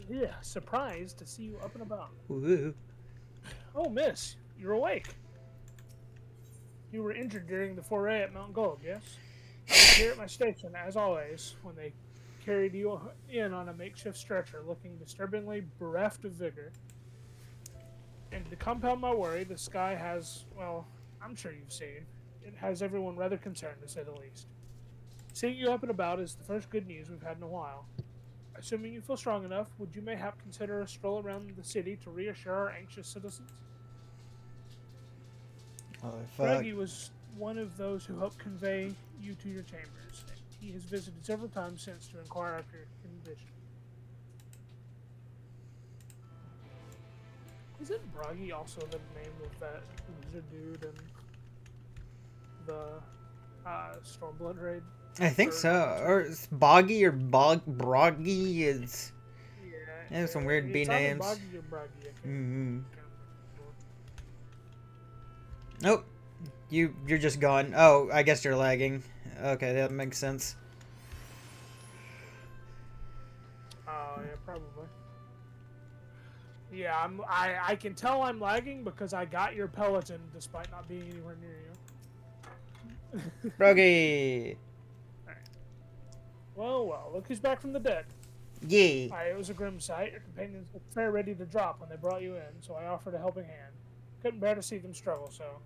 Yeah, surprised to see you up and about. Ooh. Oh, miss, you're awake. You were injured during the foray at Mount Gold, yes? I was here at my station, as always, when they carried you in on a makeshift stretcher, looking disturbingly bereft of vigor. And to compound my worry, the sky has, well, I'm sure you've seen, it has everyone rather concerned, to say the least. Seeing you up and about is the first good news we've had in a while. Assuming you feel strong enough, would you mayhap consider a stroll around the city to reassure our anxious citizens? Oh, fuck. Bragi was one of those who helped convey you to your chambers. He has visited several times since to inquire after your condition. Isn't Bragi also the name of that lizard dude in the Stormblood raid? I think Or so. not that Or it's Boggy or Broggy is. Yeah, some weird B it's either names. Boggy or Bragi. Mm-hmm. Can't remember. Nope. You're just gone. Oh, I guess you're lagging. Okay, that makes sense. Oh yeah, probably. Yeah, I can tell I'm lagging because I got your Peloton despite not being anywhere near you. Broggy. Alright. Well, look who's back from the dead. Yay. It was a grim sight. Your companions looked fair ready to drop when they brought you in, so I offered a helping hand. Couldn't bear to see them struggle, so.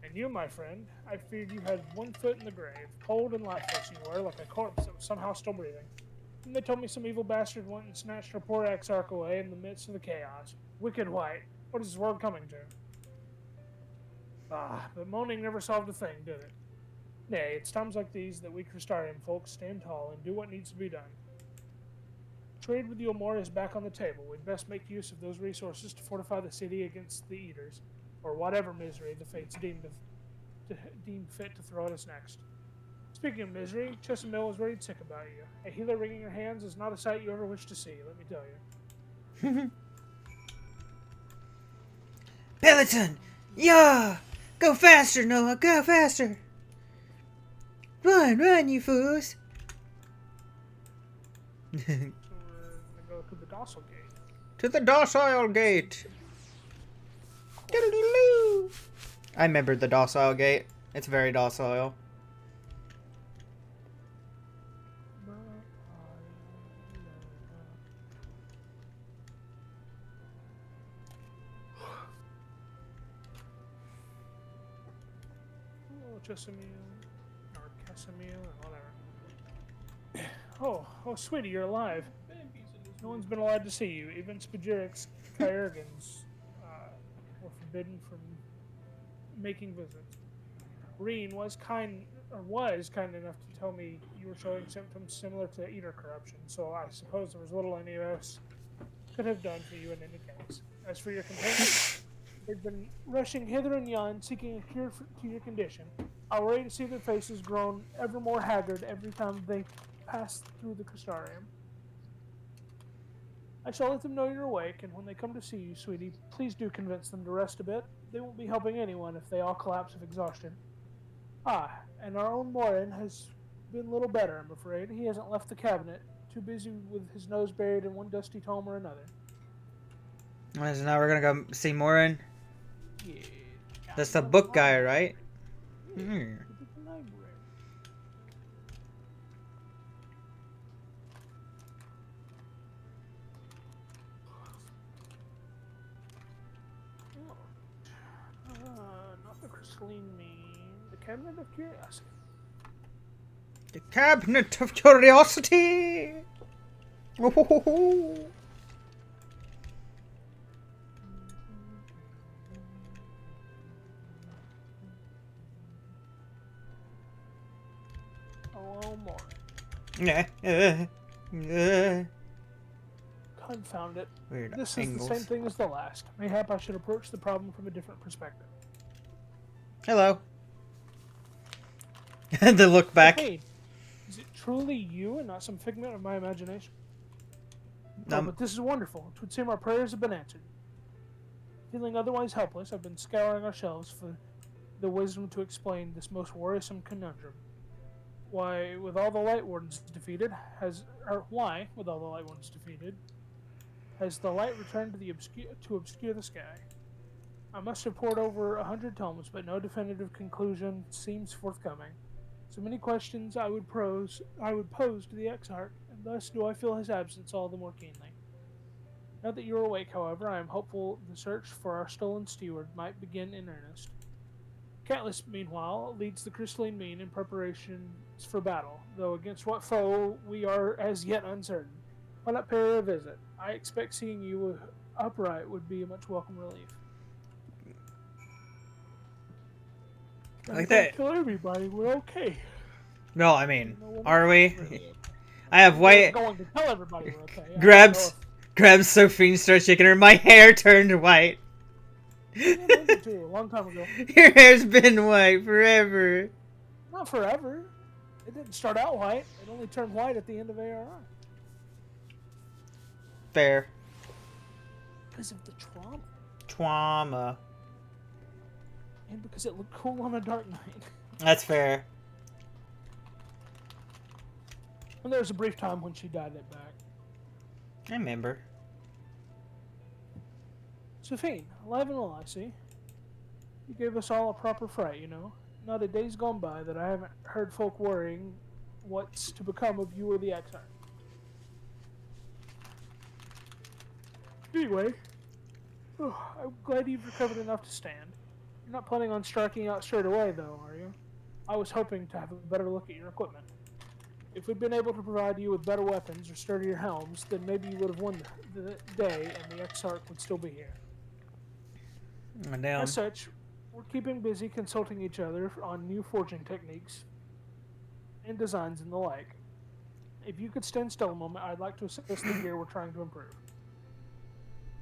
And you, my friend, I feared you had one foot in the grave. Cold and lifeless you were, like a corpse that was somehow still breathing. And they told me some evil bastard went and snatched her poor Exarch away in the midst of the chaos. Wicked white. What is this world coming to? But moaning never solved a thing, did it? Nay, it's times like these that we Crystarian folks stand tall and do what needs to be done. Trade with Yomor is back on the table. We'd best make use of those resources to fortify the city against the Eaters, or whatever misery the fates deem fit to throw at us next. Speaking of misery, Chesamil is worried sick about you. A healer wringing your hands is not a sight you ever wish to see, let me tell you. Peloton! Yeah! Go faster, Noah! Go faster! Run, you fools! So we're gonna go to the docile gate. To the docile gate! Doodle-doo-doo. I remember the docile gate. It's very docile. Chesamil, or Casamil, or whatever. Oh, sweetie, you're alive. No one's been allowed to see you. Even Spagirix Kyurgans were forbidden from making visits. Reen was kind enough to tell me you were showing symptoms similar to eater corruption, so I suppose there was little any of us could have done for you in any case. As for your companions, they've been rushing hither and yon, seeking a cure to your condition. I worry to see their faces grown ever more haggard every time they pass through the Crystarium. I shall let them know you're awake, and when they come to see you, sweetie, please do convince them to rest a bit. They won't be helping anyone if they all collapse of exhaustion. And our own Morin has been little better, I'm afraid. He hasn't left the cabinet, too busy with his nose buried in one dusty tome or another. So now we're gonna go see Morin. Yeah. That's the book guy, right? Yeah. Hmm. The library. Not the crystalline mean. The cabinet of curiosity. The Cabinet of Curiosity! Oh. Oh, more. Confound it. Weird This angles. is the same thing as the last. Mayhap I should approach the problem from a different perspective. Hello. The look back. Hey, is it truly you and not some figment of my imagination? But this is wonderful. It would seem our prayers have been answered. Feeling otherwise helpless, I've been scouring our shelves for the wisdom to explain this most worrisome conundrum. Why, with all the Light Wardens defeated, why, with all the Light Wardens defeated, has the light returned to obscure the sky? I must have poured over 100 tomes, but no definitive conclusion seems forthcoming. So many questions I would pose to the Exarch, and thus do I feel his absence all the more keenly. Now that you are awake, however, I am hopeful the search for our stolen steward might begin in earnest. Catelys, meanwhile, leads the crystalline mean in preparations for battle, though against what foe we are as yet uncertain. Why not pay her a visit? I expect seeing you upright would be a much welcome relief. Like that. Tell everybody we're okay. No, I mean, are we? Really? I have white. Going to tell everybody we're okay. Grabs Sophie, starts shaking her. My hair turned white. Yeah, mine did too, a long time ago. Your hair's been white forever. Not forever. It didn't start out white. It only turned white at the end of ARI. Fair. Because of the trauma. Trauma. And because it looked cool on a dark night. That's fair. And there was a brief time when she dyed it back. I remember. Sophie, alive and well, I see. You gave us all a proper fright, you know. Not a day's gone by that I haven't heard folk worrying what's to become of you or the Exarch. Anyway, I'm glad you've recovered enough to stand. You're not planning on striking out straight away, though, are you? I was hoping to have a better look at your equipment. If we'd been able to provide you with better weapons or sturdier helms, then maybe you would have won the day and the Exarch would still be here. Damn. As such, we're keeping busy consulting each other on new forging techniques and designs and the like. If you could stand still a moment, I'd like to assess the gear we're trying to improve.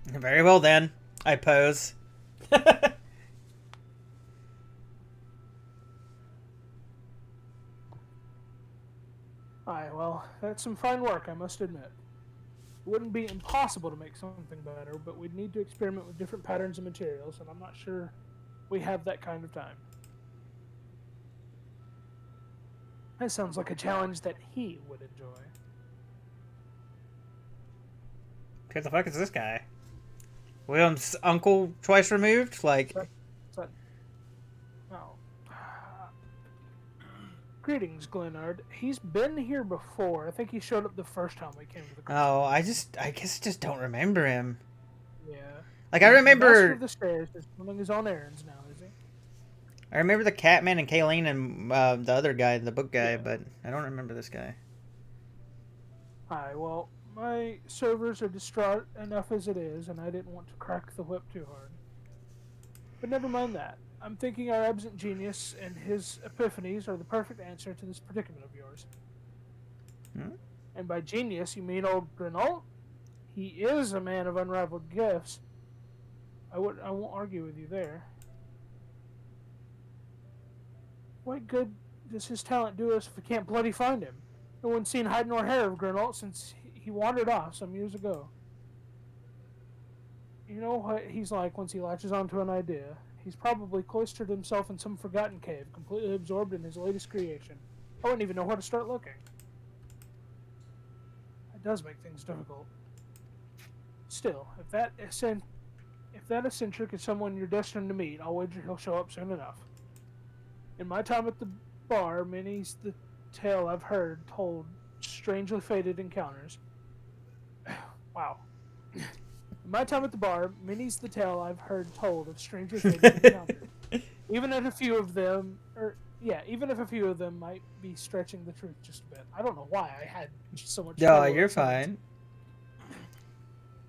Very well then. I pose. Aye, well, that's some fine work, I must admit. It wouldn't be impossible to make something better, but we'd need to experiment with different patterns and materials, and I'm not sure we have that kind of time. That sounds like a challenge that he would enjoy. Who the fuck is this guy? William's uncle twice removed? Like... Oh. Greetings, Glenard. He's been here before. I think he showed up the first time we came to the castle. Oh, I guess I just don't remember him. Yeah. Like, I remember... Master of the Stairs is running his own errands now, is he? I remember the Catman and Kayleen and the other guy, the book guy, but I don't remember this guy. Hi, well, my servers are distraught enough as it is, and I didn't want to crack the whip too hard. But never mind that. I'm thinking our absent genius and his epiphanies are the perfect answer to this predicament of yours. Hmm? And by genius, you mean old Grenalt? He is a man of unrivaled gifts. I won't argue with you there. What good does his talent do us if we can't bloody find him? No one's seen hide nor hair of Grenalt since he wandered off some years ago. You know what he's like once he latches onto an idea. He's probably cloistered himself in some forgotten cave, completely absorbed in his latest creation. I wouldn't even know where to start looking. That does make things difficult. Still, if that eccentric is someone you're destined to meet, I'll wager he'll show up soon enough. In my time at the bar, many's the tale I've heard told strangely fated encounters. Wow. In my time at the bar, many's the tale I've heard told of strangely fated encounters. Even if a few of them might be stretching the truth just a bit. I don't know why I had so much. No, you're fine.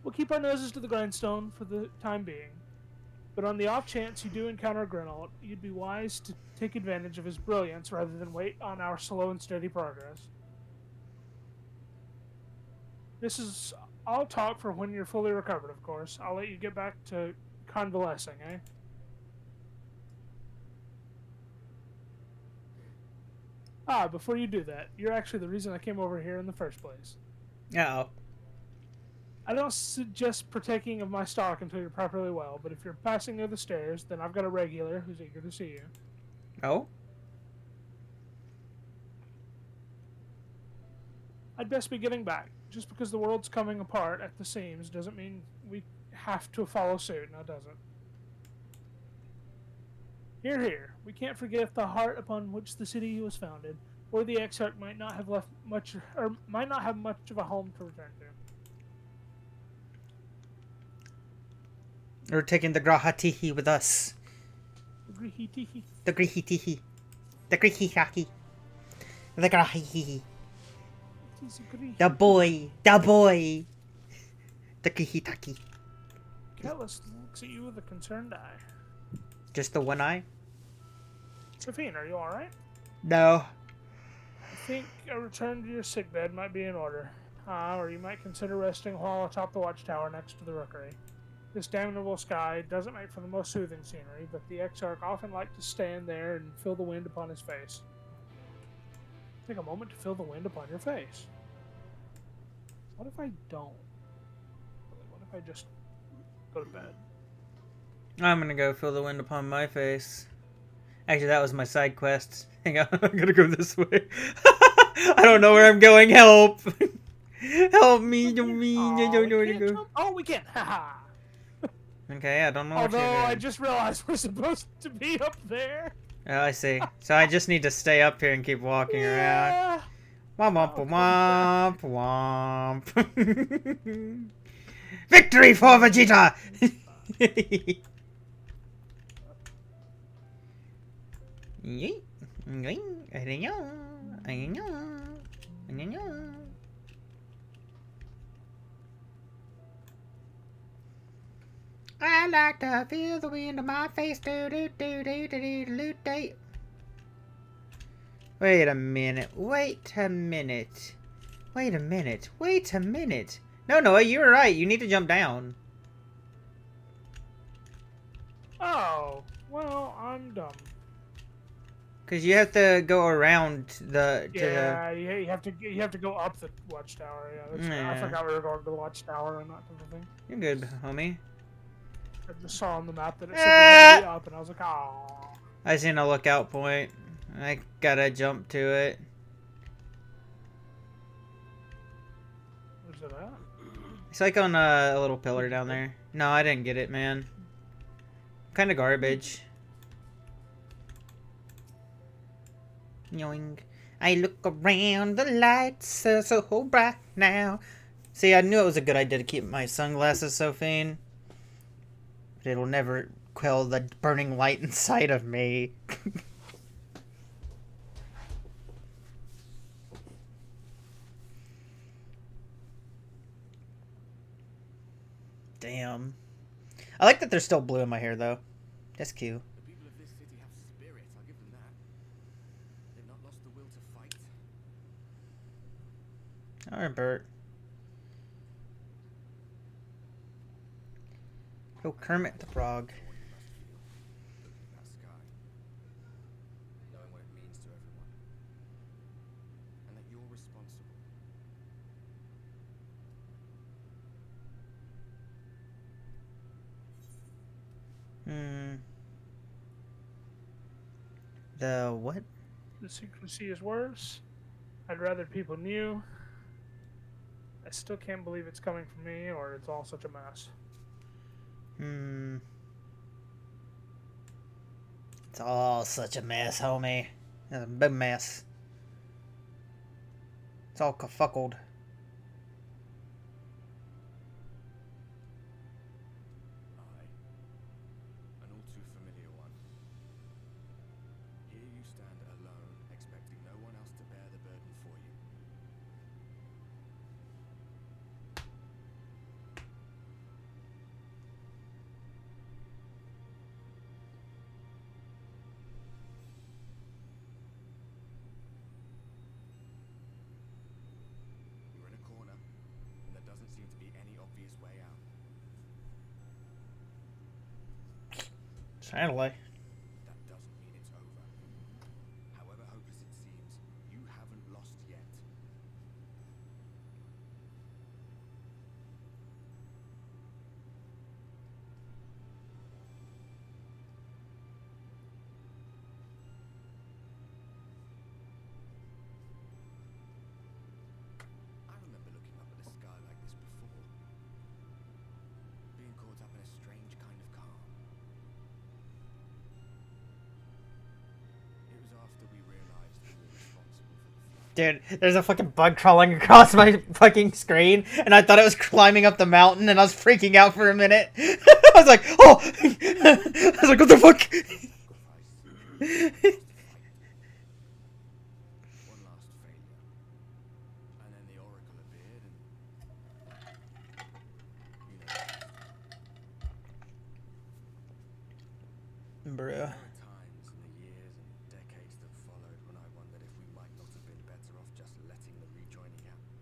We'll keep our noses to the grindstone for the time being. But on the off chance you do encounter Grenalt, you'd be wise to take advantage of his brilliance rather than wait on our slow and steady progress. This is all talk for when you're fully recovered, of course. I'll let you get back to convalescing, eh? Ah, before you do that, you're actually the reason I came over here in the first place. Uh-oh. I don't suggest partaking of my stock until you're properly well, but if you're passing near the stairs, then I've got a regular who's eager to see you. Oh? I'd best be getting back. Just because the world's coming apart at the seams doesn't mean we have to follow suit, now does it? Hear, hear. We can't forget the heart upon which the city was founded, or the exarch might not have left much, or might not have much of a home to return to. We're taking the Grahatihi with us. Grihitihi. The Grihitihi. The Grihihaki. The Grahihihi. The boy. The boy. The Grihitaki. Callus looks at you with a concerned eye. Just the one eye? Sophine, are you alright? No. I think a return to your sickbed might be in order. Or you might consider resting while atop the watchtower next to the rookery. This damnable sky doesn't make for the most soothing scenery, but the Exarch often liked to stand there and feel the wind upon his face. Take a moment to feel the wind upon your face. What if I don't? What if I just go to bed? I'm gonna go feel the wind upon my face. Actually, that was my side quest. Hang on, I'm gonna go this way. I don't know where I'm going. Help! Help me! Oh, we can! Haha! Okay, I don't know what Although you're doing. I just realized we're supposed to be up there. Oh, I see. So I just need to stay up here and keep walking around. Womp womp womp womp. Victory for Vegeta! I like to feel the wind on my face. Wait a minute. Wait a minute. Wait a minute. Wait a minute. No, Noah, you were right. You need to jump down. Oh, well, I'm dumb. Cause you have to go around the. Yeah, you have to go up the watchtower. Yeah, I forgot we were going to the watchtower and not to the thing. You're good, homie. I just saw on the map that it said we had to be up, and I was like, oh. I seen a lookout point. I gotta jump to it. Where's it at? It's like on a little pillar down there. No, I didn't get it, man. Kind of garbage. Yoing. I look around, the lights are so bright now. See, I knew it was a good idea to keep my sunglasses, Sophine. But it'll never quell the burning light inside of me. Damn. I like that there's still blue in my hair, though. That's cute. The people of this city have spirit, I'll give them that. They've not lost the will to fight. Alright, Bert. Go Kermit the Frog. That sky. Knowing what it means to everyone. And that you're responsible. The what? The secrecy is worse. I'd rather people knew. I still can't believe it's coming from me, or it's all such a mess. It's all such a mess, homie. It's a big mess. It's all kerfuckled. An all too familiar one. Here you stand alone, expecting no one else to bear the burden for you. You're in a corner, and there doesn't seem to be any obvious way out. Sadly. That doesn't mean it's over. However hopeless it seems, you haven't lost yet. Dude, there's a fucking bug crawling across my fucking screen, and I thought it was climbing up the mountain, and I was freaking out for a minute. I was like, oh! I was like, what the fuck? One last failure. And then the Oracle appeared and... You know... Bruh. There were times in the years and decades that followed when I wondered if we might not have been better off just letting the rejoining happen.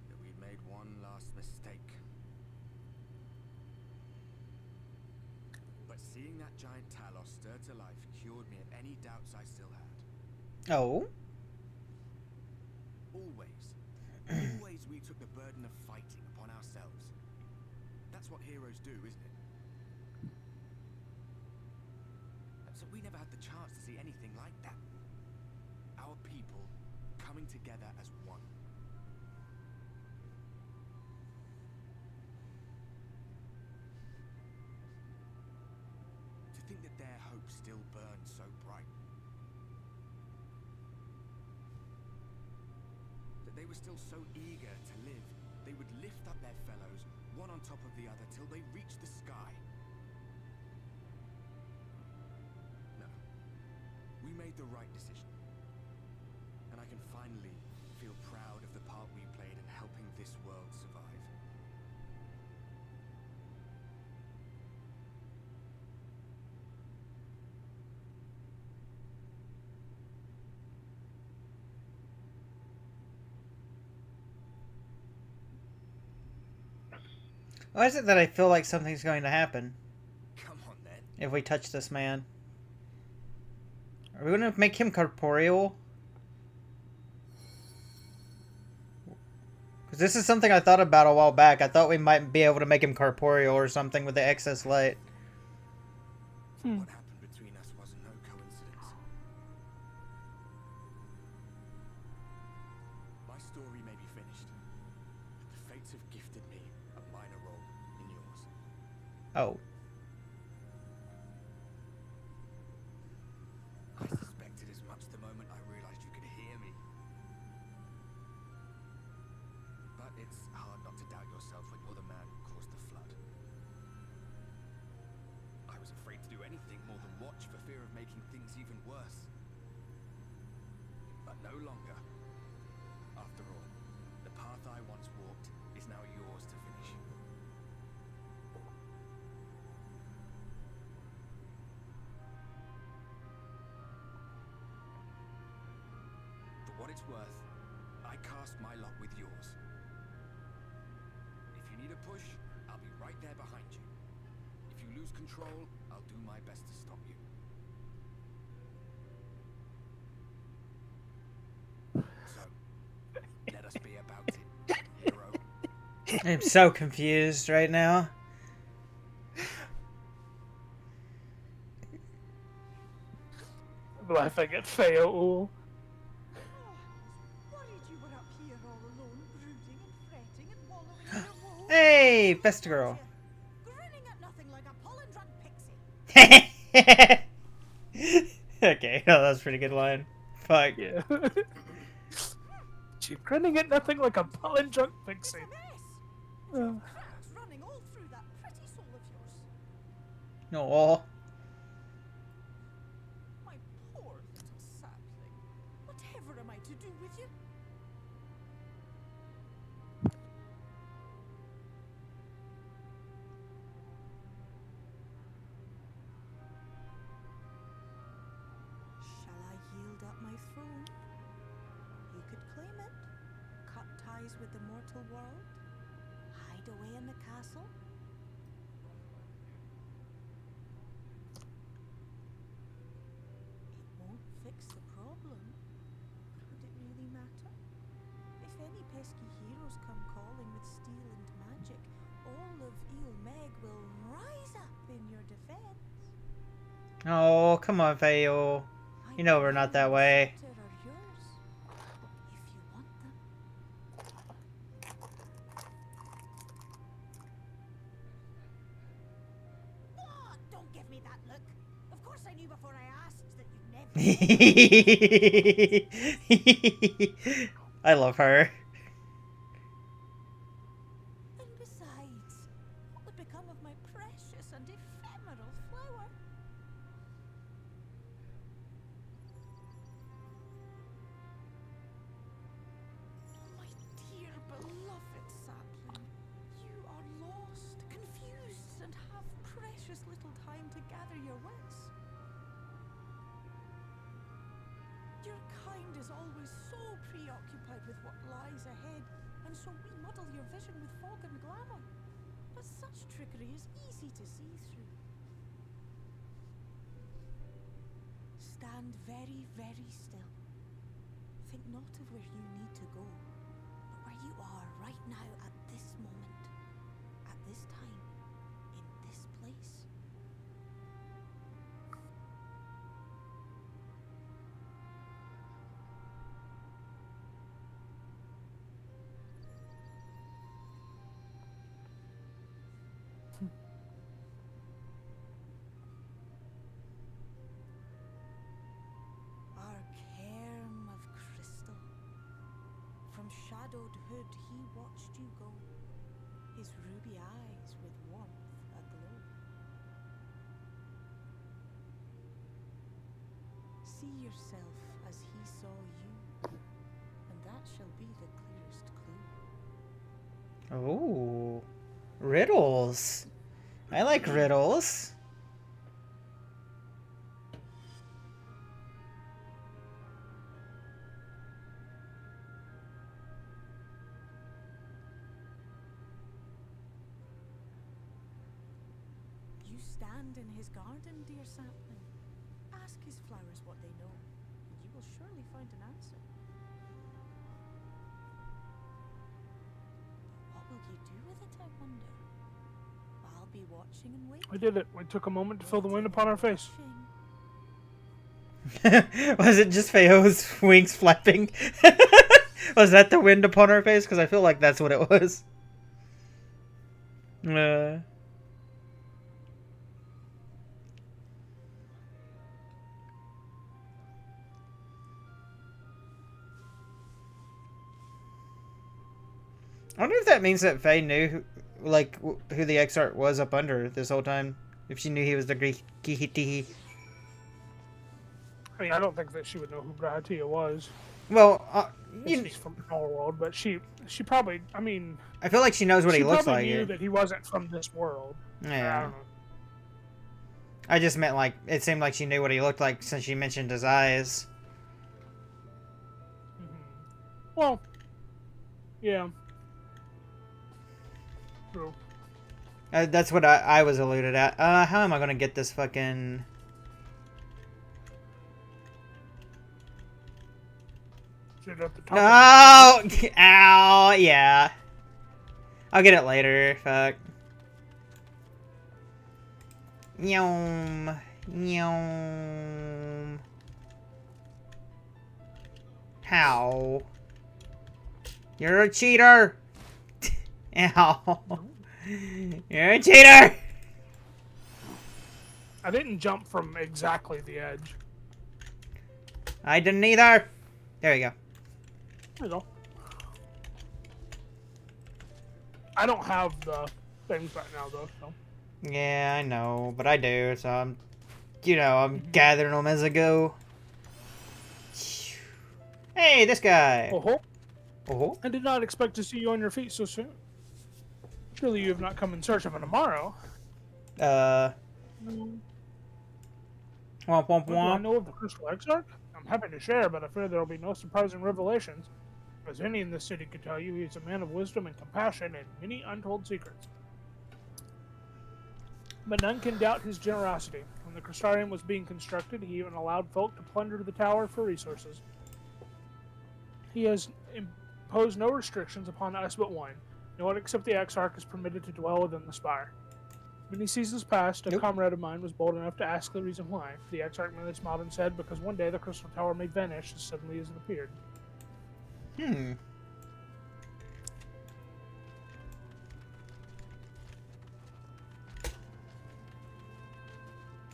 That we'd made one last mistake. But seeing that giant Talos stirred to life cured me of any doubts I still had. Oh? Always we took the burden of fighting upon ourselves. That's what heroes do, isn't it? So we never had the chance to see anything like that. Our people coming together as one. To think that their hope still burns so bright. That they were still so eager to live, they would lift up their fellows, one on top of the other, till they reached the sky. No. We made the right decision. And I can finally feel proud of the part we played in helping this world survive. Why is it that I feel like something's going to happen Come on then. if we touch this man? Are we going to make him corporeal? Because this is something I thought about a while back. I thought we might be able to make him corporeal or something with the excess light. What happened between us was no coincidence. My story may be finished, but the fates have gifted me a minor role in yours. Oh. I suspected as much the moment I realized you could hear me. But it's hard not to doubt yourself when you're the man who caused the flood. I was afraid to do anything more than watch for fear of making things even worse. But no longer. After all, the path I once walked is now yours to finish. For what it's worth, I cast my lot with yours. If you need a push, I'll be right there behind you. If you lose control, I'll do my best to stop you. So, let us be about it, hero. I'm so confused right now. I'm laughing at Fail. Worried you were up here all alone, brooding and fretting and wallowing in your woe. Hey, best girl. Grinning at nothing like a pollen drunk pixie. Okay, oh, that was a pretty good line. Fuck. Yeah. She's grinning at nothing like a pollen drunk It's pixie. a mess. Uh, Cracks running all through that pretty soul of yours. No. My poor little sapling. Whatever am I to do with you? Shall I yield up my throne? You could claim it, cut ties with the mortal world, hide away in the castle. It won't fix the problem. Would it really matter? If any pesky heroes come calling with steel and magic, all of Eel Meg will rise up in your defense. Oh, come on, Fayo. You know we're not that way. Are yours, if you want them. What? I love her. And besides, what would become of my precious and ephemeral flower? My dear beloved sapling, you are lost, confused, and have precious little time to gather your wits. Your kind is always so preoccupied with what lies ahead, and so we muddle your vision with fog and glamour. But such trickery is easy to see through. Stand very, very still. Think not of where you need to go, but where you are right now at this moment, at this time, in this place. Our cairn of crystal. From shadowed hood he watched you go, his ruby eyes with warmth aglow. See yourself as he saw you, and that shall be the clearest clue. Oh, riddles. I like riddles. You stand in his garden, dear sapling. Ask his flowers what they know, and you will surely find an answer. But what will you do with it, I wonder? I'll be watching and waiting. We did it. We took a moment to feel the wind upon our face. Was it just Feo's wings flapping? Was that the wind upon her face? Because I feel like that's what it was. I wonder if that means that Faye knew, who the Exarch was up under this whole time. If she knew he was the Greek. I mean, I don't think that she would know who Brahatia was. Well, She's from our world, but she probably, I mean... I feel like she knows what he looks like. She probably knew that he wasn't from this world. Yeah. I don't know. I just meant, like, it seemed like she knew what he looked like since she mentioned his eyes. Mm-hmm. Well, yeah. True. That's what I was alluded at. How am I going to get this fucking... Shit at the top No! Ow! Yeah. I'll get it later. Fuck. Yum. Yum. How? You're a cheater! Ow. You're a cheater! I didn't jump from exactly the edge. I didn't either. There you go. There you go. I don't have the things right now, though, so... Yeah, I know, but I do, so I'm gathering them as I go. Hey, this guy! Oh-ho. Oh-ho. I did not expect to see you on your feet so soon. Surely you have not come in search of a tomorrow. Womp womp What do I womp. know of the Crystal Exarch? I'm happy to share, but I fear there will be no surprising revelations. As any in this city could tell you, he is a man of wisdom and compassion and many untold secrets. But none can doubt his generosity. When the Crystarium was being constructed, he even allowed folk to plunder the tower for resources. He has imposed no restrictions upon us but one. No one except the Exarch is permitted to dwell within the spire. Many seasons past, a comrade of mine was bold enough to ask the reason why. The Exarch merely smiled and said, because one day the Crystal Tower may vanish as suddenly as it appeared.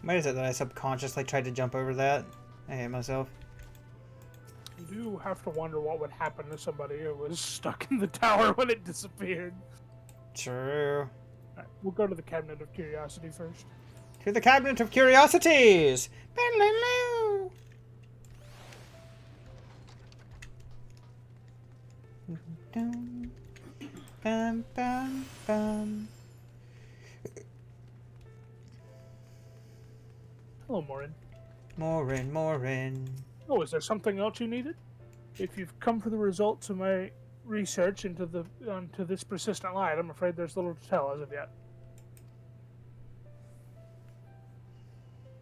Why is it that I subconsciously tried to jump over that? I hate myself. You do have to wonder what would happen to somebody who was stuck in the tower when it disappeared. True. Alright, we'll go to the Cabinet of Curiosity first. To the Cabinet of Curiosities! Bum, bum, bum. Hello, Morin. Morin. Oh, is there something else you needed? If you've come for the results of my research into this persistent light, I'm afraid there's little to tell as of yet.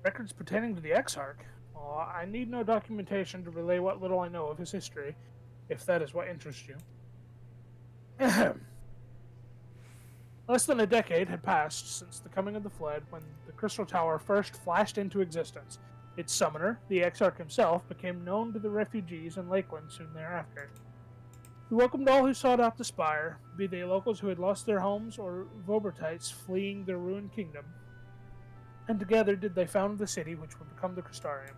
Records pertaining to the Exarch? Well, I need no documentation to relay what little I know of his history, if that is what interests you. Less than a decade had passed since the coming of the Flood when the Crystal Tower first flashed into existence. Its summoner, the Exarch himself, became known to the refugees in Lakeland soon thereafter. He welcomed all who sought out the spire, be they locals who had lost their homes or Vobertites fleeing their ruined kingdom, and together did they found the city which would become the Crystarium.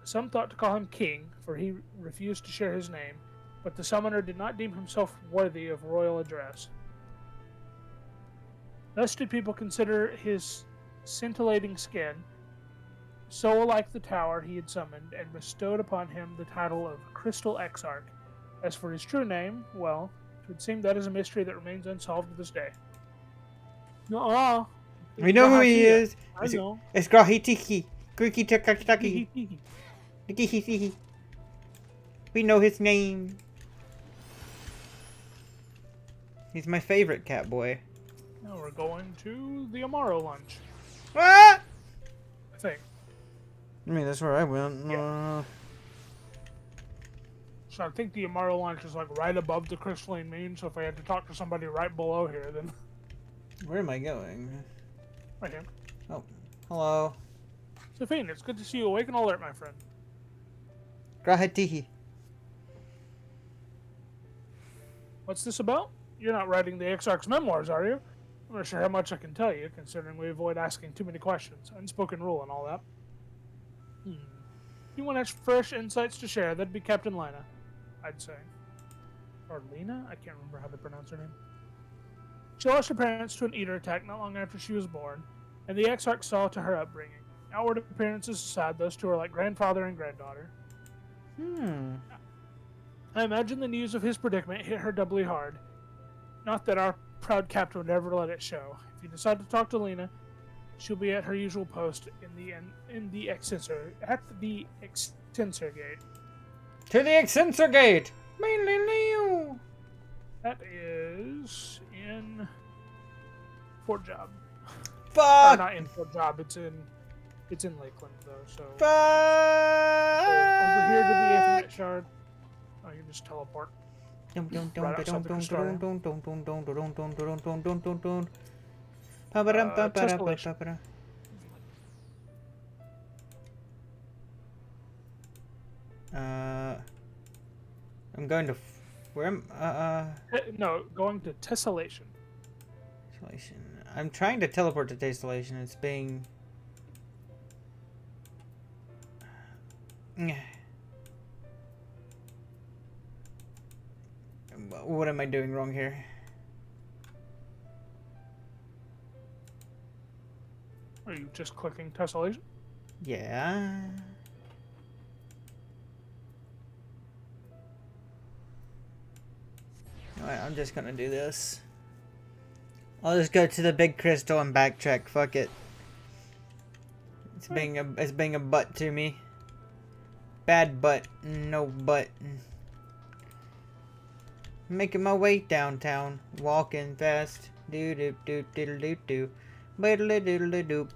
Some thought to call him king, for he refused to share his name, but the summoner did not deem himself worthy of royal address. Thus did people consider his scintillating skin so like the tower he had summoned, and bestowed upon him the title of Crystal Exarch. As for his true name, well, it would seem that is a mystery that remains unsolved to this day. No, We know who he is. I know. It's Grahitiki. Greeky Takaki. We know his name. He's my favorite cat boy. Now we're going to the Amaro lunch, What? I think. I mean, that's where I went. Yeah. So I think the Amaro lunch is like right above the crystalline mean, so if I had to talk to somebody right below here, then... Where am I going? Right here. Oh, hello. Sophine, it's good to see you awake and alert, my friend. Grahitihi. What's this about? You're not writing the Exarch's memoirs, are you? I'm not sure how much I can tell you, considering we avoid asking too many questions. Unspoken rule and all that. If anyone has fresh insights to share, that'd be Captain Lina, I'd say. Or Lena? I can't remember how to pronounce her name. She lost her parents to an eater attack not long after she was born, and the Exarch saw to her upbringing. Outward appearances aside, those two are like grandfather and granddaughter. I imagine the news of his predicament hit her doubly hard. Not that our proud captain would ever let it show. If you decide to talk to Lena, she'll be at her usual post in the Extensor Gate. To the Extensor Gate! That is in Fort Job. Or Fuck! not in Fort Job, it's in Lakeland though, so Fuck! over here to the Infinite Shard. Oh, you can just teleport. I'm going to where am No, going to Tessellation. Tessellation. I'm trying to teleport to Tessellation. It's being what am I doing wrong here? Are you just clicking Tessellation? Yeah. Alright, I'm just gonna do this. I'll just go to the big crystal and backtrack. Fuck it. It's being a butt to me. Bad butt. No butt. Making my way downtown. Walking fast. Doo doo doo diddle doo doo. Biddle diddle doop.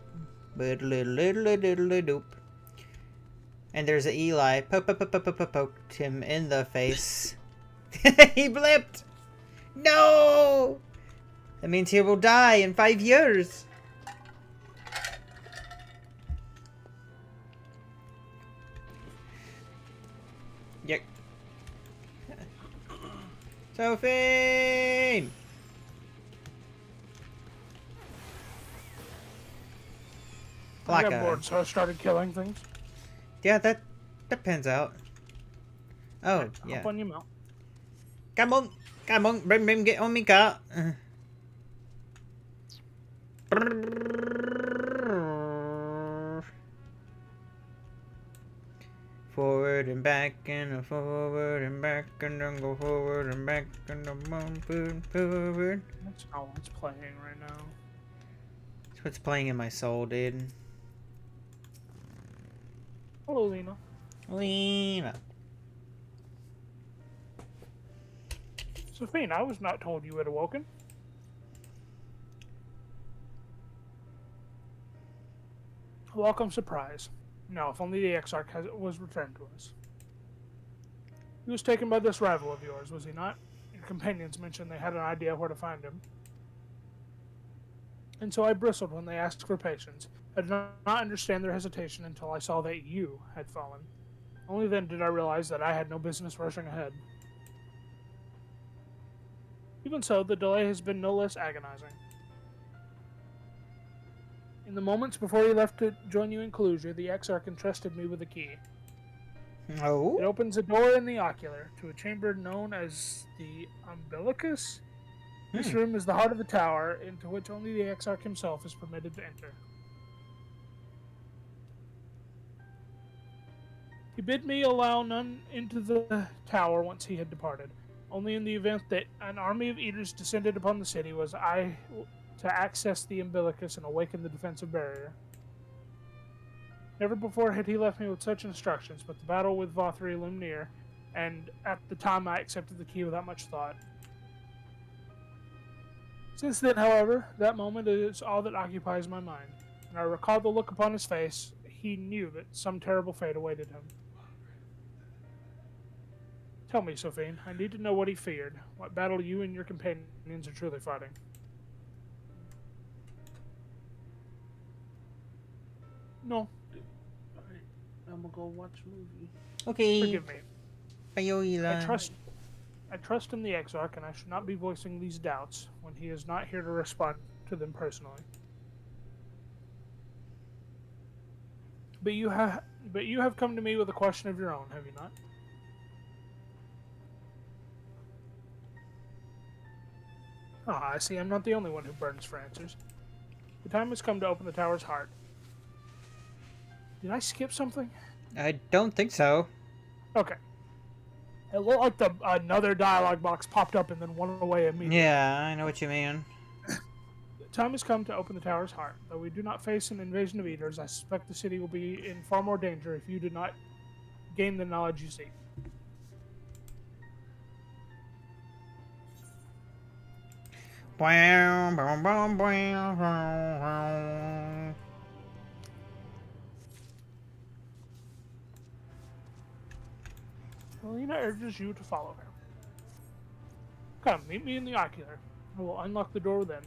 Biddle diddle doop. And there's a Eli. Poked him in the face. He blipped! No! That means he will die in 5 years. Yuck. Sophie! I Like got bored, so I started killing things. Yeah, that pans out. Oh, Right, yeah. Hop on your mount. Come on, bring get on me car. Forward and back and forward and back and then go forward and back and then forward. That's not what's playing right now. That's what's playing in my soul, dude. Hello, Lena. Lena. Sophine, I was not told you had awoken. Welcome surprise. Now, if only the Exarch was returned to us. He was taken by this rival of yours, was he not? Your companions mentioned they had an idea where to find him. And so I bristled when they asked for patience. I did not understand their hesitation until I saw that you had fallen. Only then did I realize that I had no business rushing ahead. Even so, the delay has been no less agonizing. In the moments before he left to join you in Kalusia, the Exarch entrusted me with a key. Oh? It opens a door in the ocular to a chamber known as the Umbilicus. This room is the heart of the tower, into which only the Exarch himself is permitted to enter. He bid me allow none into the tower once he had departed. Only in the event that an army of eaters descended upon the city was I to access the Umbilicus and awaken the defensive barrier. Never before had he left me with such instructions, but the battle with Vothri loomed near, and at the time I accepted the key without much thought. Since then, however, that moment is all that occupies my mind, and I recall the look upon his face. He knew that some terrible fate awaited him. Tell me, Sophine, I need to know what he feared, what battle you and your companions are truly fighting. No. I'm gonna go watch a movie. Okay. Forgive me. Bye, I trust in the Exarch, and I should not be voicing these doubts when he is not here to respond to them personally. But you have come to me with a question of your own, have you not? Ah, I see I'm not the only one who burns for answers. The time has come to open the tower's heart. Did I skip something? I don't think so. Okay. It looked like another dialogue box popped up and then went away immediately. Yeah, I know what you mean. The time has come to open the tower's heart. Though we do not face an invasion of eaters, I suspect the city will be in far more danger if you do not gain the knowledge you seek. Helena urges you to follow her. Come, meet me in the ocular. I will unlock the door within.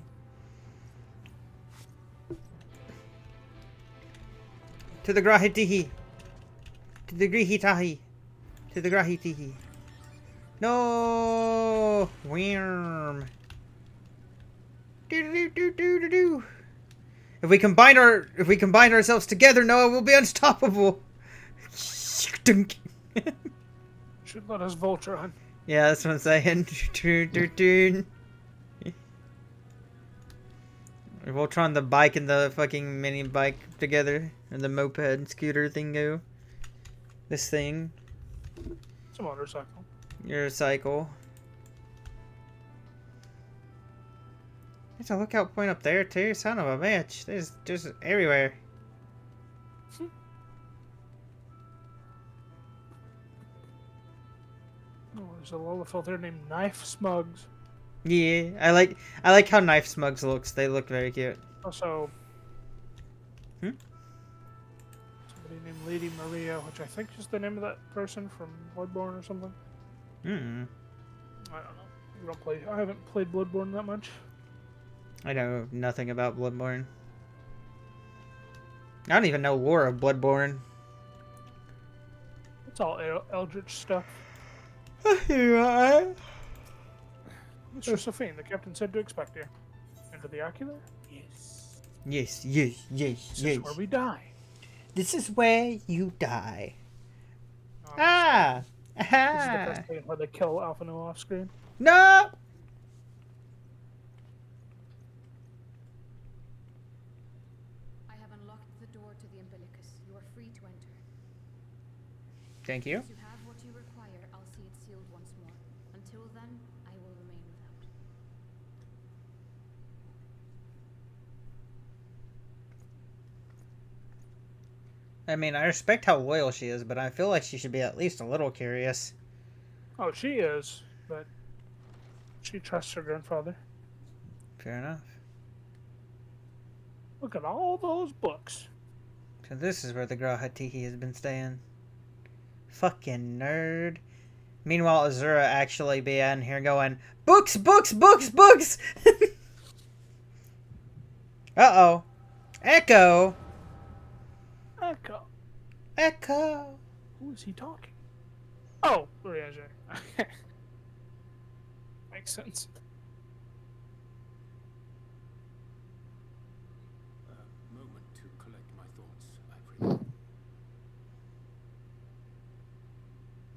To the Grahitihi. To the Grihitahi. To the Grahitihi. No! Worm. Do. If we combine ourselves together, Noah, we'll be unstoppable. Should let us vulture on. Yeah, that's what I'm saying. Voltron the bike and the fucking mini bike together, and the moped and scooter thingo. This thing. It's a motorcycle. Your cycle. There's a lookout point up there too. Son of a bitch. There's just everywhere. Oh, there's a Lola filter named Knife Smugs. Yeah, I like how Knife Smugs looks. They look very cute. Also, somebody named Lady Maria, which I think is the name of that person from Bloodborne or something. I don't know. I haven't played Bloodborne that much. I know nothing about Bloodborne. I don't even know lore of Bloodborne. It's all Eldritch stuff. You're right. Mr. Sophine, the captain said to expect you. Enter the ocular? Yes. Yes, yes, yes, This yes. is where we die. This is where you die. No, I'm just kidding. This is the Aha! cutscene where they kill Alpha No off screen. No! I have unlocked the door to the umbilicus. You are free to enter. Thank you. Once you have what you require, I'll see it sealed once more. Until then, I will remain without. I mean, I respect how loyal she is, but I feel like she should be at least a little curious. Oh, she is, but she trusts her grandfather. Fair enough. Look at all those books. So this is where the Grahatihi has been staying. Fucking nerd. Meanwhile, Azura actually be in here going, books, books, books, books! Uh-oh. Echo! Echo. Echo! Who is he talking? Oh, Urianger. Makes sense. A moment to collect my thoughts, I pray.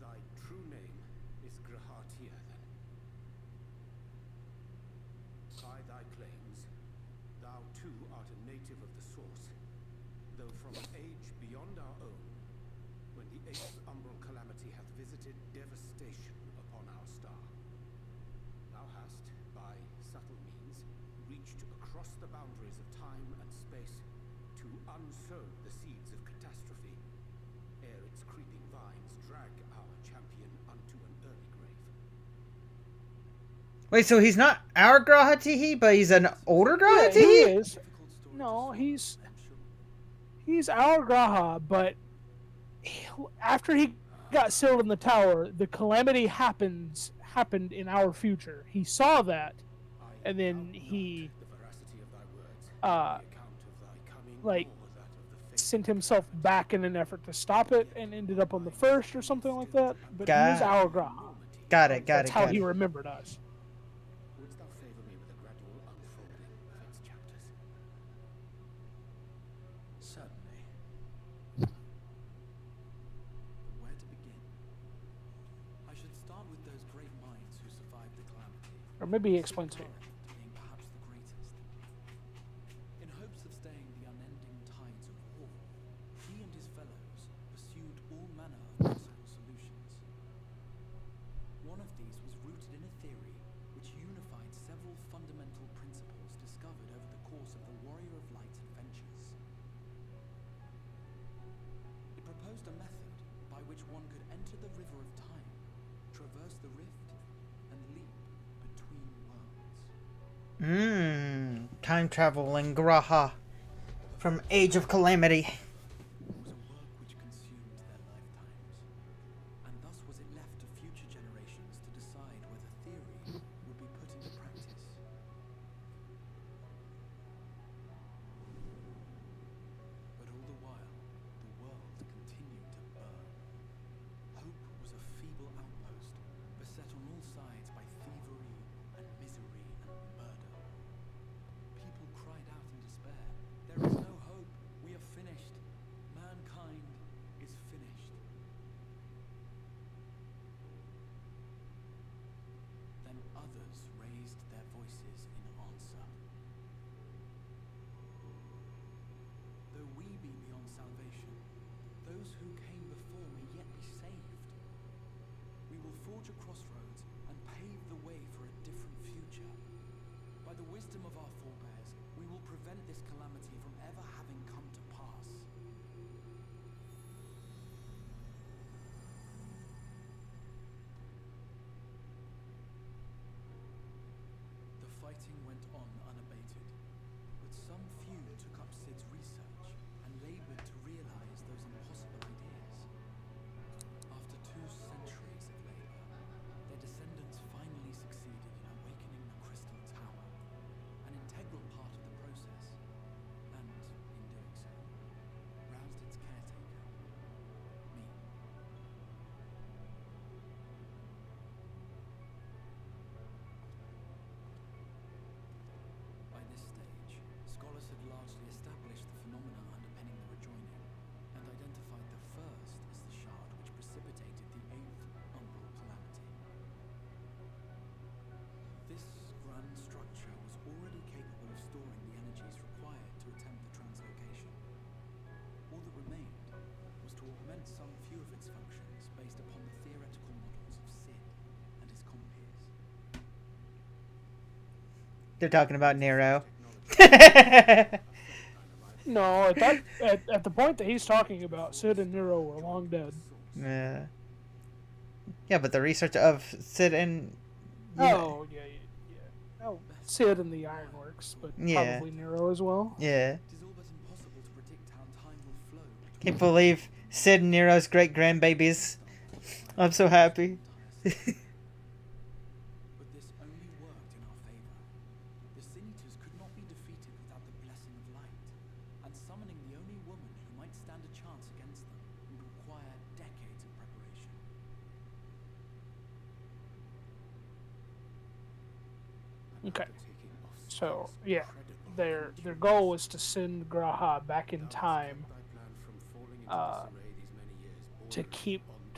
Thy true name is Grahatia, then. By thy claims, thou too art a native of the source, though from an age beyond our own, when the eighth umbral calamity hath visited devastation upon our star. Thou hast, by subtle means, reached across the boundaries of time and space to unsow the seeds of catastrophe, ere its creeping vines drag our champion unto an early grave. Wait, so he's not our Grahatihi, but he's an older Yeah, Grahatihi? he is. Difficult story No, to he's solve, I'm sure. he's our Graha, but after he got sealed in the tower, the calamity happened in our future. He saw that, I and then doubt he not the veracity of thy words, uh, the account of thy coming, like, or that of the fate sent of the himself calamity. back in an effort to stop it, and ended up on the first or something like that. But he is Got- our Graha. Got Like, it, got that's it, how got he it. remembered us. Wouldst thou favor me with a gradual unfolding of its chapters? Certainly. But where to begin? I should start with those great minds who survived the calamity. Or maybe he explains here. Being perhaps the greatest. In hopes of staying the unending tides of war, he and his fellows pursued all manner of possible solutions. One of these was rooted in a theory which unified several fundamental principles discovered over the course of the Warrior of Light's adventures. It proposed a method by which one could enter the river of time, traverse the rift, and leap between worlds. Time traveling Graha from Age of Calamity. It was a work which consumed their lifetimes, and thus was it left to future generations to decide whether theory would be put into practice. But all the while, the world continued to burn. Hope was a feeble outpost, beset on all sides by thievery and misery and murder. People cried out in despair, "There is no hope, we are finished. Mankind is finished." Then others raised their voices in answer. Though we be beyond salvation, those who came before may yet be saved. We will forge a crossroads and pave the way for a different future. By the wisdom of our forebears, we will prevent this calamity from ever having come to pass. The fighting went on unabated, but some few took up Sid's research and labored to realize those impossible ideas. After 2 centuries of labor, their descendants finally succeeded in awakening the Crystal Tower, an integral part of the process. largely established the phenomena underpinning the rejoining, and identified the first as the shard which precipitated the 8th umbral calamity. This grand structure was already capable of storing the energies required to attempt the translocation. All that remained was to augment some few of its functions based upon the theoretical models of Sid and his compeers. They're talking about Nero. No, at the point that he's talking about, Sid and Nero were long dead. Yeah. Yeah, but the research of Sid and... Oh, yeah. Oh, Sid and the Ironworks, but Yeah. probably Nero as well. Yeah. It is all but impossible to predict how time will flow. Can't believe Sid and Nero's great-grandbabies. I'm so happy. But this only worked in our favor. The Sin Eaters could not be defeated without the blessing of light, and summoning the only woman who might stand a chance against them would require decades of preparation. Okay. So, yeah. Their goal was to send Graha back in time to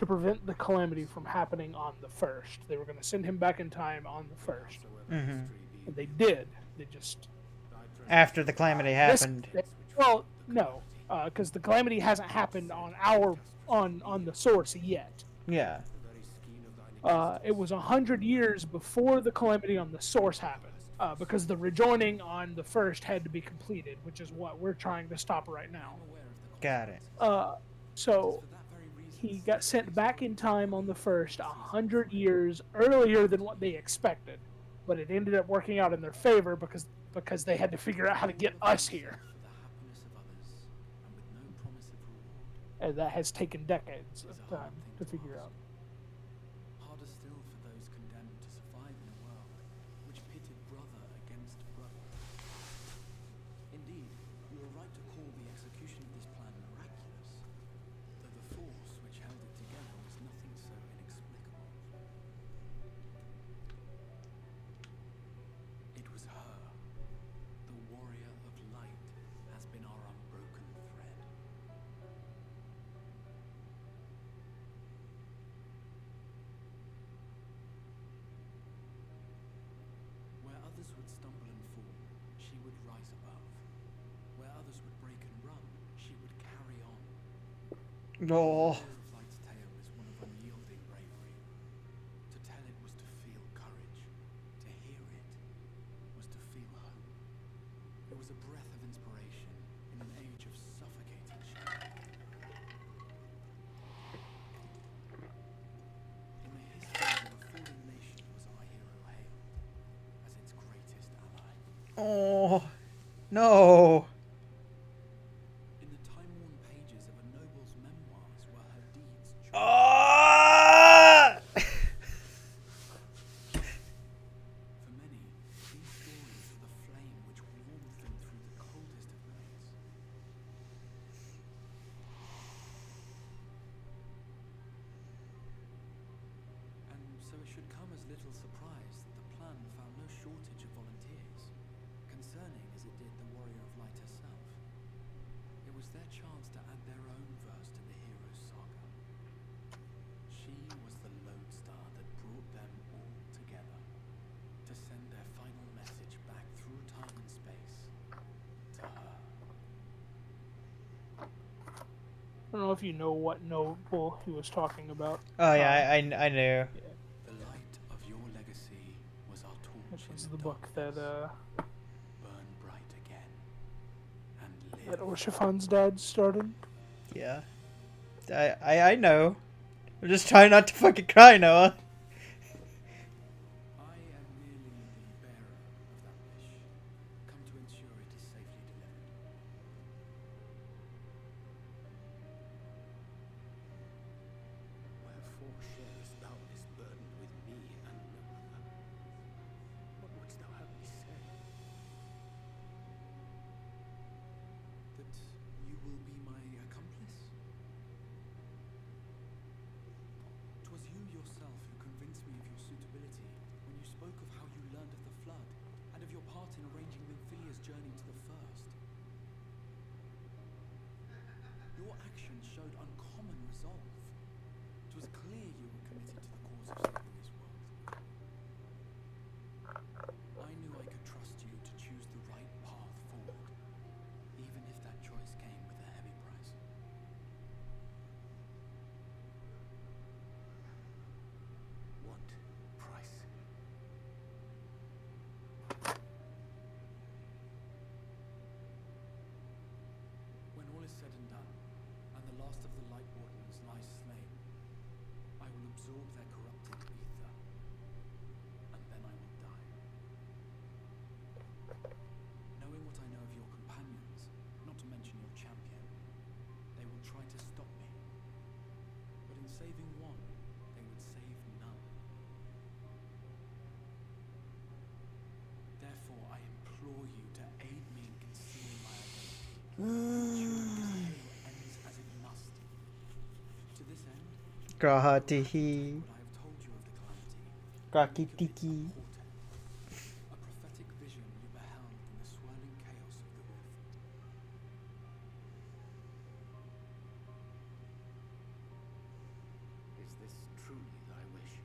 prevent the calamity from happening on the first. They were going to send him back in time on the first. Mm-hmm. And they did. They just... After the calamity happened. Well, no. Because the calamity hasn't happened on the source yet. Yeah. It was 100 years before the calamity on the source happened. Because the rejoining on the first had to be completed, which is what we're trying to stop right now. Got it. So he got sent back in time on the first 100 years earlier than what they expected, but it ended up working out in their favor because they had to figure out how to get us here, and that has taken decades of time to figure out. Harder still for those condemned to survive in a world which pitted brother against brother. Indeed, you were right to call the execution of this plan miraculous, though the force which held it together was nothing so inexplicable. It was her. The warrior of light has been our unbroken thread. Where others would stumble and fall, she would rise above. Where others would break and run, she would carry on. Oh. The of Light's tale is one of unyielding bravery. To tell it was to feel courage. To hear it was to feel hope. It was a breath of inspiration in an age of suffocating shadow. In the history of a fallen nation was our hero hailed as its greatest ally. Oh. No. In the time-worn pages of a noble's memoirs were her deeds charted. Ah! For many, these stories were the flame which warmed them through the coldest of nights. And so it should come as little surprise that the plan found no shortage of volunteers, concerning as it did the warrior of light herself. It was their chance to add their own verse to the hero's saga. She was the lodestar that brought them all together, to send their final message back through time and space to her. I don't know if you know what noble he was talking about. Oh yeah, I knew. The light of your legacy was our torch Which in is the the book that burn bright again and live. Orshifan's dad started. Yeah. I know. I'm just trying not to fucking cry, Noah. I am merely the bearer of that wish, come to ensure it is safely delivered. Wherefore sharest thou this burden with me and no other? What wouldst thou have me say? That you will be my accomplice? 'Twas you yourself who convinced me of your suitability when you spoke of how you learned of the flood and of your part in arranging Lymphidia's journey to the first. your actions showed uncommon resolve. It was clear you were committed to the cause of saving this world. I knew I could trust you to choose the right path forward, even if that choice came with a heavy price. What price? When all is said and done, and the last of the Light Wardens lies slain, I will absorb their corrupted ether, and then I will die. Knowing what I know of your companions, not to mention your champion, they will try to stop me. But in saving one, they would save none. Therefore, I implore you to aid me in concealing my identity. Ensuring this tale ends as it must. To this end, Grahatihi. what I have told you of the calamity, Grakitiki. a prophetic vision you beheld in the swirling chaos of the rift. Is this truly thy wish?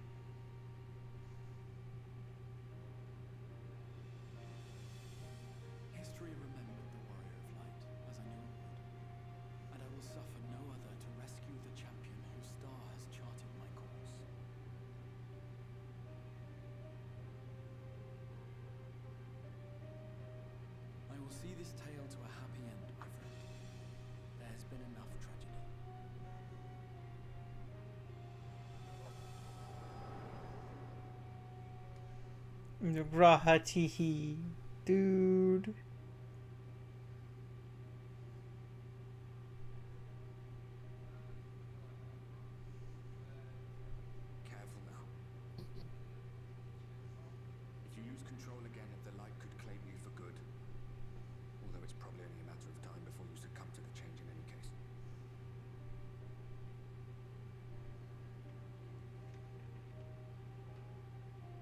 History remembered the Warrior of Light, as I knew it would, and I will suffer no other to rescue the champion whose star has charted my course. I will see this tale to a happy end, my friend. There has been enough tragedy. Grahatihi. Dude. Careful now. If you use control again, the light could claim you for good. Although it's probably only a matter of time before you succumb to the change in any case.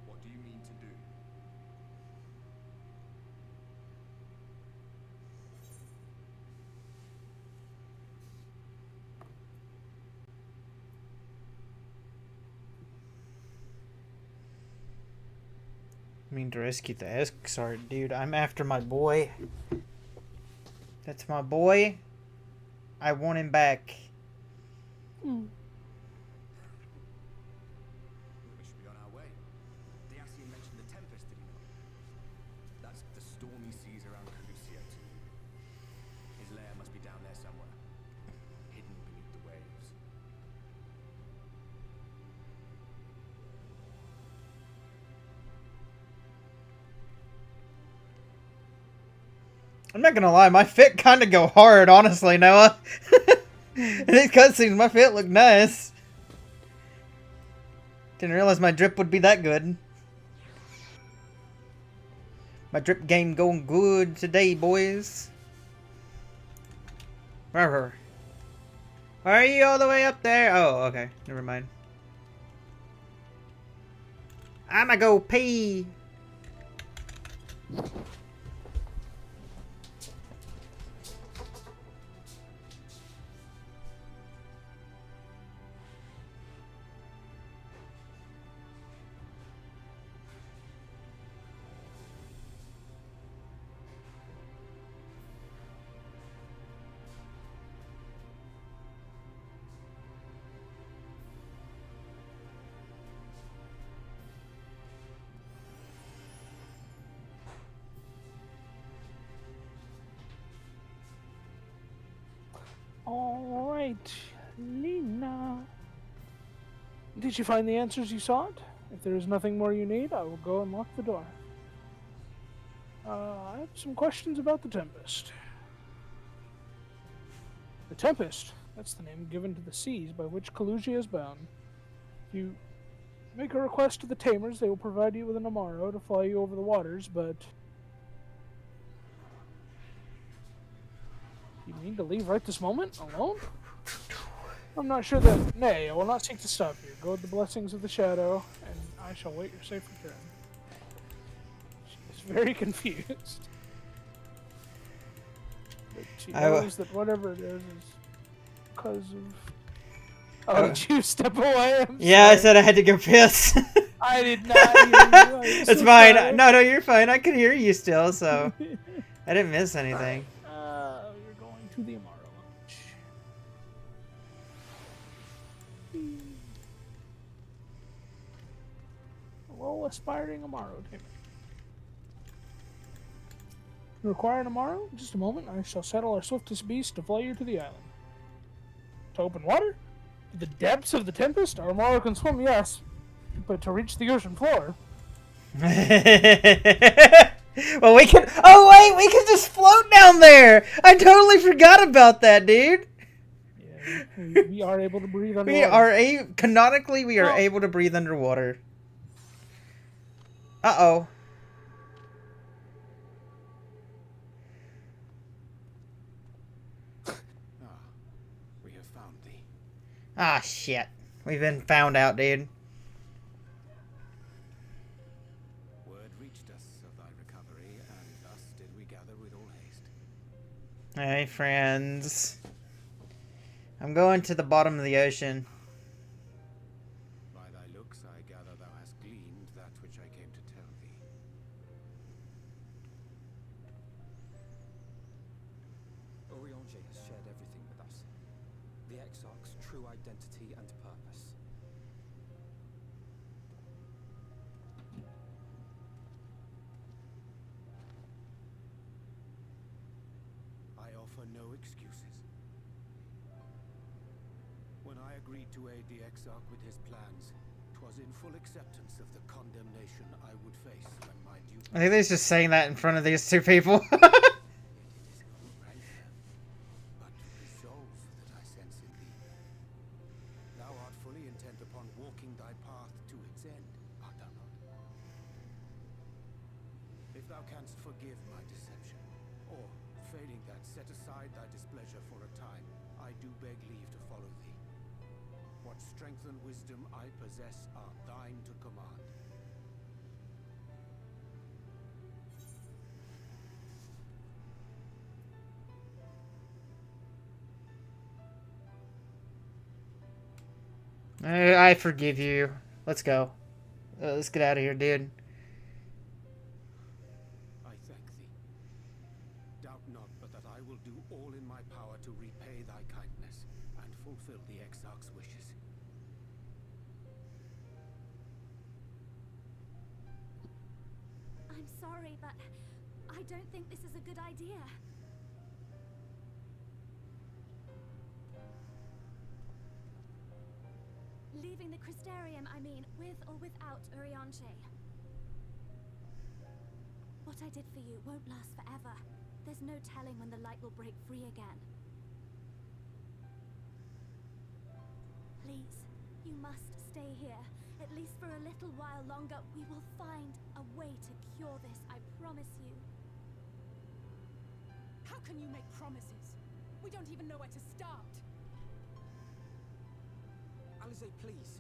What do you mean to do? I mean to rescue the Esxart, dude. I'm after my boy. That's my boy. I want him back. We should be on our way. Diasian mentioned the Tempest, did he not? That's the stormy seas around Calusia too. His lair must be down there somewhere, hidden beneath the waves. I'm not gonna lie, my fit kind of go hard, honestly, Noah. In these cutscenes, my fit look nice. Didn't realize my drip would be that good. My drip game going good today, boys. Where are you all the way up there? Oh, okay. Never mind. I'ma go pee. All right, Lena. Did you find the answers you sought? If there is nothing more you need, I will go and lock the door. I have some questions about the Tempest. The Tempest? That's the name given to the seas by which Calusia is bound. If you make a request to the Tamers, they will provide you with an Amaro to fly you over the waters, but... You mean to leave right this moment, alone? I'm not sure that... Nay, I will not seek to stop you. Go with the blessings of the Shadow, and I shall wait your safe return. She is very confused. But she knows that whatever it is... because of. Oh, did you step away? I'm Yeah, I sorry. said I had to go piss. I did not hear you. I'm It's so fine. sorry. No, you're fine. I could hear you still, so I didn't miss anything. You're going to the Amaro Lounge. Hello, aspiring Amaro tamer. You require an Amaro? In just a moment, I shall settle our swiftest beast to fly you to the island. To open water? To the depths of the tempest? Our Amaro can swim, yes, but to reach the ocean floor. Well, we can. Oh wait, we can just float down there. I totally forgot about that, dude. Yeah, we are able to breathe underwater. We are canonically we are Well- able to breathe underwater. Uh-oh. We have found thee. Ah, shit. We've been found out, dude. Word reached us of thy recovery, and thus did we gather with all haste. Hey, friends. I'm going to the bottom of the ocean. By thy looks, I gather thou hast gleaned that which I came to tell thee. Oriange has shared everything with us. The Exarch's true identity and purpose. I offer no excuses. When I agreed to aid the Exarch with his plans, 'twas in full acceptance of the condemnation I would face when my duty. I think they're just saying that in front of these two people. Yet it is no rancour, but resolve that I sense in thee. Thou art fully intent upon walking thy path to its end, art thou not? If thou canst forgive my deception, or, failing that, set aside thy displeasure for a time, I do beg leave to follow thee. What strength and wisdom I possess are thine to command. I forgive you. Let's go. Let's get out of here, dude. I thank thee. Doubt not but that I will do all in my power to repay thy kindness and fulfill the Exarch's wishes. I'm sorry, but I don't think this is a good idea. Leaving the Crystarium, I mean, with or without Urianche. What I did for you won't last forever. There's no telling when the light will break free again. Please, you must stay here. At least for a little while longer. We will find a way to cure this, I promise you. How can you make promises? We don't even know where to start. Alize, please.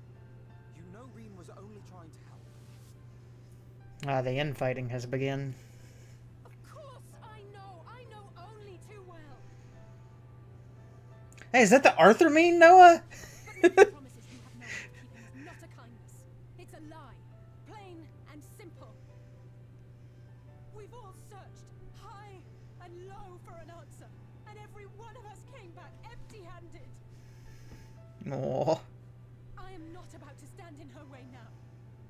You know Reen was only trying to help. Ah, the infighting has begun. Of course I know only too well. Hey, is that the Arthur meme, Noah? But the promises you have no way of keeping is not a kindness. It's a lie. Plain and simple. We've all searched high and low for an answer, and every one of us came back empty-handed. Oh. I am not about to stand in her way now.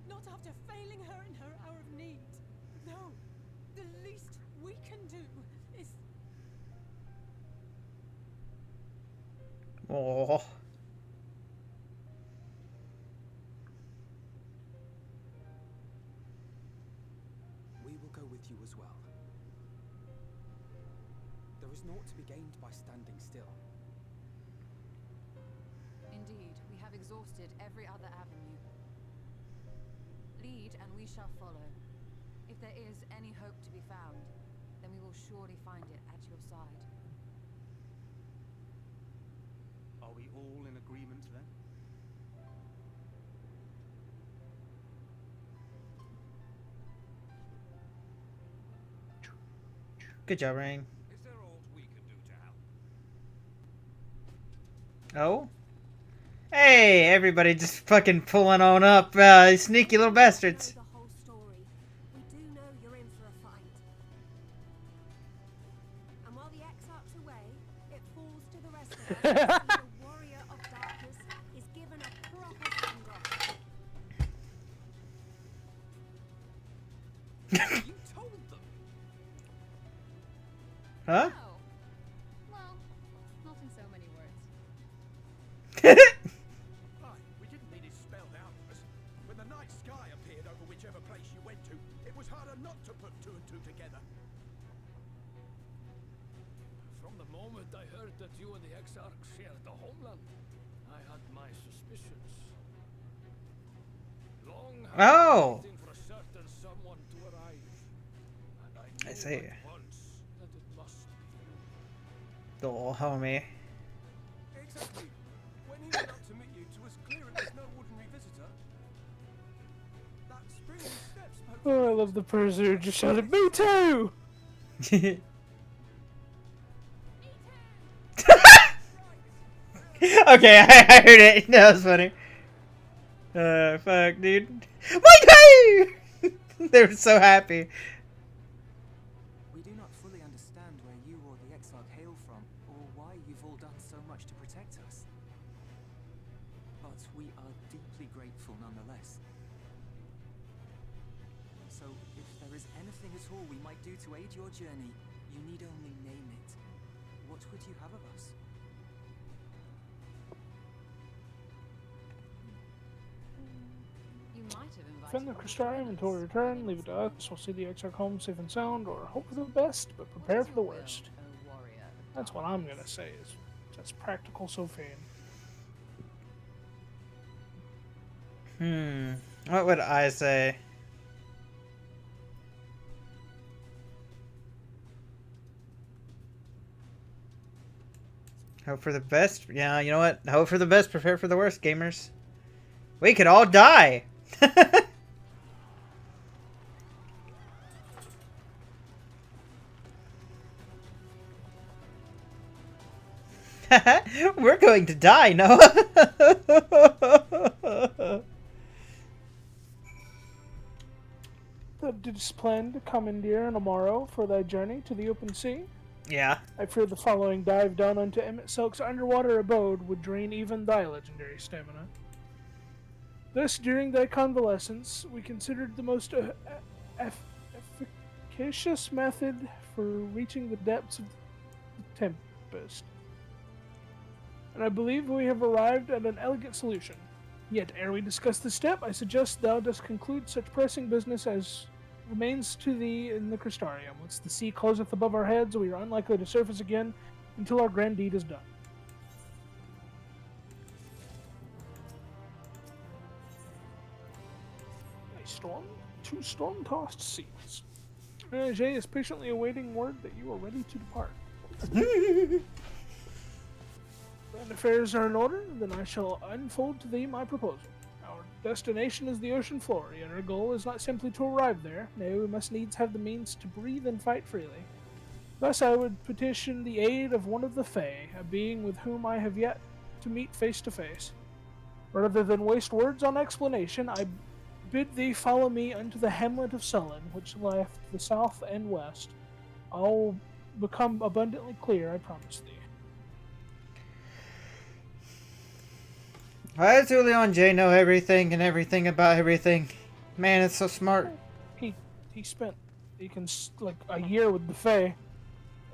Not after failing her in her hour of need. No. The least we can do is... Oh. We will go with you as well. There is naught to be gained by standing still. Indeed, we have exhausted every other avenue. Lead, and we shall follow. If there is any hope to be found, then we will surely find it at your side. Are we all in agreement then? Good job, Rain. Is there aught we can do to help? Oh? Hey, everybody just fucking pulling on up, sneaky little bastards. The whole story. We do know you're in for a fight. And while the Exarch's away, it falls to the rest of us to see the warrior of darkness is given a proper send-off. You told them. Huh? Oh. Well, not in so many words. Aye, we didn't need it spelled out for us. When the night sky appeared over whichever place you went to, it was harder not to put two and two together. From the moment I heard that you and the Exarch shared the homeland, I had my suspicions. Long have Oh. been waiting for a certain someone to arrive, and I knew see. at once that it must be you. The little homie. Exactly. When he went up to meet you, it was clear it was no ordinary visitor. That springing step spoke. Oh, I love the person who just shouted, "Me too!" Okay, I heard it. That was funny. Fuck, dude. My day! They were so happy. We do not fully understand where you or the Exarch hail from, or why you've all done so much to protect us. But we are deeply grateful nonetheless. So, if there is anything at all we might do to aid your journey, you need only name it. What would you have of us? You might have invited Defend the them to Crystarium join until we us. return. Leave it to us. We'll see the Exarch home safe and sound, or hope for the best, but prepare for the worst. O warrior of That's what I'm darkness. gonna say. Is that's practical Sophane. What would I say? Hope for the best. Yeah, you know what? Hope for the best, prepare for the worst, gamers. We could all die. We're going to die, Noah. Thou didst plan to commandeer on a morrow for thy journey to the open sea. Yeah. I fear the following dive down into Emmett Silk's underwater abode would drain even thy legendary stamina. Thus, during thy convalescence, we considered the most efficacious method for reaching the depths of the tempest. And I believe we have arrived at an elegant solution. Yet, ere we discuss the step, I suggest thou dost conclude such pressing business as remains to thee in the Crystarium. Once the sea closeth above our heads, we are unlikely to surface again until our grand deed is done. Two storm-tossed seas. Jay is patiently awaiting word that you are ready to depart. When affairs are in order, then I shall unfold to thee my proposal. Our destination is the ocean floor, yet our goal is not simply to arrive there. Nay, we must needs have the means to breathe and fight freely. Thus I would petition the aid of one of the Fae, a being with whom I have yet to meet face to face. Rather than waste words on explanation, I bid thee follow me unto the hamlet of Sullen, which lieth to the south and west. All become abundantly clear, I promise thee. Why does Julio and Jay know everything and everything about everything? Man, it's so smart. He spent like a year with the Fae.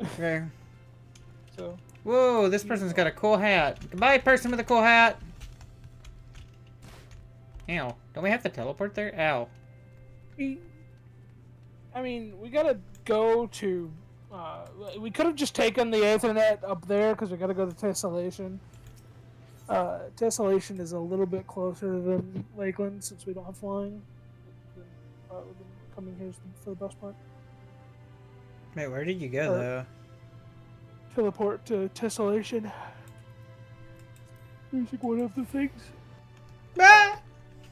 Okay. So Whoa, this person's got a cool hat. Goodbye, person with a cool hat. Ow. Don't we have to teleport there? Ow. we gotta go to. We could have just taken the Aethernet up there because we gotta go to Tessellation. Tessellation is a little bit closer than Lakeland since we don't have flying. Than coming here for the best part. Wait, where did you go, though? Teleport to Tessellation. Here's like one of the things. Ah!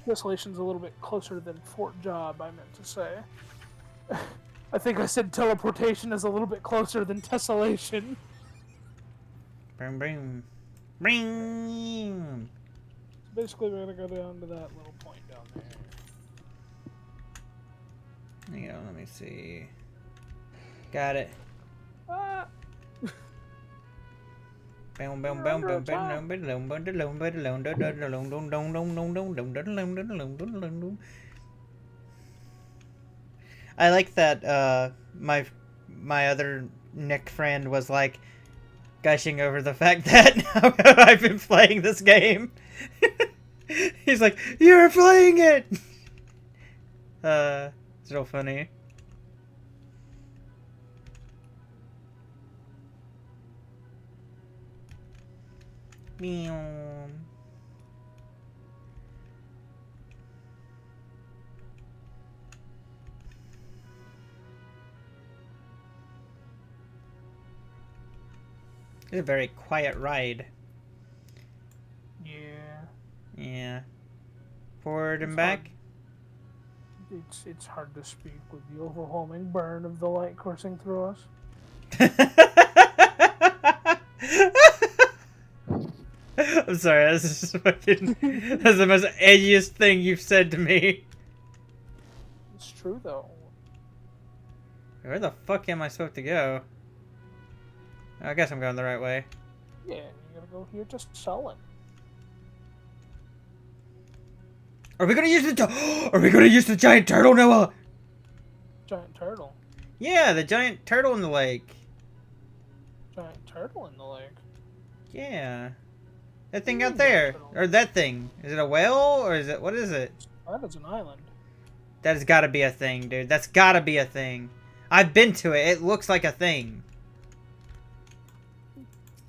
Tessellation's a little bit closer than Fort Job, I meant to say. I think I said teleportation is a little bit closer than Tessellation. Boom, boom. Ring. So basically, we're gonna go down to that little point down there. Hang on, let me see. Got it. Ah! Boom, boom, boom, boom, boom, boom, boom. I like that my other Nick friend was like gushing over the fact that I've been playing this game. He's like, "You're playing it." It's real funny. Meow. It's a very quiet ride. Yeah. Yeah. Forward and It's back. It's hard to speak with the overwhelming burn of the light coursing through us. I'm sorry, that's just fucking. That's the most edgiest thing you've said to me. It's true though. Where the fuck am I supposed to go? I guess I'm going the right way. Yeah, you gotta go here to Sullen. Are we gonna use the? Are we gonna use the giant turtle, Noah? Giant turtle. Yeah, the giant turtle in the lake. Giant turtle in the lake. Yeah. That thing Ooh, out there. turtle. Or that thing. Is it a whale or is it? What is it? That is an island. That has gotta be a thing, dude. That's gotta be a thing. I've been to it. It looks like a thing.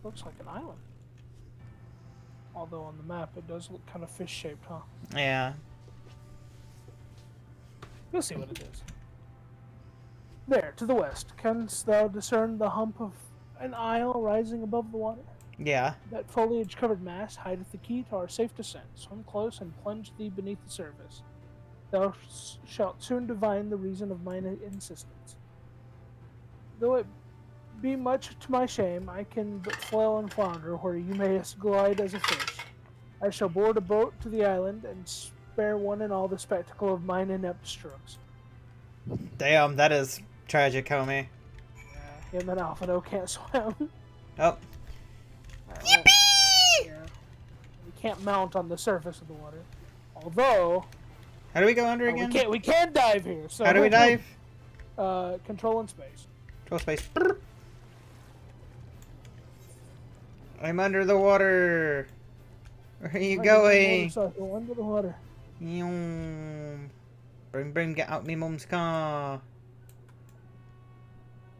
Looks like an island. Although on the map it does look kind of fish-shaped, huh? Yeah. We'll see what it is. There, to the west, canst thou discern the hump of an isle rising above the water? Yeah. That foliage-covered mass hideth the key to our safe descent. Swim close and plunge thee beneath the surface. Thou shalt soon divine the reason of mine insistence. Though it be much to my shame, I can but flail and flounder where you mayest glide as a fish. I shall board a boat to the island and spare one and all the spectacle of mine inept strokes. Damn, that is tragic, homie. Him and Alphado can't swim. Oh. Yippee! Yeah. We can't mount on the surface of the water. Although... How do we go under again? We can dive here. So how do we dive? Control in space. Control space. I'm under the water. Where are you going? Under the water. Bring, get out me mum's car.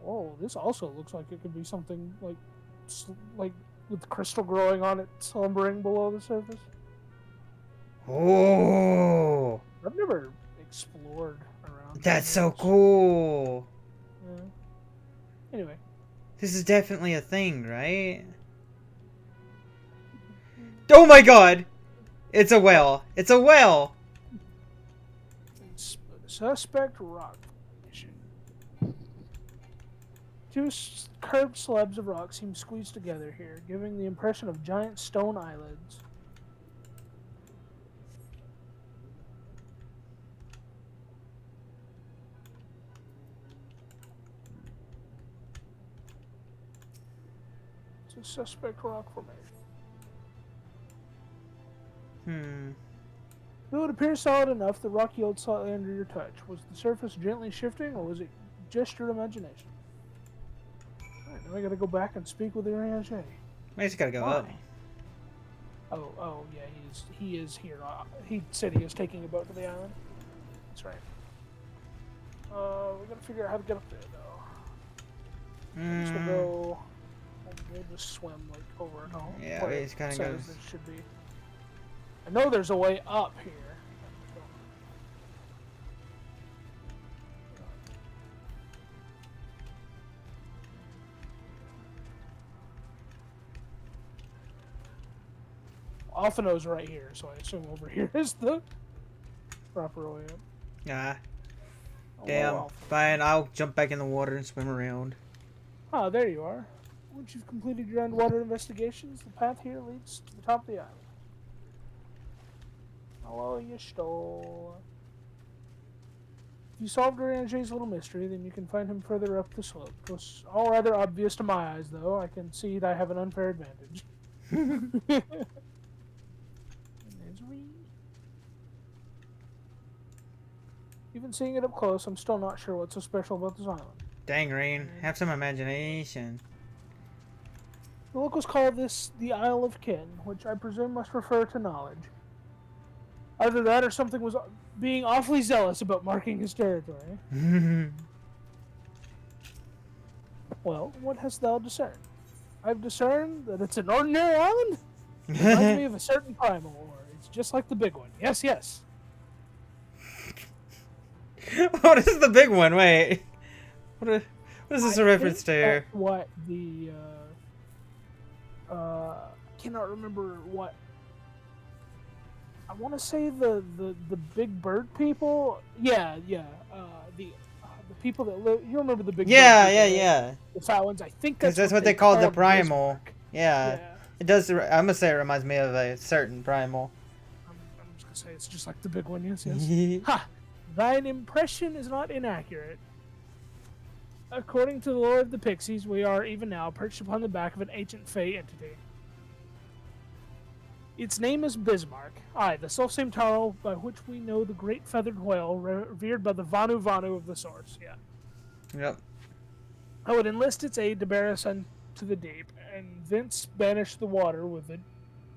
Oh, this also looks like it could be something like with crystal growing on it, slumbering below the surface. Oh. I've never explored around. That's so cool. Yeah. Anyway. This is definitely a thing, right? Oh my god! It's a whale. It's a whale! Suspect rock formation. Two curved slabs of rock seem squeezed together here, giving the impression of giant stone eyelids. It's a suspect rock formation. Though it appears solid enough, the rock yields slightly under your touch. Was the surface gently shifting, or was it just your imagination? Alright, now I gotta go back and speak with Iriache. I just gotta go up. Oh, yeah, he is here. He said he was taking a boat to the island. That's right. We gotta figure out how to get up there, though. I guess we'll just swim, like, over and over. Yeah, we just kinda go. There should be. I know there's a way up here. Alphino's right here, so I assume over here is the proper way up. Ah. Damn. Fine, I'll jump back in the water and swim around. Oh, there you are. Once you've completed your underwater investigations, the path here leads to the top of the island. Hello, you stole. If you solved Orange's little mystery, then you can find him further up the slope. It was all rather obvious to my eyes, though. I can see that I have an unfair advantage. Misery. Even seeing it up close, I'm still not sure what's so special about this island. Dang, Rain. Have some imagination. The locals call this the Isle of Kin, which I presume must refer to knowledge. Either that or something was being awfully zealous about marking his territory. Well, what hast thou discerned? I've discerned that it's an ordinary island? It reminds me of a certain primal war. It's just like the big one. Yes, yes. What is the big one? Wait. What is this a reference to? That's what the cannot remember what. I want to say the big bird people. Yeah. The people that live. You remember the big bird people, yeah. The fat ones. I think Because that's what they call the primal. Yeah. It does. I'm gonna say it reminds me of a certain primal. I'm just gonna say it's just like the big one. Yes, yes. Ha! Thine impression is not inaccurate. According to the lore of the Pixies, we are even now perched upon the back of an ancient Fey entity. Its name is Bismarck. Aye, the selfsame title by which we know the great feathered whale revered by the Vanu Vanu of the source. Yeah. Yep. I would enlist its aid to bear us unto the deep, and thence banish the water with an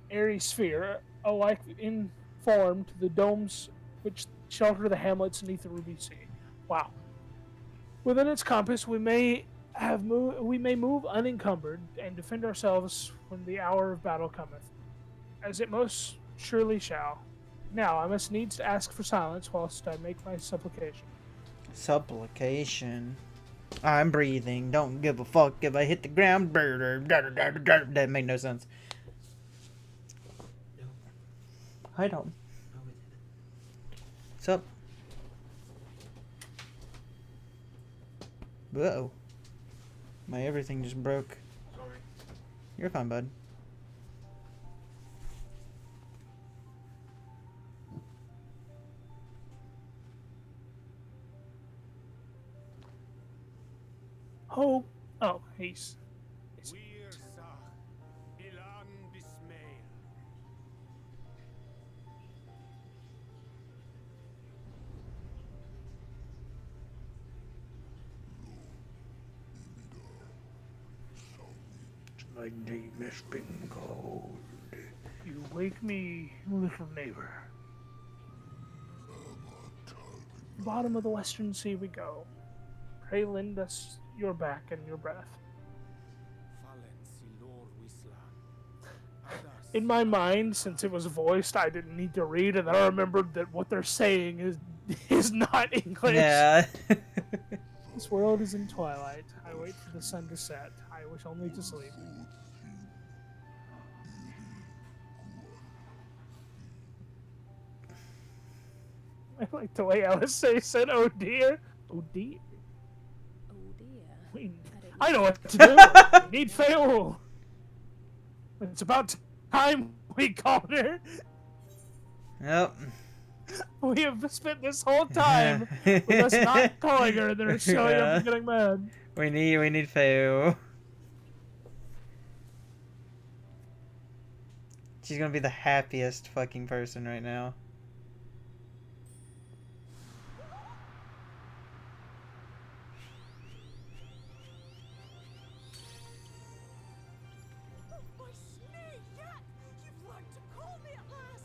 airy sphere, alike in form to the domes which shelter the hamlets beneath the Ruby Sea. Wow. Within its compass, we may move unencumbered and defend ourselves when the hour of battle cometh, as it most surely shall. Now I must needs ask for silence whilst I make my supplication. Supplication. I'm breathing. Don't give a fuck if I hit the ground. That made no sense. I don't. What's up? Whoa. My everything just broke. Sorry. You're fine, bud. Oh, he's. My name has been called. You wake me, little neighbor. Bottom of the western sea we go. Pray lend us your back and your breath. In my mind, since it was voiced, I didn't need to read, and then I remembered that what they're saying is not English. Yeah. This world is in twilight. I wait for the sun to set. I wish only to sleep. I like the way Alice said, "Oh dear, oh dear." Oh dear. I know what to do. We need fail. It's about time we called her. Yep. We have spent this whole time with us not calling her, and then her showing up and getting mad. We need fail. She's gonna be the happiest fucking person right now. My snake, yeah! You've learned to call me at last!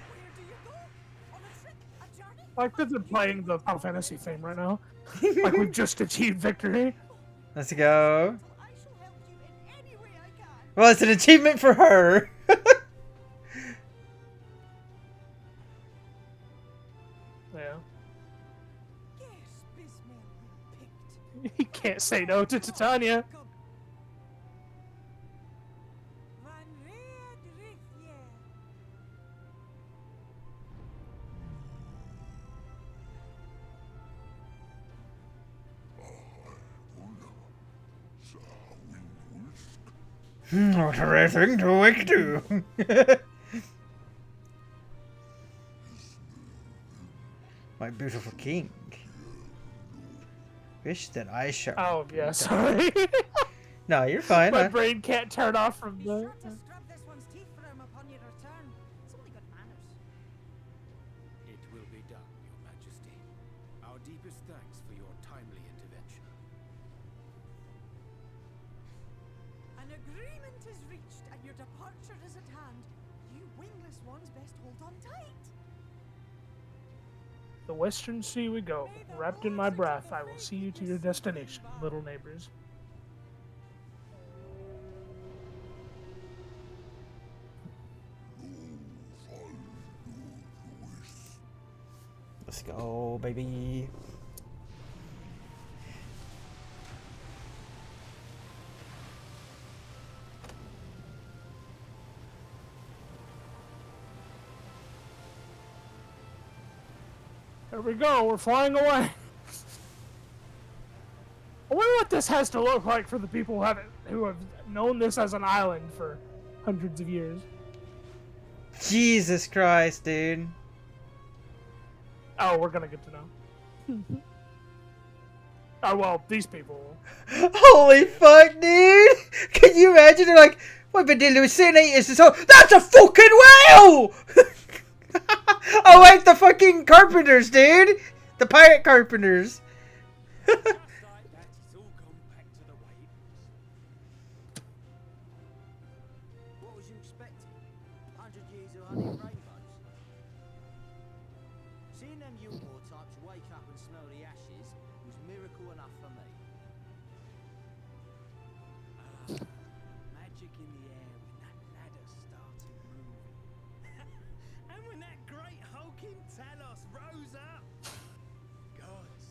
Where do you go? On a trip? A journey? Like that they're playing the Final Fantasy theme right now. Like we've just achieved victory. Let's go. I shall help you in any way I can. Well, it's an achievement for her. Yeah. Yes, Bismarck we picked. He can't say no to Titania. Van Red Rithia. What a rare thing to wake to. My beautiful king. Wish that I shall. Oh, yeah, sorry. No, you're fine. My brain can't turn off from Be the... sure to scrub this one's teeth for him upon your return. It's only good manners. It will be done, Your Majesty. Our deepest thanks for your timely intervention. An agreement is reached and your departure is at hand. You wingless ones best hold on tight. The Western Sea we go. Wrapped in my breath, I will see you to your destination, little neighbors. Let's go, baby. There we go, we're flying away. I wonder what this has to look like for the people who have known this as an island for hundreds of years. Jesus Christ, dude. Oh, we're gonna get to know. Oh, well, these people. Holy fuck, dude! Can you imagine? They're like, what been hallucinating is so. That's a fucking whale! Oh, like the fucking carpenters, dude! The pirate carpenters. Just like that, it's all gone back to the way it was. What was you expecting? 100 years of honey and rainbows? Seeing them Yulmore types wake up and smell the ashes was miracle enough for me. Magic in the air when that ladder started moving. And when that great hulking Talos rose up. Gods.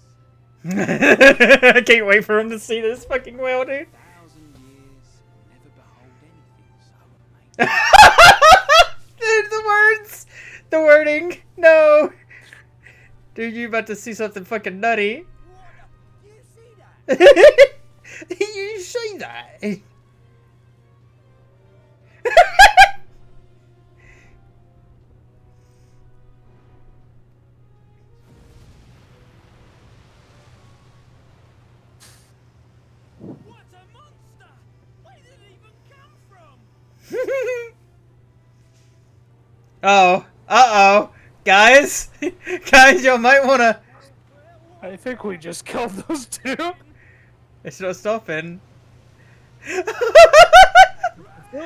I can't wait for him to see this fucking whale, dude. 1,000 years, never behold anything so amazing. Dude, the words! The wording! No! Dude, you about to see something fucking nutty. What? You see that? You say that? What a monster! Where did it even come from? Oh. Uh-oh. Guys? Guys, y'all might wanna... I think we just killed those two. It's no stopping. Fulfilled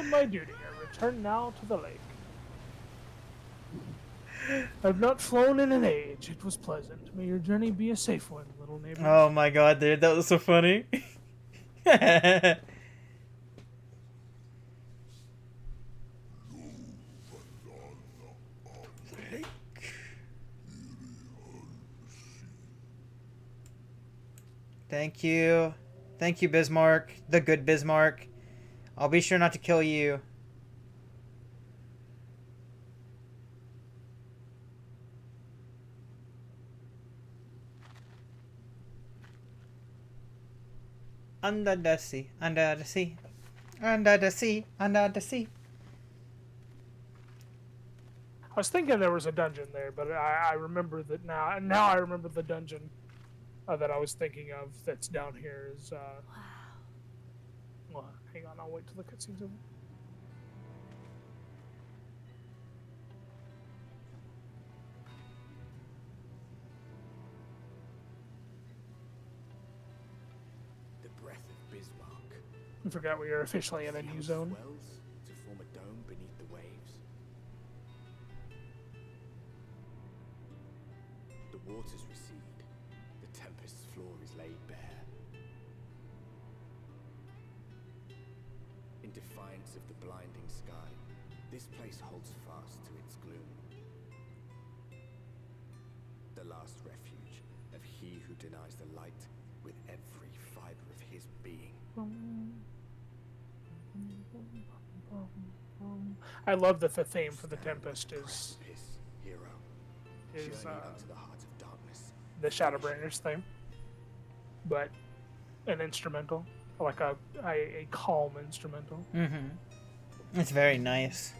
my duty. I return now to the lake. I've not flown in an age. It was pleasant. May your journey be a safe one, little neighbor. Oh my god, dude, that was so funny. Thank you. Thank you, Bismarck. The good Bismarck. I'll be sure not to kill you. Under the sea, under the sea, under the sea, under the sea. I was thinking there was a dungeon there, but I remember that now. And now I remember the dungeon that I was thinking of that's down here is. Wow. Well, hang on, I'll wait till the cutscene's over. The breath of Bismarck. I forgot we are officially in a new zone. Wells to form a dome beneath the waves. The waters recede. The tempest's floor is laid bare. In defiance of the blinding sky, this place holds fast to its gloom. The last refuge of he who denies the light with every fiber of his being. I love that the theme for the Tempest is Hero. is Journey unto the heart of darkness. the Shadowbringers theme, but an instrumental. like a calm instrumental. Mm-hmm. It's very nice.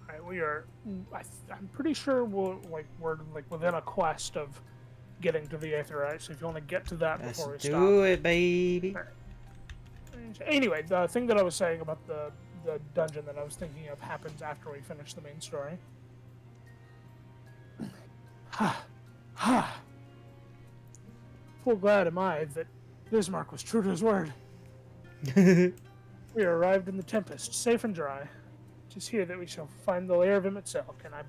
Right, we are. I'm pretty sure we're like within a quest of getting to the Aetherite. So if you want to get to that Let's before we do stop. it, baby. Anyway, the thing that I was saying about the dungeon that I was thinking of happens after we finish the main story. Full glad am I that Bismarck was true to his word. We arrived in the Tempest, safe and dry. It is here that we shall find the lair of him itself, and I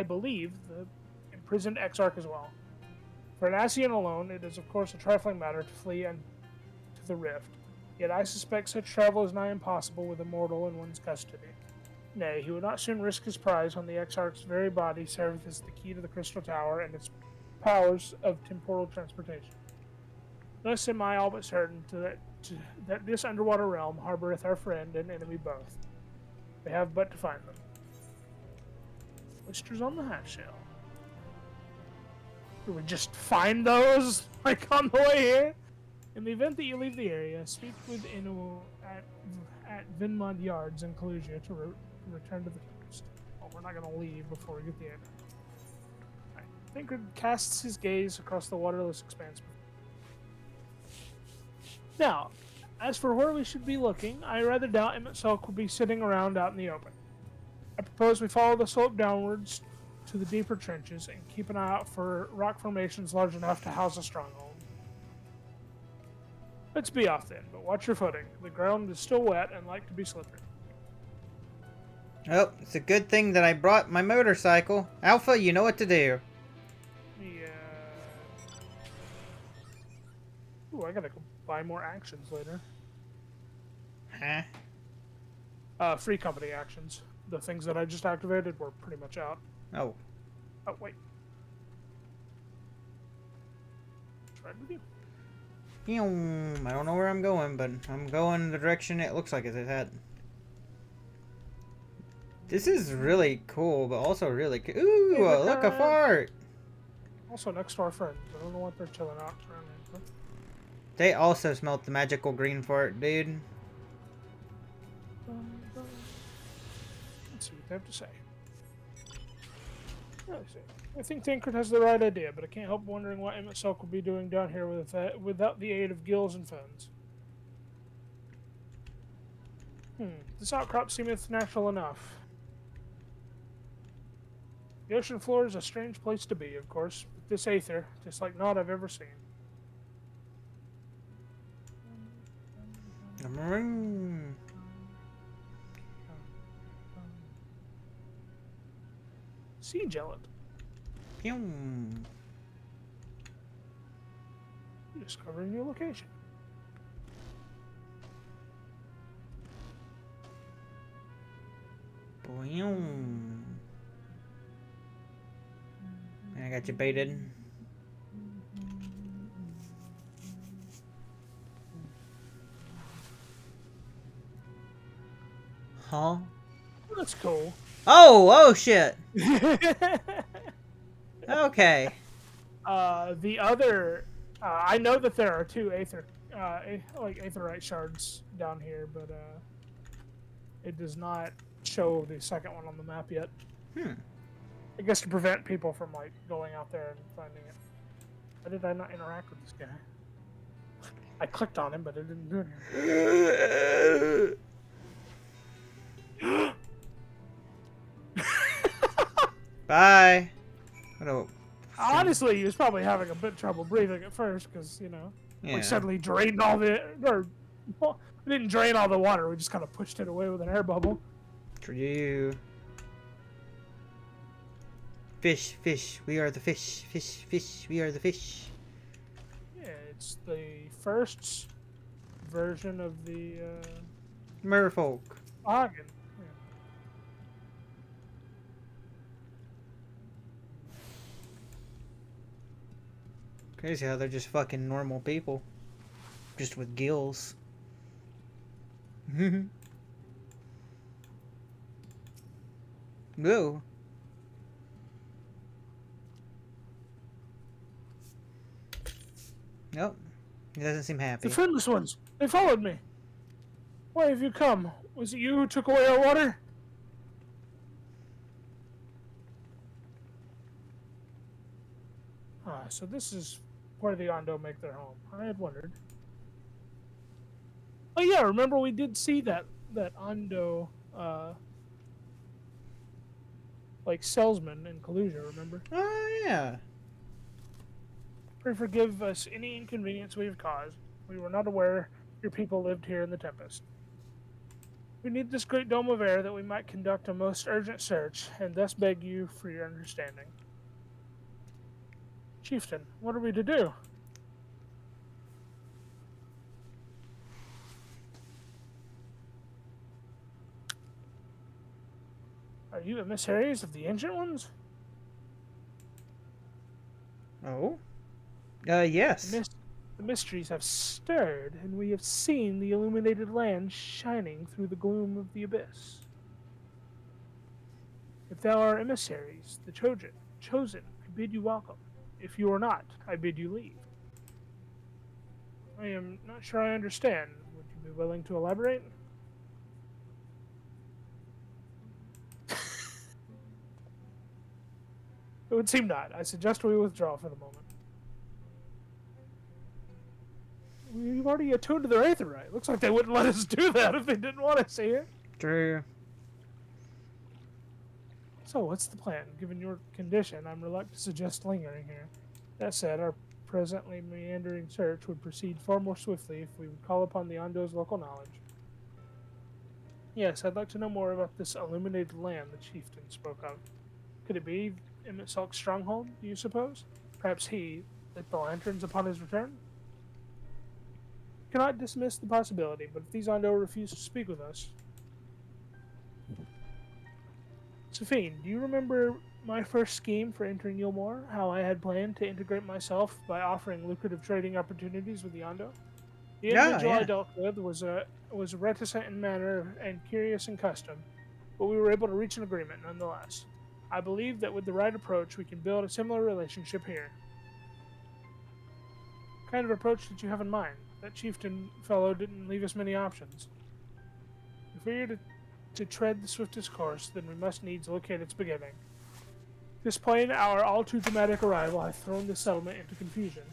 believe the imprisoned Exarch as well. For an Ascian alone, it is of course a trifling matter to flee and to the rift. Yet I suspect such travel is nigh impossible with a mortal in one's custody. Nay, he would not soon risk his prize when the Exarch's very body serveth as the key to the Crystal Tower and its powers of temporal transportation. Thus am I all but certain that this underwater realm harboureth our friend and enemy both. We have but to find them. Oysters on the half shell. Do we just find those, like, on the way here? In the event that you leave the area, speak with Inu at Vinmond Yards in Kalusia to return to the coast. Well, we're not going to leave before we get the end. Right. Thancred casts his gaze across the waterless expanse. Now, as for where we should be looking, I rather doubt Emmett Sulk will be sitting around out in the open. I propose we follow the slope downwards to the deeper trenches and keep an eye out for rock formations large enough to house a stronghold. Let's be off then, but watch your footing. The ground is still wet and like to be slippery. Oh, it's a good thing that I brought my motorcycle. Alpha, you know what to do. Yeah. Ooh, I gotta go buy more actions later. Huh? Free company actions. The things that I just activated were pretty much out. Oh. Oh, wait. Try with you. I don't know where I'm going, but I'm going the direction it looks like it's at. This is really cool, but also really cool. Ooh, Hey, look, a fart! Also next to our friends. I don't know what they're chilling out around here. They also smelt the magical green fart, dude. Let's see what they have to say. Let's see. I think Thancred has the right idea, but I can't help wondering what Emmett Sulk will be doing down here without the aid of gills and fins. This outcrop seemeth natural enough. The ocean floor is a strange place to be, of course, but this aether, just like naught I've ever seen. Sea gelid. Discovering new location. I got you baited. Huh? That's cool. Oh shit. Okay. The other, I know that there are two aetherite shards down here, but it does not show the second one on the map yet. I guess to prevent people from like going out there and finding it. Why did I not interact with this guy? I clicked on him, but it didn't do anything. Bye. Honestly, he was probably having a bit of trouble breathing at first because, you know, we suddenly drained all the... Well, we didn't drain all the water, we just kind of pushed it away with an air bubble. For you. Fish, fish, we are the fish. Fish, fish, we are the fish. Yeah, it's the first version of the... Merfolk. Ogden. Crazy how they're just fucking normal people. Just with gills. Whoa. Oh, he doesn't seem happy. The friendless ones! They followed me! Why have you come? Was it you who took away our water? Ah, so this is where the Ondo make their home. I had wondered. Oh yeah, remember we did see that Ondo, like salesman in Kalusia, remember? Oh, yeah. Pray forgive us any inconvenience we have caused. We were not aware your people lived here in the Tempest. We need this great dome of air that we might conduct a most urgent search, and thus beg you for your understanding. Chieftain, what are we to do? Are you emissaries of the Ancient Ones? Oh? Yes. The mysteries have stirred, and we have seen the illuminated land shining through the gloom of the abyss. If thou art emissaries, the chosen, I bid you welcome. If you are not, I bid you leave. I am not sure I understand. Would you be willing to elaborate? It would seem not. I suggest we withdraw for the moment. We've already attuned to their aetherite. Looks like they wouldn't let us do that if they didn't want us here. True. So, what's the plan? Given your condition, I'm reluctant to suggest lingering here. That said, our presently meandering search would proceed far more swiftly if we would call upon the Ondo's local knowledge. Yes, I'd like to know more about this illuminated land the chieftain spoke of. Could it be Emmett Salk's stronghold, do you suppose? Perhaps he lit the lanterns upon his return? Cannot dismiss the possibility, but if these Ondo refuse to speak with us... Sophine, do you remember my first scheme for entering Yulmore? How I had planned to integrate myself by offering lucrative trading opportunities with the Ondo? The individual I dealt with was reticent in manner and curious in custom, but we were able to reach an agreement nonetheless. I believe that with the right approach, we can build a similar relationship here. What kind of approach did you have in mind? That chieftain fellow didn't leave us many options. If we are to tread the swiftest course, then we must needs locate its beginning. This plain our all too dramatic arrival hath thrown the settlement into confusion.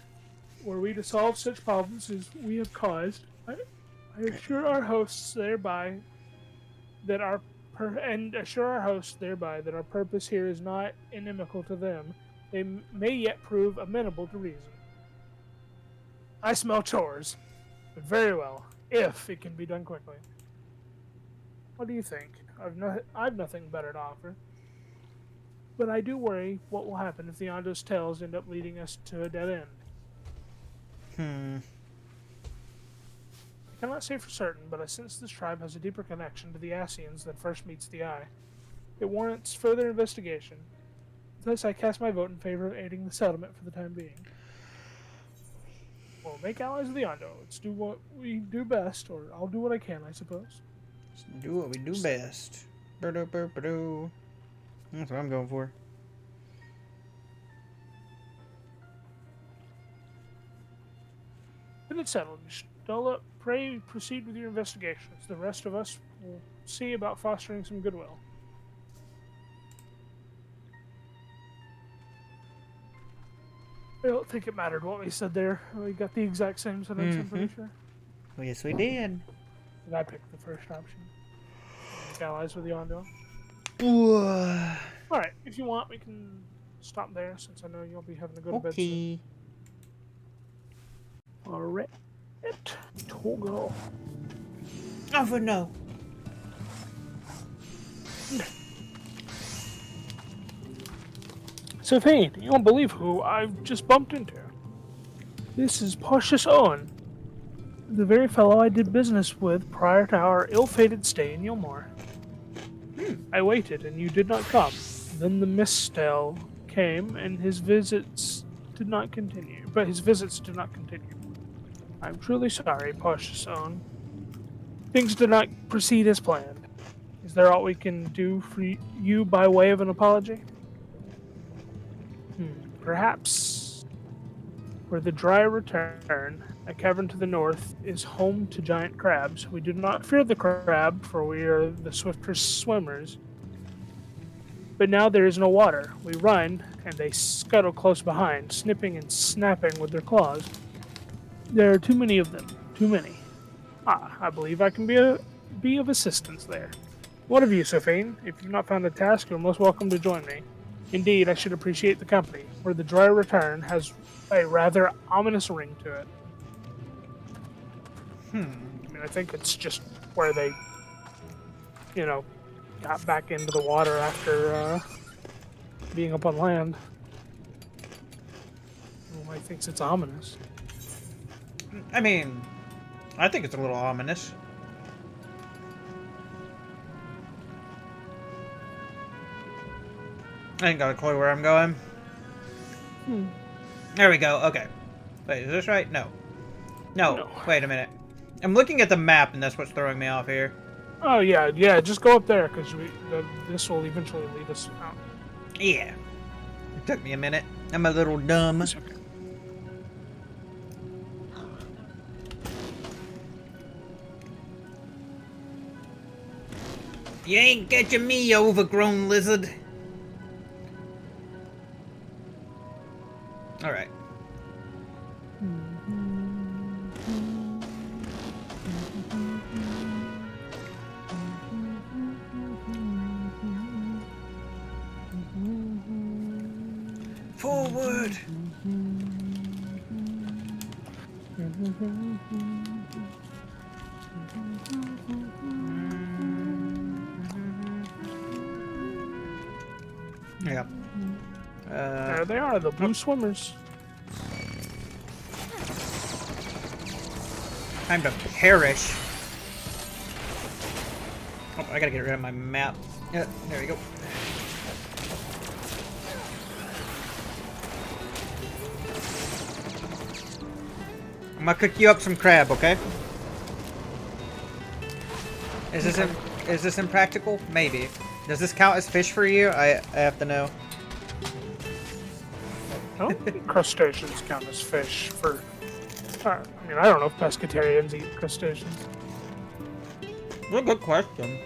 Were we to solve such problems as we have caused, I assure our hosts thereby that our purpose here is not inimical to them. They may yet prove amenable to reason. I smell chores, but very well, if it can be done quickly. What do you think? I've nothing better to offer. But I do worry what will happen if the Ondo's tales end up leading us to a dead end. I cannot say for certain, but I sense this tribe has a deeper connection to the Ascians than first meets the eye. It warrants further investigation. Thus I cast my vote in favor of aiding the settlement for the time being. We'll make allies with the Ondo. Let's do what we do best, or I'll do what I can, I suppose. Let's do what we do best. That's what I'm going for. Then it's settled. Stella, pray proceed with your investigations. The rest of us will see about fostering some goodwill. I don't think it mattered what we said there. We got the exact same sentence, I'm pretty sure. Well, yes, we did. And I picked the first option. Make allies with the Ondo. Alright, if you want, we can stop there, since I know you'll be having to go to bed soon. Alright. Togo. Oh, for no. Sophine, you won't believe who I've just bumped into. This is Portia's Owen, the very fellow I did business with prior to our ill-fated stay in Yulmore. I waited, and you did not come. Then the mistel came, and his visits did not continue. I'm truly sorry, Portia's Owen. Things did not proceed as planned. Is there aught we can do for you by way of an apology? Perhaps For the dry return, a cavern to the north is home to giant crabs. We do not fear the crab, for we are the swifter swimmers. But now there is no water. We run, and they scuttle close behind, snipping and snapping with their claws. There are too many of them. Too many. I believe I can be of assistance there. What of you, Sophine? If you've not found a task, you're most welcome to join me. Indeed, I should appreciate the company, for the dry return has a rather ominous ring to it. I mean, I think it's just where they, got back into the water after being up on land. Why thinks it's ominous? I mean, I think it's a little ominous. I ain't got a clue where I'm going. There we go. Okay. Wait, is this right? No. No. Wait a minute. I'm looking at the map, and that's what's throwing me off here. Oh, yeah. Just go up there, because this will eventually lead us out. Yeah. It took me a minute. I'm a little dumb. It's okay. You ain't catching me, you overgrown lizard. Alright. Forward! Yeah. There they are, the blue swimmers. Time to perish. Oh, I gotta get rid of my map. Yeah, there we go. I'm gonna cook you up some crab, okay? Is this impractical? Maybe. Does this count as fish for you? I have to know. No, crustaceans count as fish for. I mean, I don't know if pescatarians eat crustaceans. What a good question.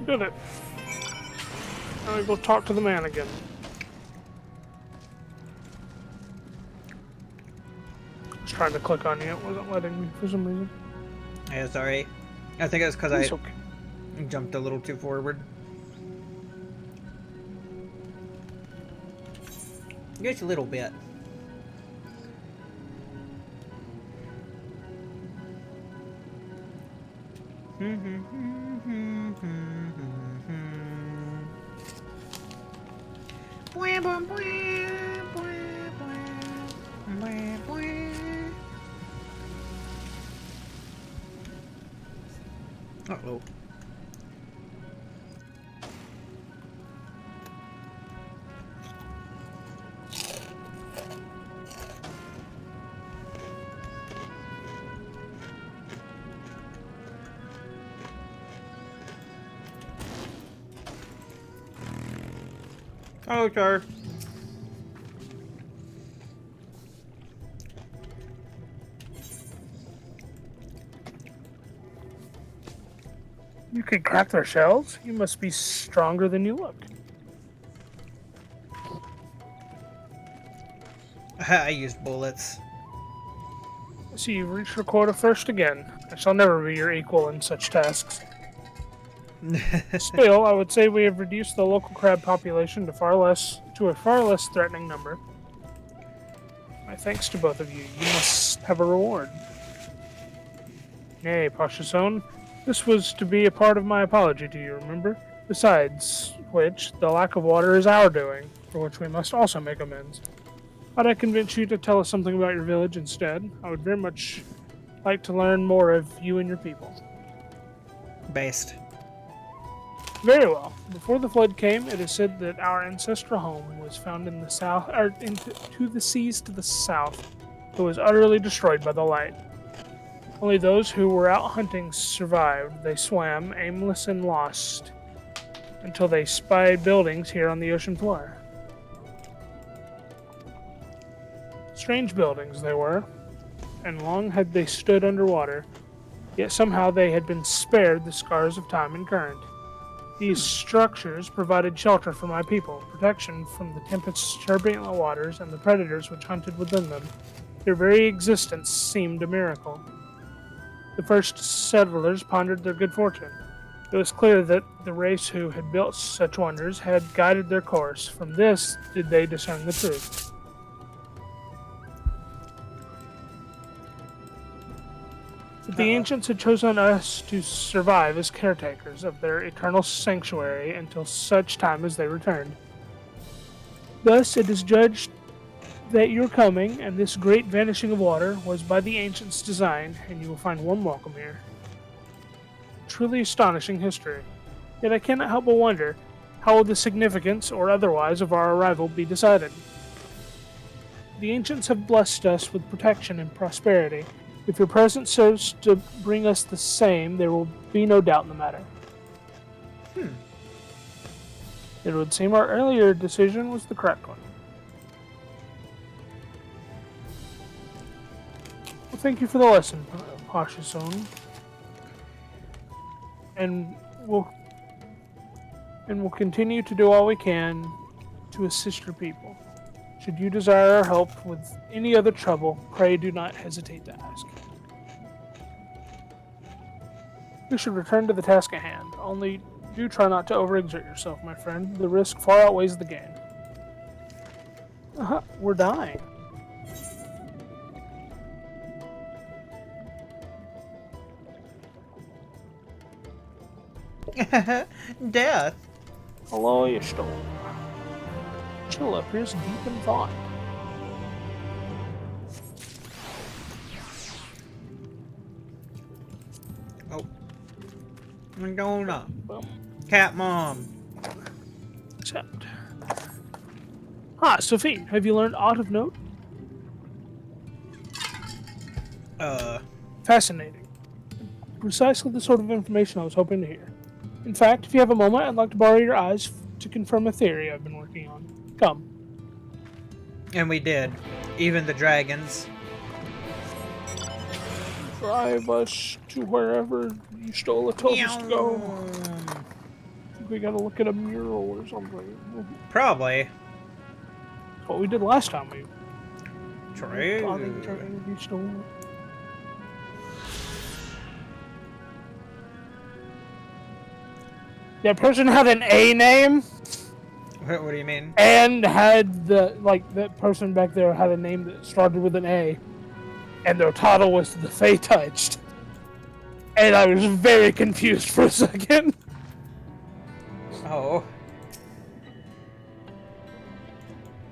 Did it. Now we go talk to the man again. I was trying to click on you, it wasn't letting me for some reason. Yeah, sorry. I think it's because I okay. jumped a little too forward. Just a little bit. Uh-oh. Oh, sure. You can crack their shells? You must be stronger than you look. I used bullets. I see you've reached your quota first again. I shall never be your equal in such tasks. Still, I would say we have reduced the local crab population to a far less threatening number. My thanks to both of you. You must have a reward. Nay, Pashasone. This was to be a part of my apology to you, remember? Besides which, the lack of water is our doing, for which we must also make amends. How'd I convince you to tell us something about your village instead? I would very much like to learn more of you and your people. Based. Very well. Before the flood came, it is said that our ancestral home was found in the south, or to the seas to the south. It was utterly destroyed by the light. Only those who were out hunting survived. They swam, aimless and lost, until they spied buildings here on the ocean floor. Strange buildings they were, and long had they stood underwater, yet somehow they had been spared the scars of time and current. These structures provided shelter for my people, protection from the tempest's turbulent waters and the predators which hunted within them. Their very existence seemed a miracle. The first settlers pondered their good fortune. It was clear that the race who had built such wonders had guided their course. From this did they discern the truth. But the ancients had chosen us to survive as caretakers of their eternal sanctuary until such time as they returned. Thus it is judged that your coming and this great vanishing of water was by the ancients' design, and you will find warm welcome here. Truly astonishing history. Yet I cannot help but wonder, how will the significance, or otherwise, of our arrival be decided? The ancients have blessed us with protection and prosperity. If your presence serves to bring us the same, there will be no doubt in the matter. It would seem our earlier decision was the correct one. Well, thank you for the lesson, Pasha-san. And we'll continue to do all we can to assist your people. Should you desire our help with any other trouble, pray do not hesitate to ask. We should return to the task at hand. Only do try not to overexert yourself, my friend. The risk far outweighs the gain. We're dying. Death. Hello, you stole. Chill appears deep in thought. Oh. I'm going up. Cat mom. Accept. Sophie, have you learned aught of note? Fascinating. Precisely the sort of information I was hoping to hear. In fact, if you have a moment, I'd like to borrow your eyes to confirm a theory I've been working on. Come. And we did. Even the dragons. Drive us to wherever you stole told us to go. We gotta look at a mural or something. Probably. That's what we did last time. We True. stole. That person had an A name. What do you mean? And had that person back there had a name that started with an A. And their title was The Fae Touched. And I was very confused for a second. Oh.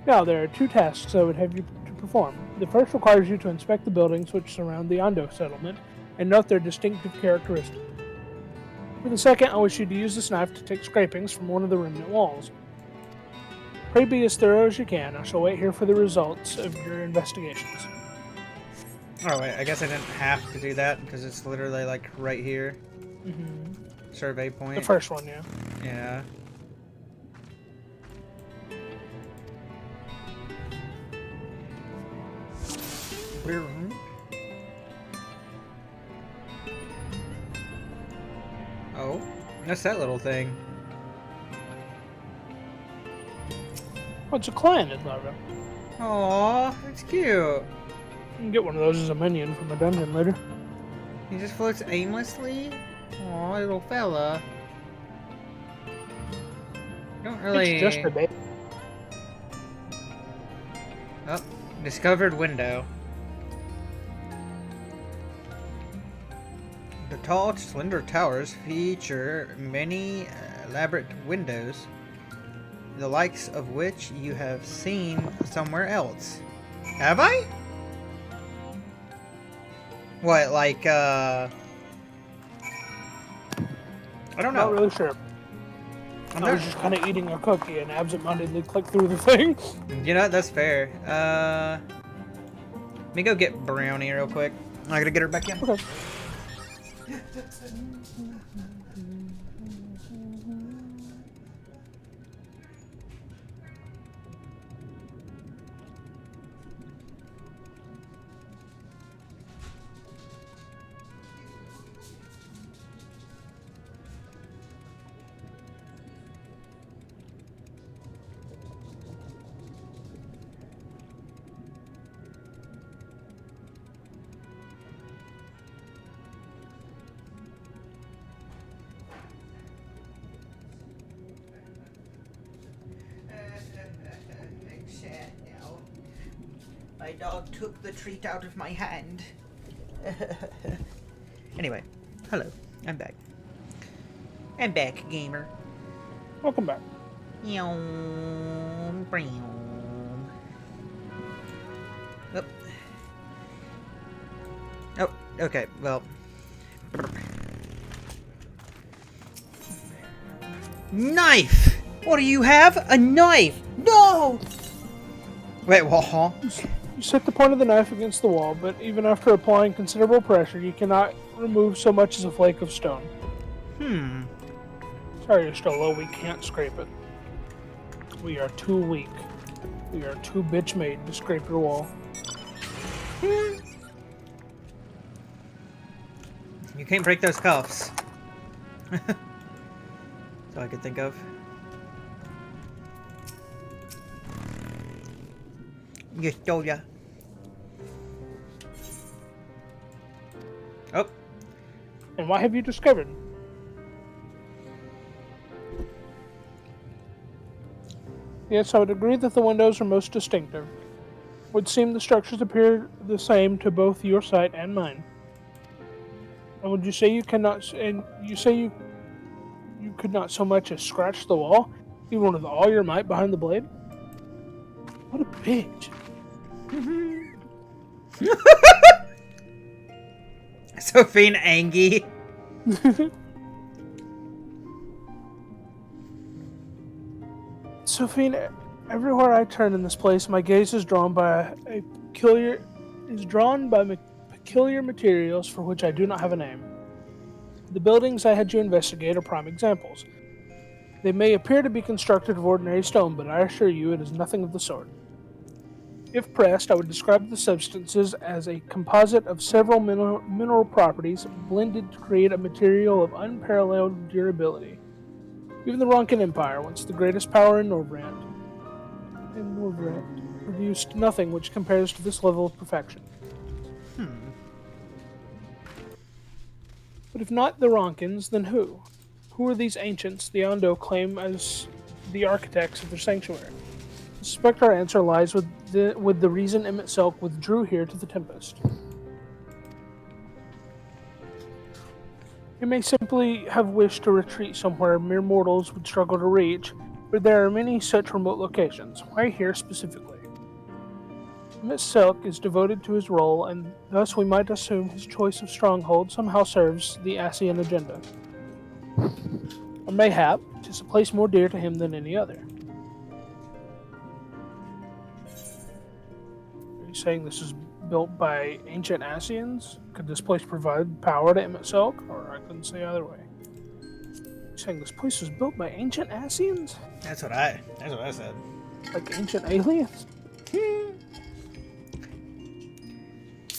Now, there are two tasks I would have you to perform. The first requires you to inspect the buildings which surround the Ondo settlement and note their distinctive characteristics. For the second, I wish you to use this knife to take scrapings from one of the remnant walls. Pray be as thorough as you can. I shall wait here for the results of your investigations. Oh wait, I guess I didn't have to do that because it's literally like right here. Survey point. The first one, yeah. Yeah. Oh, that's that little thing. Oh, it's a Clanid logo. Aw, it's cute. You can get one of those as a minion from a dungeon later. He just floats aimlessly? Aw, little fella. Don't really... It's just a baby. Oh, discovered window. The tall, slender towers feature many elaborate windows, the likes of which you have seen somewhere else. Have I? What, like, I don't know. Not really sure. I was just kind of eating a cookie and absentmindedly clicked through the thing. You know what? That's fair. Let me go get Brownie real quick. I gotta get her back in. Okay. My dog took the treat out of my hand. Anyway, hello. I'm back. I'm back, gamer. Welcome back. Yum, brown. Oh. Oh, okay, well. Knife! What do you have? A knife! No! Wait, what, huh? You set the point of the knife against the wall, but even after applying considerable pressure, you cannot remove so much as a flake of stone. Sorry, you're still low. We can't scrape it. We are too weak. We are too bitch-made to scrape your wall. You can't break those cuffs. That's all I could think of. You stole ya. Oh. And what have you discovered? Yes, I would agree that the windows are most distinctive. Would seem the structures appear the same to both your sight and mine. And would you say you cannot? And you say you could not so much as scratch the wall, even with all your might behind the blade? What a bitch! Sophie Angie. Sophie, everywhere I turn in this place, my gaze is drawn by peculiar materials for which I do not have a name. The buildings I had you investigate are prime examples. They may appear to be constructed of ordinary stone, but I assure you it is nothing of the sort. If pressed, I would describe the substances as a composite of several mineral properties blended to create a material of unparalleled durability. Even the Ronkin Empire, once the greatest power in Norvrand, produced nothing which compares to this level of perfection. But if not the Ronkins, then who? Who are these ancients the Ondo claim as the architects of their sanctuary? I suspect our answer lies with the reason Emmett Selk withdrew here to the Tempest. He may simply have wished to retreat somewhere mere mortals would struggle to reach, but there are many such remote locations. Why here specifically? Emmett Selk is devoted to his role, and thus we might assume his choice of stronghold somehow serves the Asian agenda. Or mayhap, 'tis a place more dear to him than any other. Are you saying this is built by ancient Asians? Could this place provide power to Emmett Selk? Or I couldn't say either way. You're saying this place was built by ancient Asians? That's what I said. Like ancient aliens?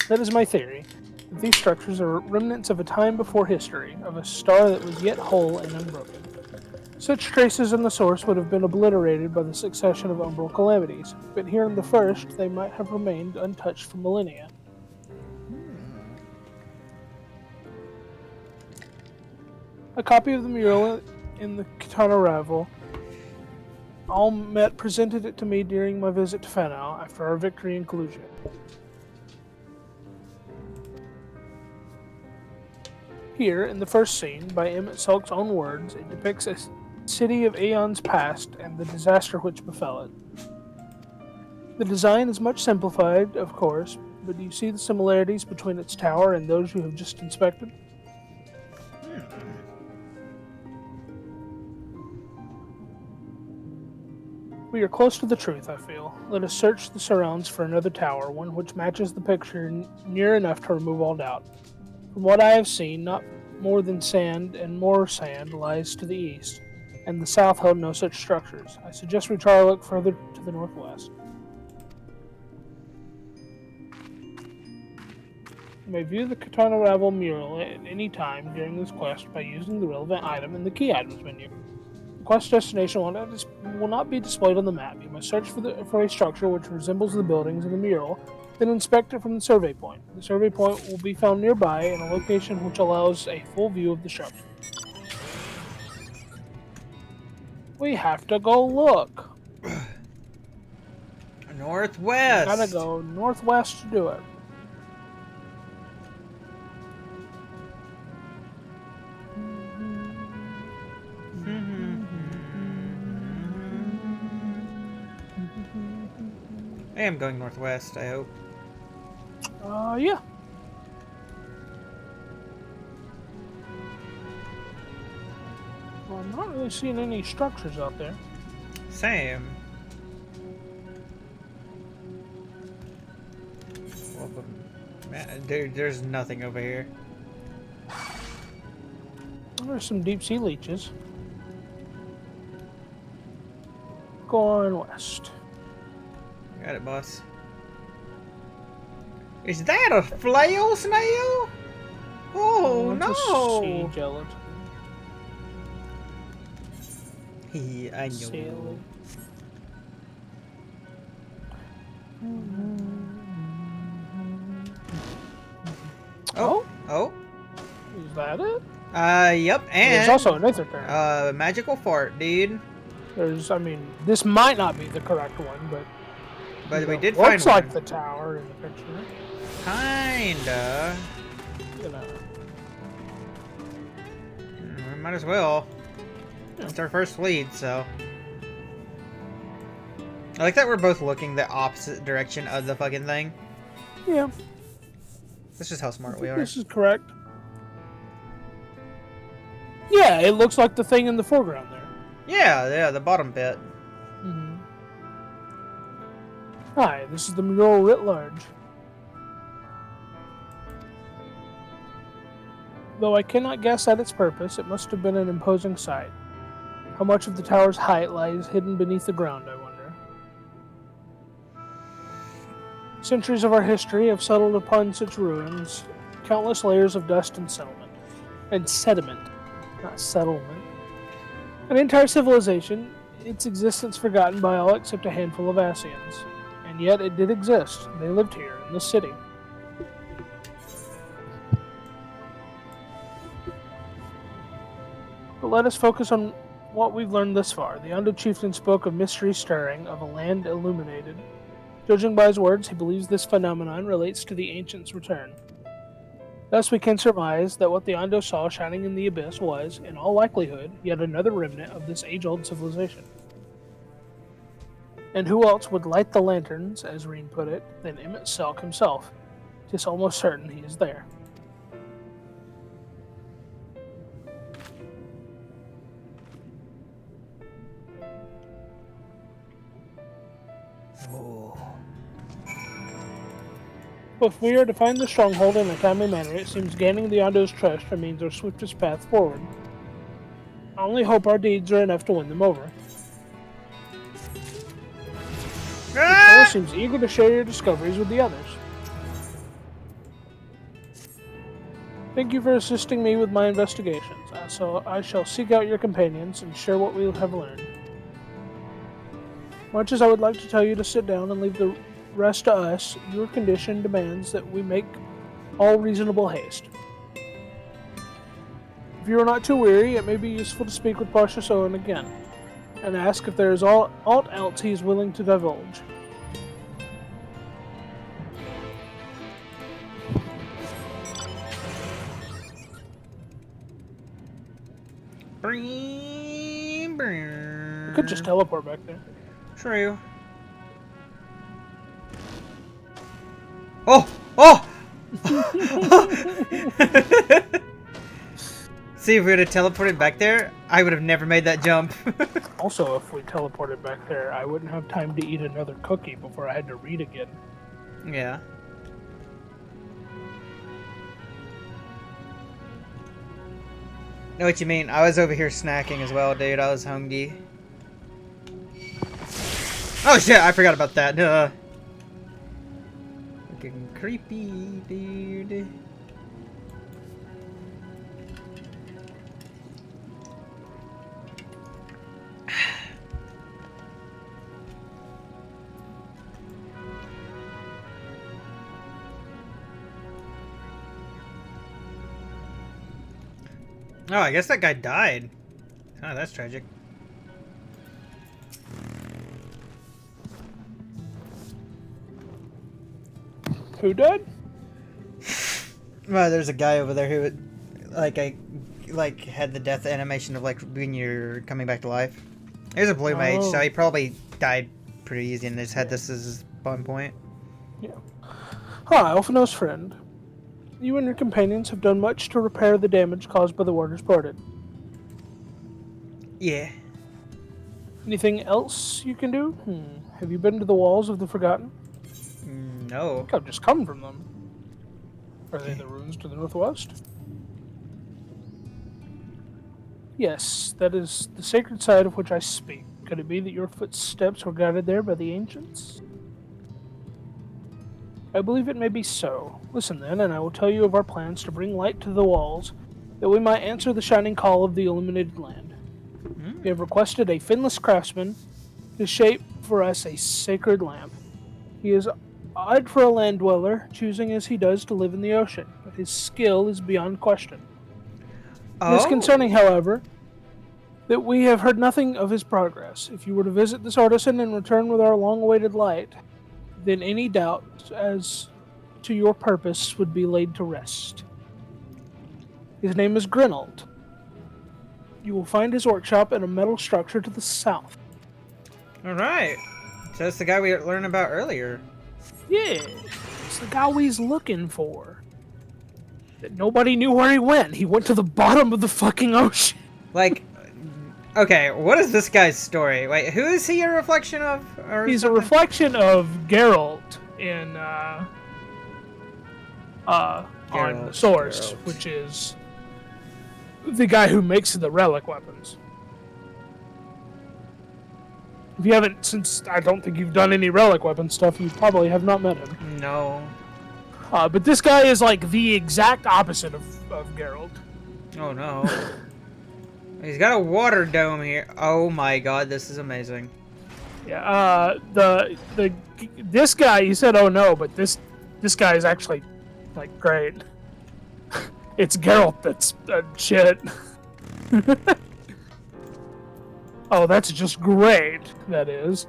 That is my theory. These structures are remnants of a time before history, of a star that was yet whole and unbroken. Such traces in the source would have been obliterated by the succession of umbral calamities, but here in the first they might have remained untouched for millennia. A copy of the mural in the Katana Ravel. Almet presented it to me during my visit to Fanau after our victory in Kalusia. Here, in the first scene, by Emmett Selk's own words, it depicts a city of aeons past and the disaster which befell it. The design is much simplified, of course, but do you see the similarities between its tower and those you have just inspected? We are close to the truth, I feel. Let us search the surrounds for another tower, one which matches the picture near enough to remove all doubt. From what I have seen, not more than sand and more sand lies to the east, and the south held no such structures. I suggest we try a look further to the northwest. You may view the Katana Ravel mural at any time during this quest by using the relevant item in the key items menu. The quest destination will not be displayed on the map. You must search for a structure which resembles the buildings in the mural, then inspect it from the survey point. The survey point will be found nearby in a location which allows a full view of the structure. We have to go look. Northwest. Gotta go northwest to do it. I am going northwest, I hope. Yeah. Well, I'm not really seeing any structures out there. Same. Well, but, man, there's nothing over here. There's some deep sea leeches. Going west. Got it, boss. Is that a flail snail? Oh, It's a no! sea gelatin. I know. Sailing. Oh. Is that it? Yep, and There's also another turn. magical fart, dude. I mean, this might not be the correct one, but we did find looks one. like the tower in the picture. Kinda. You know. We might as well. It's our first lead, so. I like that we're both looking the opposite direction of the fucking thing. Yeah. That's just how smart we are. This is correct. Yeah, it looks like the thing in the foreground there. Yeah, the bottom bit. Mm-hmm. Hi, this is the mural writ large. Though I cannot guess at its purpose, it must have been an imposing sight. How much of the tower's height lies hidden beneath the ground, I wonder. Centuries of our history have settled upon such ruins, countless layers of dust and sediment, not settlement. An entire civilization, its existence forgotten by all except a handful of Asians. And yet it did exist. They lived here, in this city. But let us focus on what we've learned thus far. The Ondo chieftain spoke of mystery stirring, of a land illuminated. Judging by his words, he believes this phenomenon relates to the ancients' return. Thus we can surmise that what the Ondo saw shining in the abyss was, in all likelihood, yet another remnant of this age-old civilization. And who else would light the lanterns, as Reen put it, than Emmett Selk himself? 'Tis almost certain he is there. If we are to find the stronghold in a timely manner, it seems gaining the Ondo's trust remains our swiftest path forward. I only hope our deeds are enough to win them over. The seems eager to share your discoveries with the others. Thank you for assisting me with my investigations. I shall seek out your companions and share what we have learned. Much as I would like to tell you to sit down and leave the rest to us, your condition demands that we make all reasonable haste. If you are not too weary, it may be useful to speak with Parshas Owen again, and ask if there is aught else he is willing to divulge. We could just teleport back there. True. Oh! See, if we would have teleported back there, I would have never made that jump. Also, if we teleported back there, I wouldn't have time to eat another cookie before I had to read again. Yeah. Know what you mean? I was over here snacking as well, dude. I was hungry. Oh shit! I forgot about that. Looking creepy, dude. Oh, I guess that guy died. Oh, that's tragic. Who died? Well, there's a guy over there who, had the death animation of when you're coming back to life. There's a blue mage, so he probably died pretty easy and just had this as his spawn point. Yeah. Hi, Elfino's friend. You and your companions have done much to repair the damage caused by the waters parted. Yeah. Anything else you can do? Have you been to the walls of the Forgotten? No. I think I've just come from them. Are they the ruins to the northwest? Yes, that is the sacred site of which I speak. Could it be that your footsteps were guided there by the ancients? I believe it may be so. Listen then, and I will tell you of our plans to bring light to the walls, that we might answer the shining call of the illuminated land. We have requested a finless craftsman to shape for us a sacred lamp. He is odd for a land dweller, choosing as he does to live in the ocean, but his skill is beyond question. It is concerning, however, that we have heard nothing of his progress. If you were to visit this artisan and return with our long-awaited light, then any doubt as to your purpose would be laid to rest. His name is Grinold. You will find his workshop in a metal structure to the south. Alright. So that's the guy we learned about earlier. Yeah, it's the guy we's looking for. That nobody knew where he went. He went to the bottom of the fucking ocean. Okay, what is this guy's story? Wait, who is he a reflection of? He's a reflection of Geralt in on the Source, which is the guy who makes the relic weapons. If you haven't, since I don't think you've done any relic weapon stuff, you probably have not met him. No. But this guy is like the exact opposite of Geralt. Oh no. He's got a water dome here. Oh my god, this is amazing. Yeah, this guy, you said oh no, but this guy is actually like great. It's Geralt that's shit. Oh, that's just great, that is.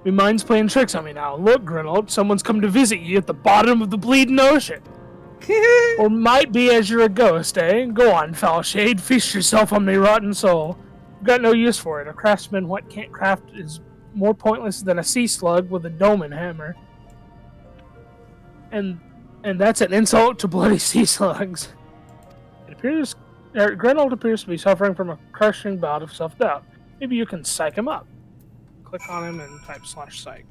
My mind's playing tricks on me now. Look, Grinold, someone's come to visit you at the bottom of the bleeding ocean. Or might be as you're a ghost, eh? Go on, foul shade, feast yourself on me rotten soul. I've got no use for it. A craftsman what can't craft is more pointless than a sea slug with a dome and hammer. And that's an insult to bloody sea slugs. Grinold appears to be suffering from a crushing bout of self-doubt. Maybe you can psych him up. Click on him and type /psych.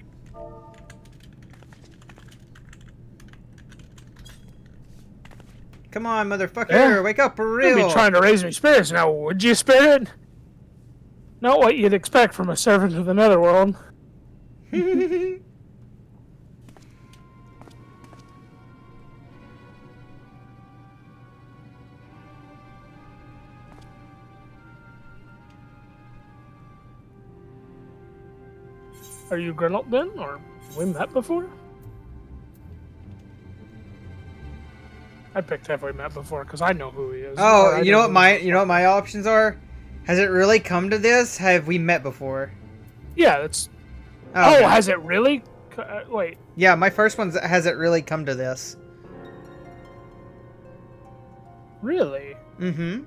Come on, motherfucker, wake up for real. You'd be trying to raise me spirits now, would you, spirit? Not what you'd expect from a servant of the netherworld. Are you Grinold then, or we met before? I picked have we met before because I know who he is. Oh, you know what my options are? Has it really come to this? Have we met before? Yeah, that's. Oh, okay. Has it really? Wait. Yeah, my first one's has it really come to this? Really? Mm-hmm.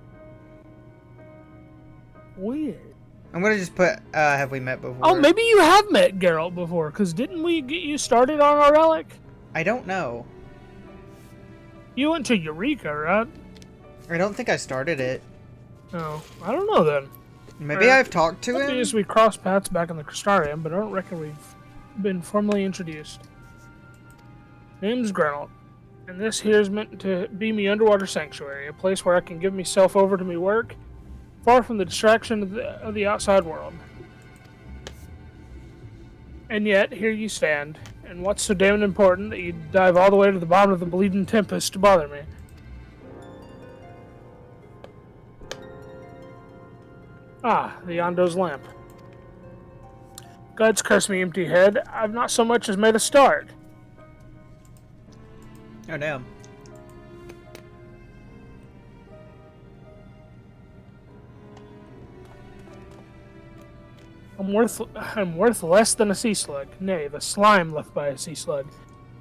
Weird. I'm gonna just put have we met before? Oh, maybe you have met Geralt before, because didn't we get you started on our relic? I don't know. You went to Eureka, right? I don't think I started it. Oh, I don't know then. Maybe I've talked to him? As we cross paths back in the Crystarium, but I don't reckon we've been formally introduced. Name's Grenold, and this here's meant to be me underwater sanctuary, a place where I can give myself over to me work, far from the distraction of the outside world. And yet, here you stand, and what's so damn important that you dive all the way to the bottom of the bleeding tempest to bother me? Ah, the Yondo's lamp. God's curse me, empty head. I've not so much as made a start. Oh, damn. I'm worth less than a sea slug. Nay, the slime left by a sea slug.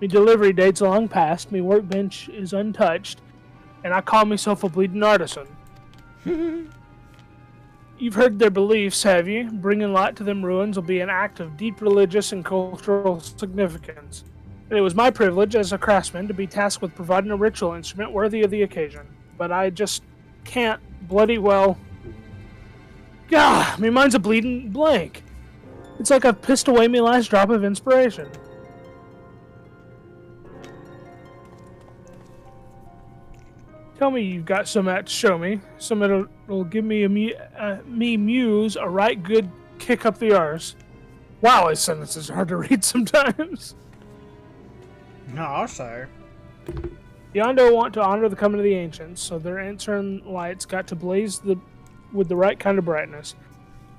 Me delivery date's long past, me workbench is untouched, and I call myself a bleeding artisan. You've heard their beliefs, have you? Bringing light to them ruins will be an act of deep religious and cultural significance. And it was my privilege as a craftsman to be tasked with providing a ritual instrument worthy of the occasion. But I just can't bloody well... Gah! Me mind's a bleeding blank. It's like I've pissed away me last drop of inspiration. Tell me you've got some to show me. Some that'll give me me muse a right good kick up the arse. Wow, his sentences are hard to read sometimes. No, I'll say. The Ondo want to honor the coming of the ancients, so their answering lights got to blaze with the right kind of brightness.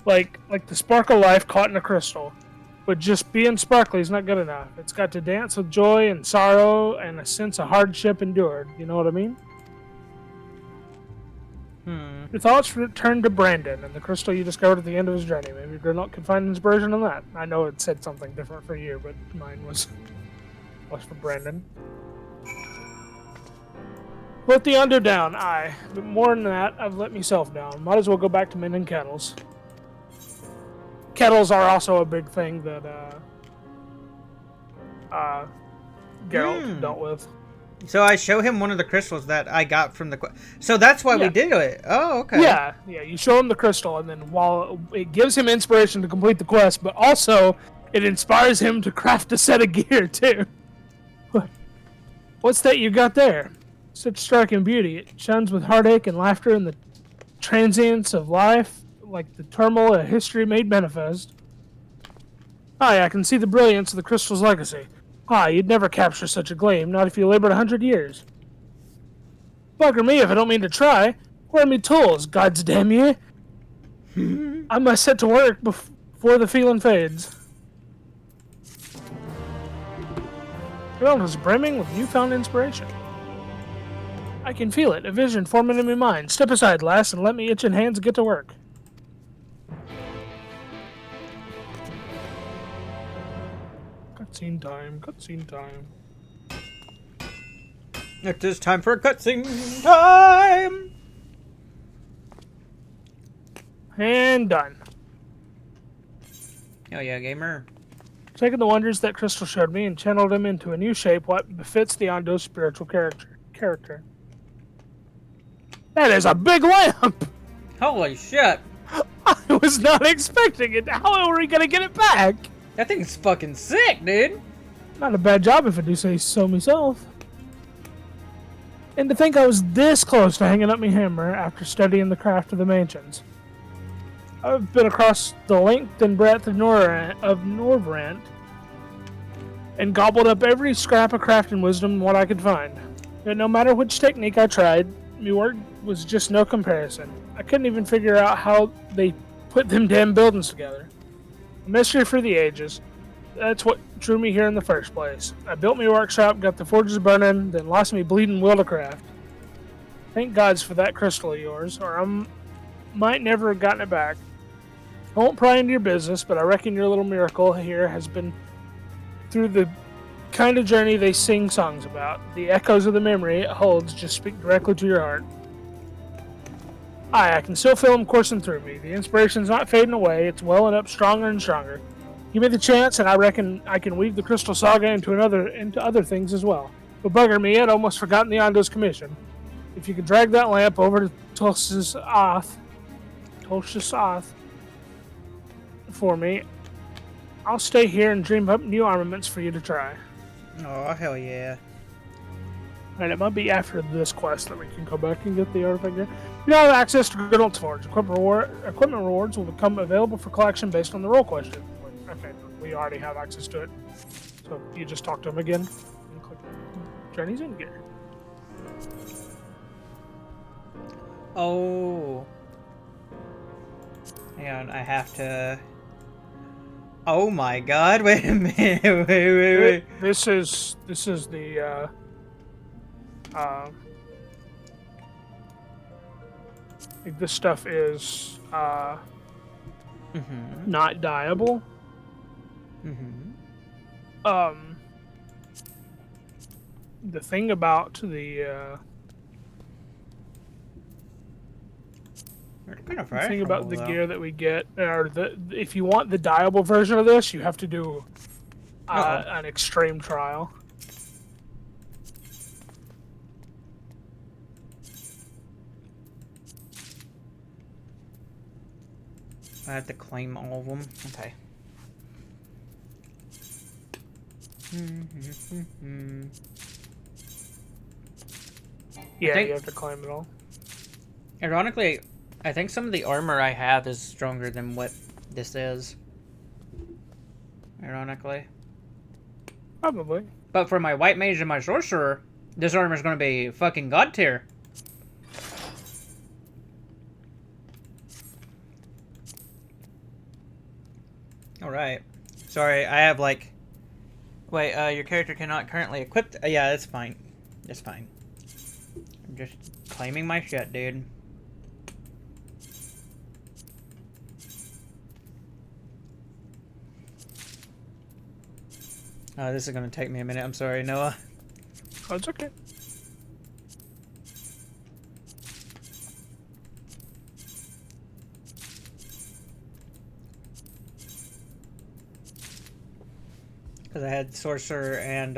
Like the spark of life caught in a crystal. But just being sparkly is not good enough. It's got to dance with joy and sorrow and a sense of hardship endured. You know what I mean? Your thoughts turned to Brandon and the crystal you discovered at the end of his journey. Maybe Grenot could find inspiration in that. I know it said something different for you, but mine was for Brandon. Let the Ondo down, aye. But more than that, I've let myself down. Might as well go back to mending kettles. Kettles are also a big thing that Geralt dealt with. So I show him one of the crystals that I got from the... So that's why we did it. Oh, okay. Yeah, you show him the crystal, and then while it gives him inspiration to complete the quest, but also it inspires him to craft a set of gear, too. What's that you got there? Such striking beauty. It shines with heartache and laughter and the transience of life, like the turmoil of history made manifest. Aye, I can see the brilliance of the crystal's legacy. Ah, you'd never capture such a gleam, not if you labored 100 years. Bugger me if I don't mean to try. Where are me tools, gods damn ye? I must set to work before the feeling fades. Geralt was brimming with newfound inspiration. I can feel it, a vision forming in my mind. Step aside, lass, and let me itching hands get to work. Cutscene time, cutscene time. It is time for cutscene time! And done. Oh yeah, gamer. Taking the wonders that Crystal showed me and channeled him into a new shape what befits the Ondo's spiritual character. That is a big lamp! Holy shit! I was not expecting it. How are we gonna get it back? That thing's fucking sick, dude! Not a bad job if I do say so myself. And to think I was this close to hanging up my hammer after studying the craft of the mansions. I've been across the length and breadth of Norvrant and gobbled up every scrap of crafting wisdom what I could find. Yet no matter which technique I tried, my work was just no comparison. I couldn't even figure out how they put them damn buildings together. A mystery for the ages. That's what drew me here in the first place. I built my workshop, got the forges burning, then lost me bleeding will to craft. Thank gods for that crystal of yours, or I might never have gotten it back. I won't pry into your business, but I reckon your little miracle here has been through the kind of journey they sing songs about. The echoes of the memory it holds just speak directly to your heart. Aye, I can still feel them coursing through me. The inspiration's not fading away, it's welling up stronger and stronger. Give me the chance, and I reckon I can weave the Crystal Saga into other things as well. But bugger me, I'd almost forgotten the Ondo's commission. If you could drag that lamp over to Tulsa's Oth Tosha Soth for me. I'll stay here and dream up new armaments for you to try. Oh, hell yeah. And it might be after this quest that we can go back and get the artifact gear. You now have access to Goodolt's Forge. Equipment rewards will become available for collection based on the role question. Okay, we already have access to it. So you just talk to him again and click Journey's in gear. Oh. Hang on, I have to... Oh my god, wait a minute, wait. This is the, like this stuff is, not dyeable. The thing about the, the thing about the gear that we get, or if you want the dyeable version of this, you have to do an extreme trial. I have to claim all of them. Okay. Yeah, you have to claim it all. Ironically, I think some of the armor I have is stronger than what this is. Ironically. Probably. But for my white mage and my sorcerer, this armor is going to be fucking god tier. Alright. Sorry, I have like... Wait, your character cannot currently equip... yeah, that's fine. That's fine. I'm just claiming my shit, dude. Oh, this is gonna take me a minute. I'm sorry, Noah. Oh, it's okay. Because I had sorcerer and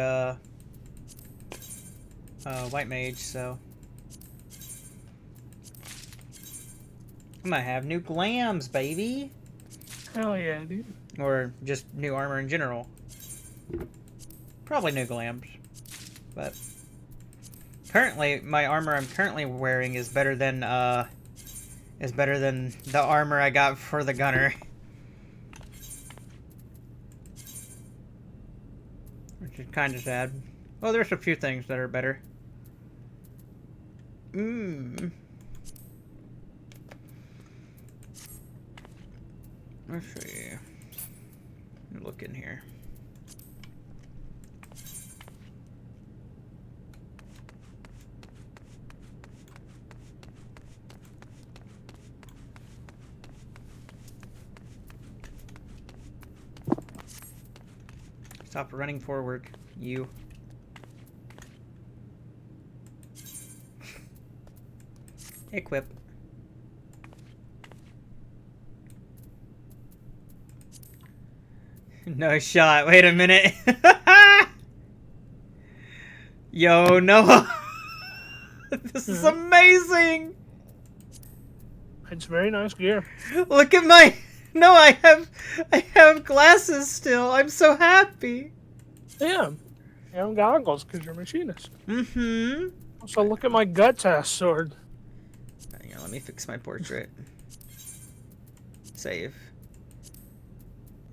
white mage, so I'm gonna have new glams, baby. Hell yeah, dude. Or just new armor in general. Probably new glams, but currently my armor I'm currently wearing is better than the armor I got for the gunner. Which is kind of sad. Well, there's a few things that are better. Let's see. Look in here. Stop running forward, you. Equip. No shot. Wait a minute. Yo, Noah. This is amazing. It's very nice gear. Look at my... No, I have glasses still. I'm so happy. Yeah. You have goggles because you're a machinist. Mm-hmm. Also, look at my guts-ass sword. Hang on, let me fix my portrait. Save.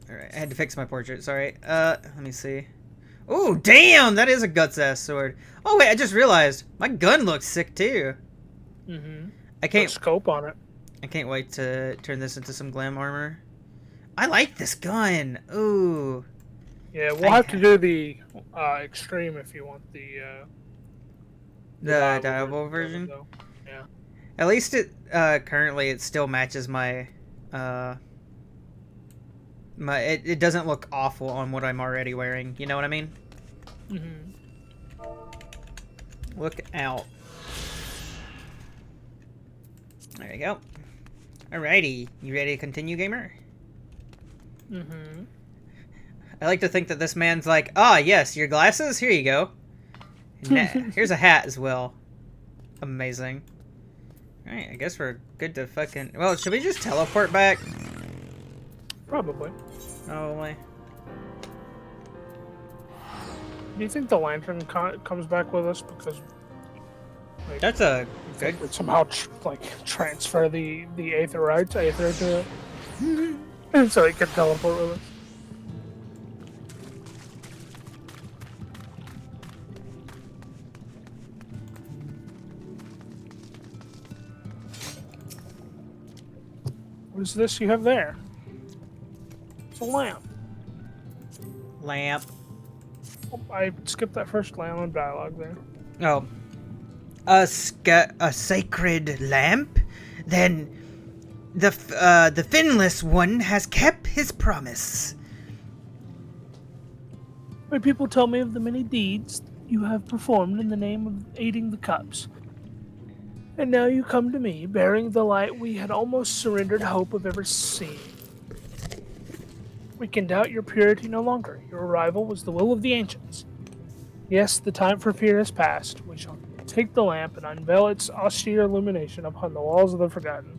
Alright, I had to fix my portrait, sorry. Let me see. Oh, damn! That is a guts-ass sword. Oh, wait, I just realized. My gun looks sick, too. Mm-hmm. I can't... Put scope on it. I can't wait to turn this into some glam armor. I like this gun. Ooh. Yeah, we'll have to do the extreme if you want the dyeable version. Yeah. At least it currently it still matches my it doesn't look awful on what I'm already wearing. You know what I mean? Mm-hmm. Look out. There you go. Alrighty, you ready to continue, gamer? Mm-hmm. I like to think that this man's like, ah, yes, your glasses? Here you go. Here's a hat as well. Amazing. Alright, I guess we're good to fucking... Well, should we just teleport back? Probably. Probably. Do you think the lantern comes back with us because like, That's a good... would somehow transfer the aether rights to it, and so he can teleport with us? What is this you have there? It's a lamp. Lamp. Oh, I skipped that first line on dialogue there. Oh. A sacred lamp? Then the finless one has kept his promise. My people tell me of the many deeds you have performed in the name of aiding the cups. And now you come to me, bearing the light we had almost surrendered hope of ever seeing. We can doubt your purity no longer. Your arrival was the will of the ancients. Yes, the time for fear has passed. We shall take the lamp and unveil its austere illumination upon the walls of the Forgotten.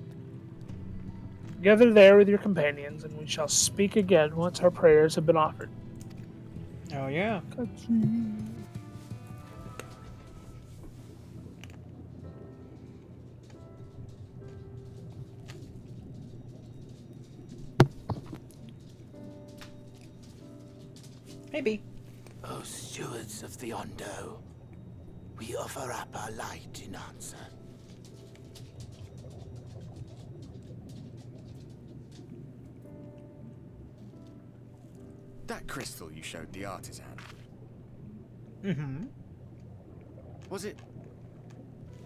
Gather there with your companions, and we shall speak again once our prayers have been offered. Oh, yeah. Maybe. O stewards of the Ondo, we offer up our light in answer. That crystal you showed the artisan. Mm-hmm. Was it...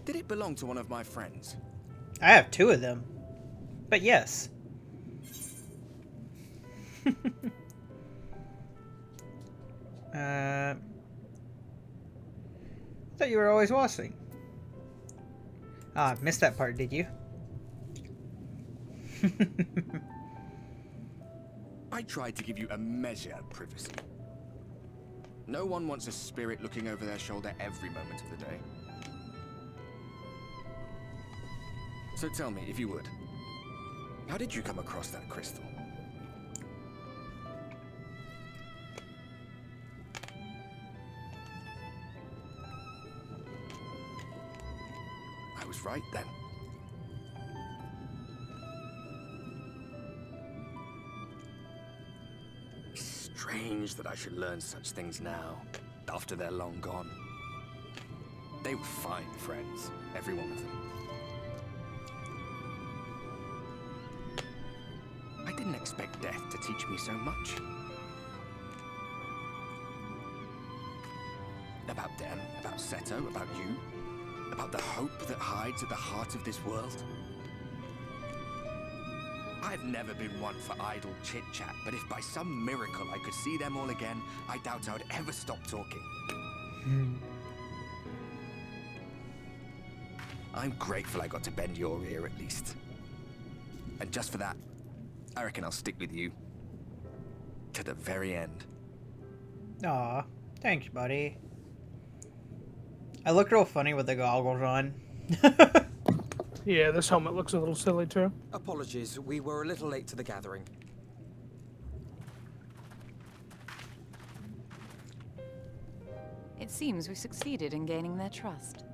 Did it belong to one of my friends? I have 2 of them. But yes. I thought you were always watching. Ah, missed that part, did you? I tried to give you a measure of privacy. No one wants a spirit looking over their shoulder every moment of the day. So tell me, if you would, how did you come across that crystal? I was right then. Strange that I should learn such things now, after they're long gone. They were fine friends, every one of them. I didn't expect death to teach me so much. About them, about Seto, about you, about the hope that hides at the heart of this world. I've never been one for idle chit-chat, but if by some miracle I could see them all again, I doubt I would ever stop talking. I'm grateful I got to bend your ear at least. And just for that, I reckon I'll stick with you to the very end. Aw, thanks, buddy. I look real funny with the goggles on. Yeah, this helmet looks a little silly too. Apologies, we were a little late to the gathering. It seems we succeeded in gaining their trust.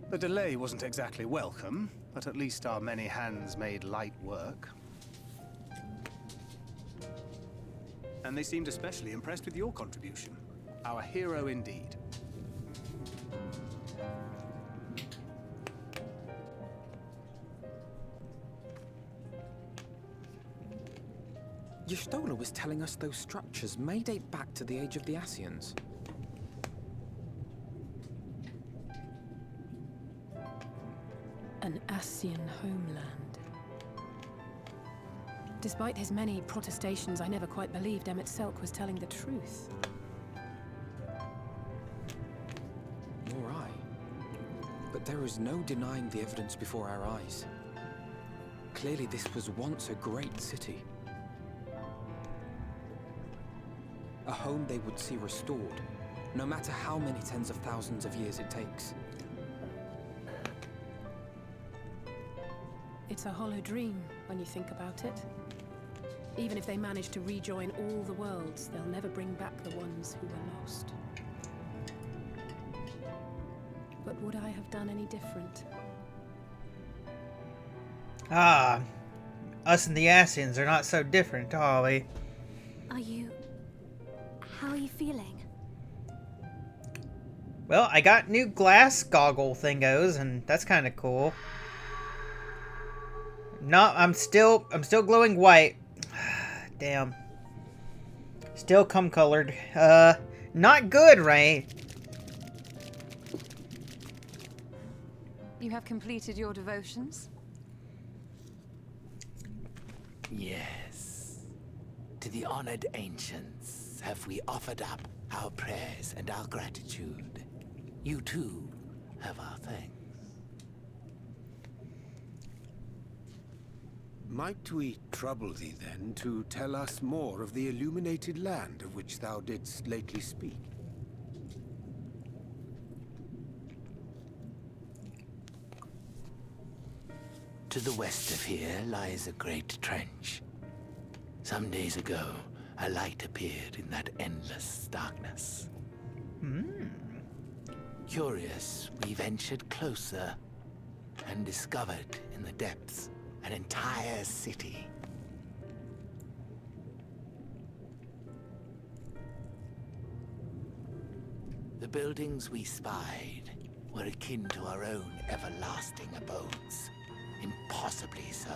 The delay wasn't exactly welcome, but at least our many hands made light work. And they seemed especially impressed with your contribution. Our hero indeed. Y'shtola was telling us those structures may date back to the age of the Ascians. An Ascian homeland. Despite his many protestations, I never quite believed Emmett Selk was telling the truth. Nor I. But there is no denying the evidence before our eyes. Clearly this was once a great city. A home they would see restored, no matter how many tens of thousands of years it takes. It's a hollow dream when you think about it. Even if they manage to rejoin all the worlds, they'll never bring back the ones who were lost. But would I have done any different? Ah, us and the Asians are not so different, are we? How are you feeling? Well, I got new glass goggle thingos, and that's kind of cool. No, I'm still glowing white. Damn. Still cum colored. Not good, right? You have completed your devotions? Yes. To the honored ancients have we offered up our prayers and our gratitude. You too have our thanks. Might we trouble thee then to tell us more of the illuminated land of which thou didst lately speak? To the west of here lies a great trench. Some days ago, a light appeared in that endless darkness. Curious, we ventured closer and discovered in the depths an entire city. The buildings we spied were akin to our own everlasting abodes. Impossibly so.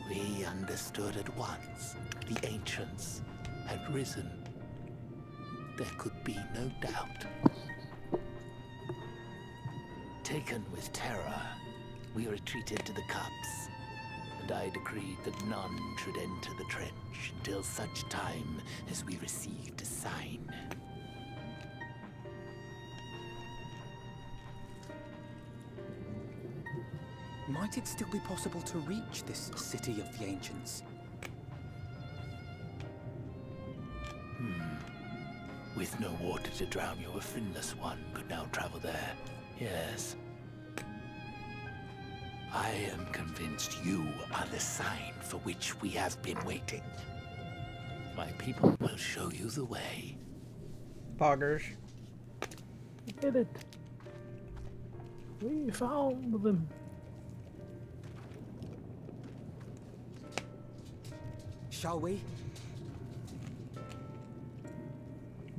We understood at once the ancients had risen. There could be no doubt. Taken with terror, we retreated to the cups, and I decreed that none should enter the trench until such time as we received a sign. Might it still be possible to reach this city of the ancients? With no water to drown you, a finless one could now travel there. Yes. I am convinced you are the sign for which we have been waiting. My people will show you the way. Poggers. We did it. We found them. Shall we?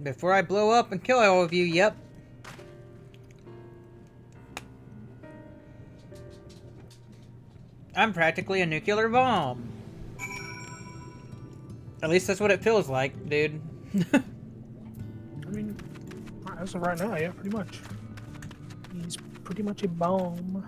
Before I blow up and kill all of you, yep. I'm practically a nuclear bomb. At least that's what it feels like, dude. I mean, as of right now, yeah, pretty much. He's pretty much a bomb.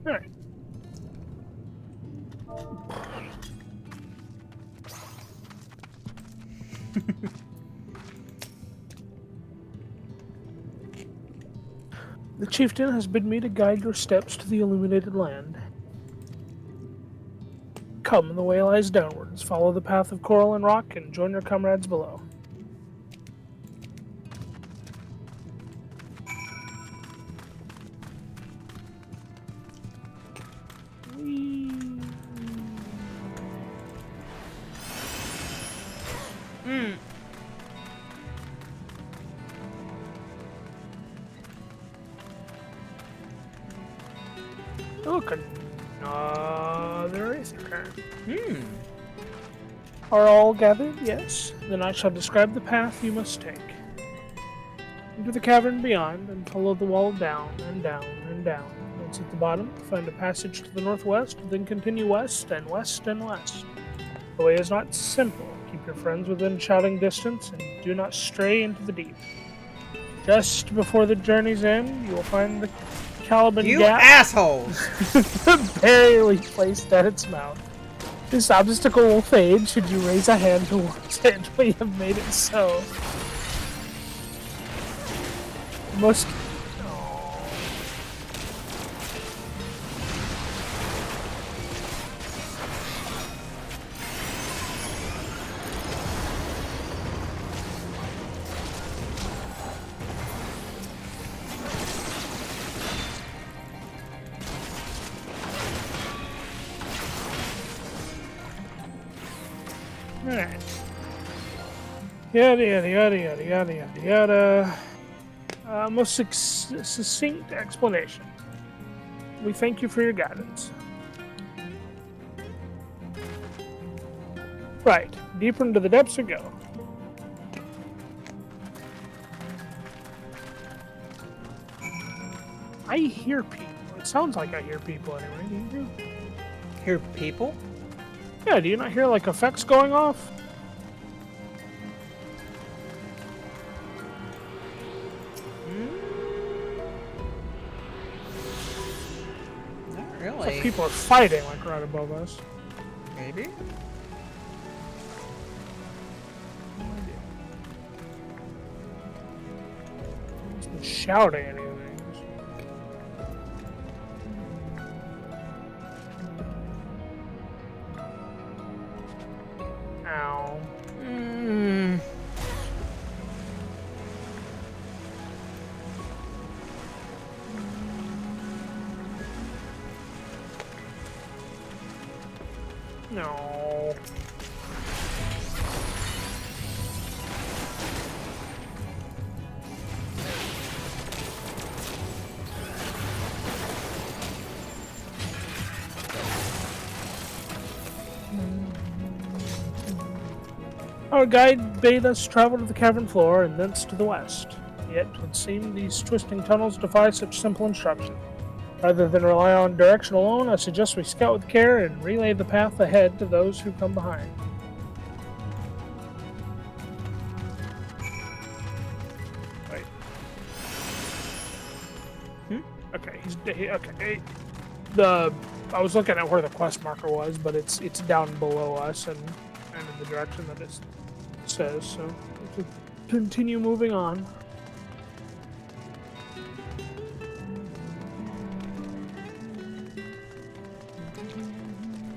Alright. The chieftain has bid me to guide your steps to the illuminated land. Come, the way lies downwards. Follow the path of coral and rock and join your comrades below. Look, another Aether. Are all gathered? Yes. Then I shall describe the path you must take. Enter the cavern beyond and follow the wall down and down and down. Once at the bottom, find a passage to the northwest, then continue west and west and west. The way is not simple. Keep your friends within shouting distance and do not stray into the deep. Just before the journey's end, you will find the Caliban You gap assholes! barely placed at its mouth. This obstacle will fade should you raise a hand towards it. We have made it so. Most. Alright. Yada yada yada yada yada yada yada. Most succinct explanation. We thank you for your guidance. Right. Deeper into the depths we go. I hear people. It sounds like I hear people anyway. Do you hear people? Yeah, do you not hear like effects going off? Not really. It's like people are fighting like right above us. Maybe? No idea. It's been shouting anything. Ow. No. Our guide bade us travel to the cavern floor and thence to the west. Yet, it would seem these twisting tunnels defy such simple instruction. Rather than rely on direction alone, I suggest we scout with care and relay the path ahead to those who come behind. Wait. Okay, okay. I was looking at where the quest marker was, but it's down below us and in the direction that it says. So we have to continue moving on.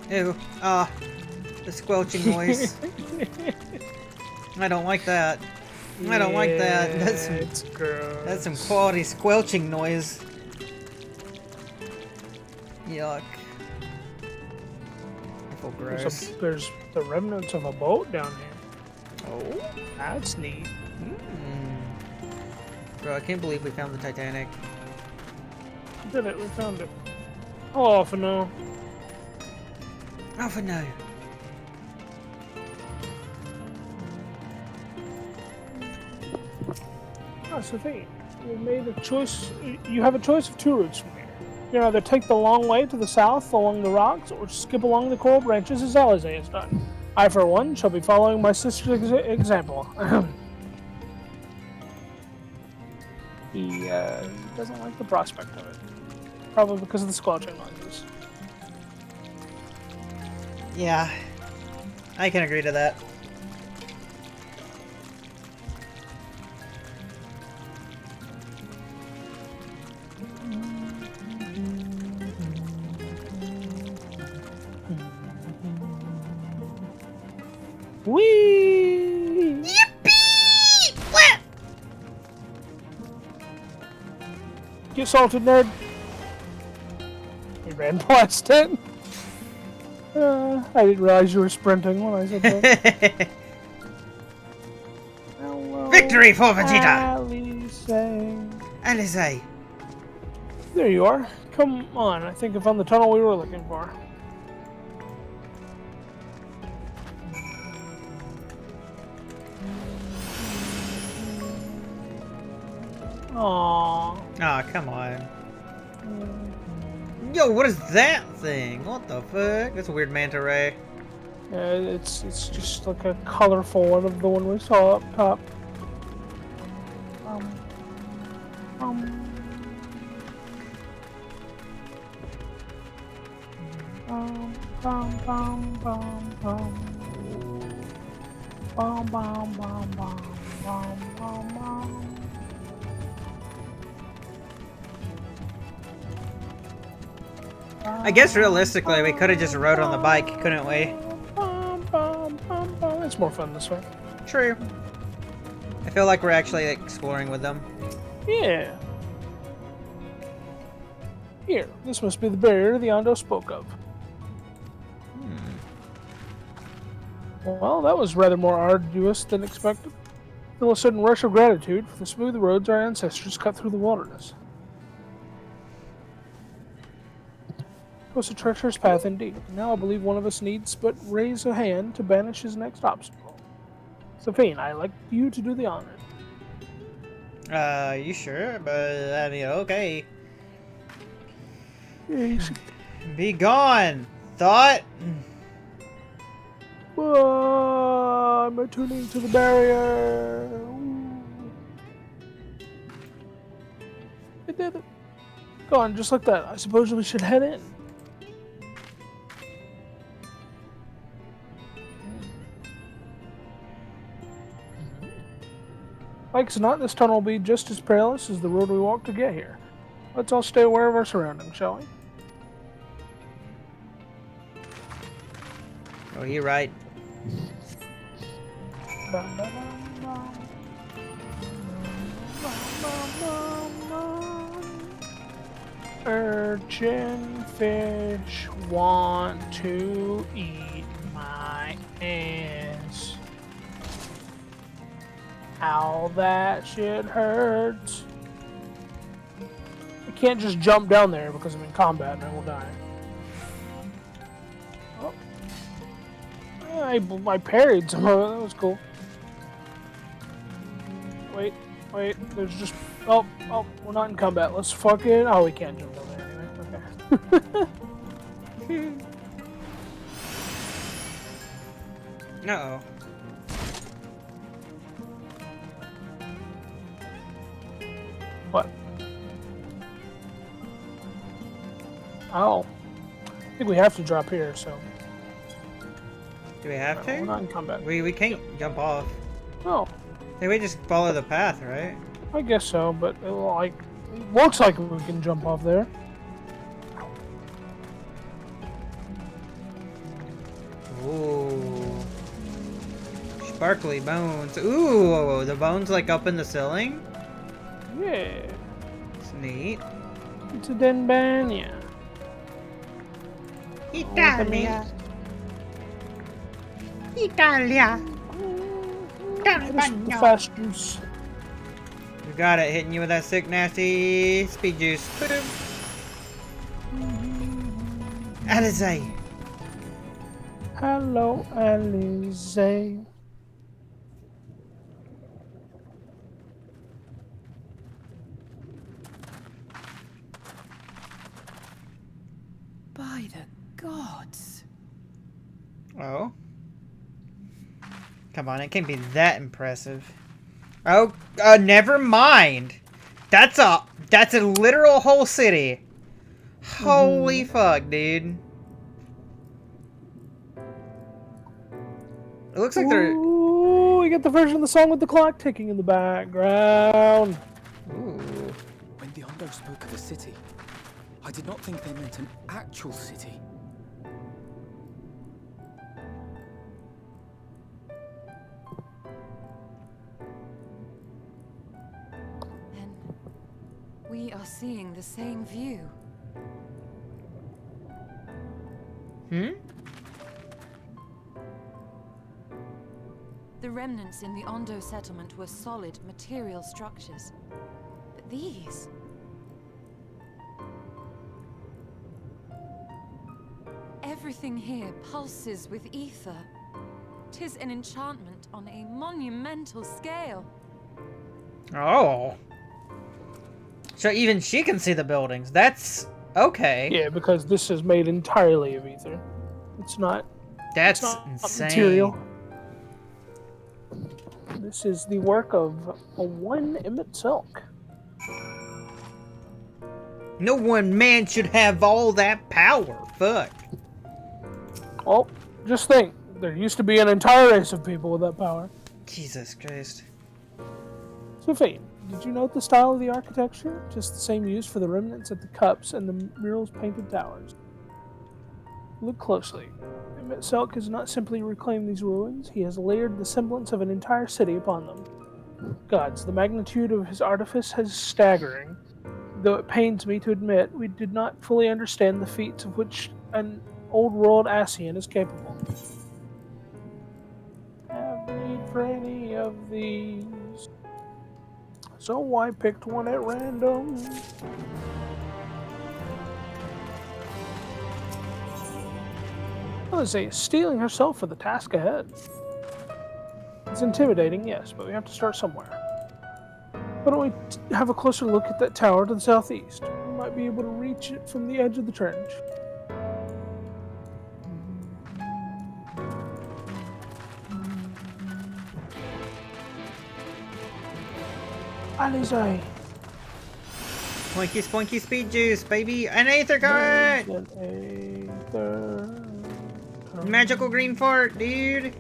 Ew. The squelching noise. I don't like that. I don't like that. That's some quality squelching noise. Yuck. I feel gross. There's the remnants of a boat down here. Oh, that's neat. Bro, I can't believe we found the Titanic. We did it. We found it. Oh, for no. Oh, for no. That's the thing. You made a choice. You have a choice of two routes from here. You can either take the long way to the south along the rocks, or skip along the coral branches as Alizé has done. I, for one, shall be following my sister's example. He doesn't like the prospect of it. Probably because of the squelching noises. Yeah, I can agree to that. Whee! Yippee! What? Get salted, nerd. He ran past it. I didn't realize you were sprinting when I said that. Hello, Victory for Vegeta! Alizé. There you are. Come on, I think I found the tunnel we were looking for. Aww. Aw, come on. Yo, what is that thing? What the fuck? That's a weird manta ray. Yeah, it's just like a colorful one of the one we saw up top. Bum, bum, bum, bum, bum. Bum, bum, bum, bum, bum, bum, bum. I guess realistically, we could have just rode on the bike, couldn't we? It's more fun this way. True. I feel like we're actually exploring with them. Yeah. Here, this must be the barrier the Ondo spoke of. Well, that was rather more arduous than expected. I feel a sudden rush of gratitude for the smooth roads our ancestors cut through the wilderness. It was a treacherous path indeed. Now I believe one of us needs but raise a hand to banish his next obstacle. Sophine, I'd like you to do the honor. You sure? But, I mean, okay. Be gone, thought! I'm attuning to the barrier. It did it. Go on, just like that. I suppose we should head in. Like as not, this tunnel will be just as perilous as the road we walked to get here. Let's all stay aware of our surroundings, shall we? Oh, you're right. Urchin fish want to eat my ass. Ow, that shit hurts. I can't just jump down there because I'm in combat and I will die. Oh. I parried some of it. That was cool. Wait, there's just... Oh, we're not in combat. Let's fucking... Oh, we can't jump down there anyway. Okay. Uh-oh. What? Oh. I think we have to drop here, so... Do we have to? We're not in combat. We can't jump off. No. I think we just follow the path, right? I guess so, but it looks like we can jump off there. Ooh. Sparkly bones. Ooh, the bones like up in the ceiling? Yeah. It's neat. It's a Denbania. Italia. Italia. The fast juice. You got it, hitting you with that sick, nasty speed juice. Alize. Hello, Alize. By the gods. Oh. Come on, it can't be that impressive. Oh, never mind. That's a literal whole city. Holy fuck, dude. It looks like they're... Ooh, we got the version of the song with the clock ticking in the background. Ooh. When the Ondo spoke of a city, I did not think they meant an actual city. Then we are seeing the same view. Hmm? The remnants in the Ondo settlement were solid material structures. But these... Everything here pulses with ether. 'Tis an enchantment on a monumental scale. Oh. So even she can see the buildings. That's okay. Yeah, because this is made entirely of ether. It's not... That's it's not insane. Material. This is the work of a one Emmett Silk. No one man should have all that power. Fuck. Well, just think. There used to be an entire race of people with that power. Jesus Christ. Sophie, did you note the style of the architecture? Just the same used for the remnants at the cups and the murals painted towers. Look closely. Emmett Selk has not simply reclaimed these ruins, he has layered the semblance of an entire city upon them. Gods, the magnitude of his artifice is staggering. Though it pains me to admit, we did not fully understand the feats of which an old-world Ascian is capable. Have need for any of these. So I picked one at random. Lizzie is steeling herself for the task ahead. It's intimidating, yes, but we have to start somewhere. Why don't we have a closer look at that tower to the southeast? We might be able to reach it from the edge of the trench. Alizé. Splinky Splinky Speed Juice, baby! An Aether card! Magical green fart, dude!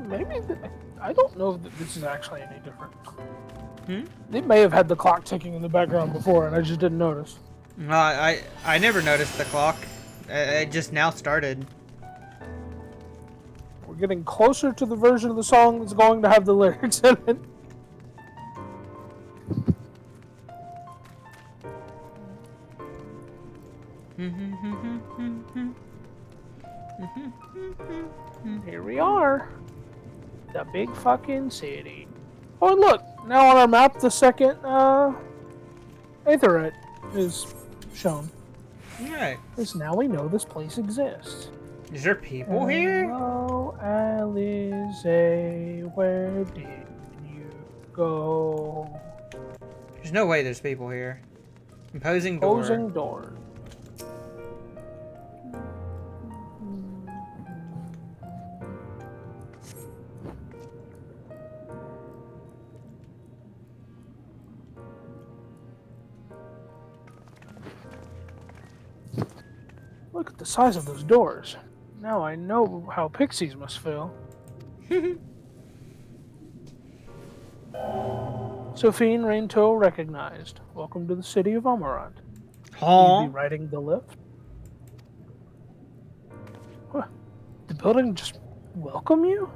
Maybe I don't know that this is actually any different. They may have had the clock ticking in the background before, and I just didn't notice. I never noticed the clock. It just now started. We're getting closer to the version of the song that's going to have the lyrics in it. Here we are. The big fucking city. Oh, look! Now on our map, the second Aetherite is shown. Right. Because now we know this place exists. Is there people here? Hello, Alizé, where did you go? There's no way there's people here. Imposing door. Closing door. Look at the size of those doors. Now I know how pixies must feel. Sophine Raintoe recognized. Welcome to the city of Amarant. Will you be riding the lift? What? The building just welcome you?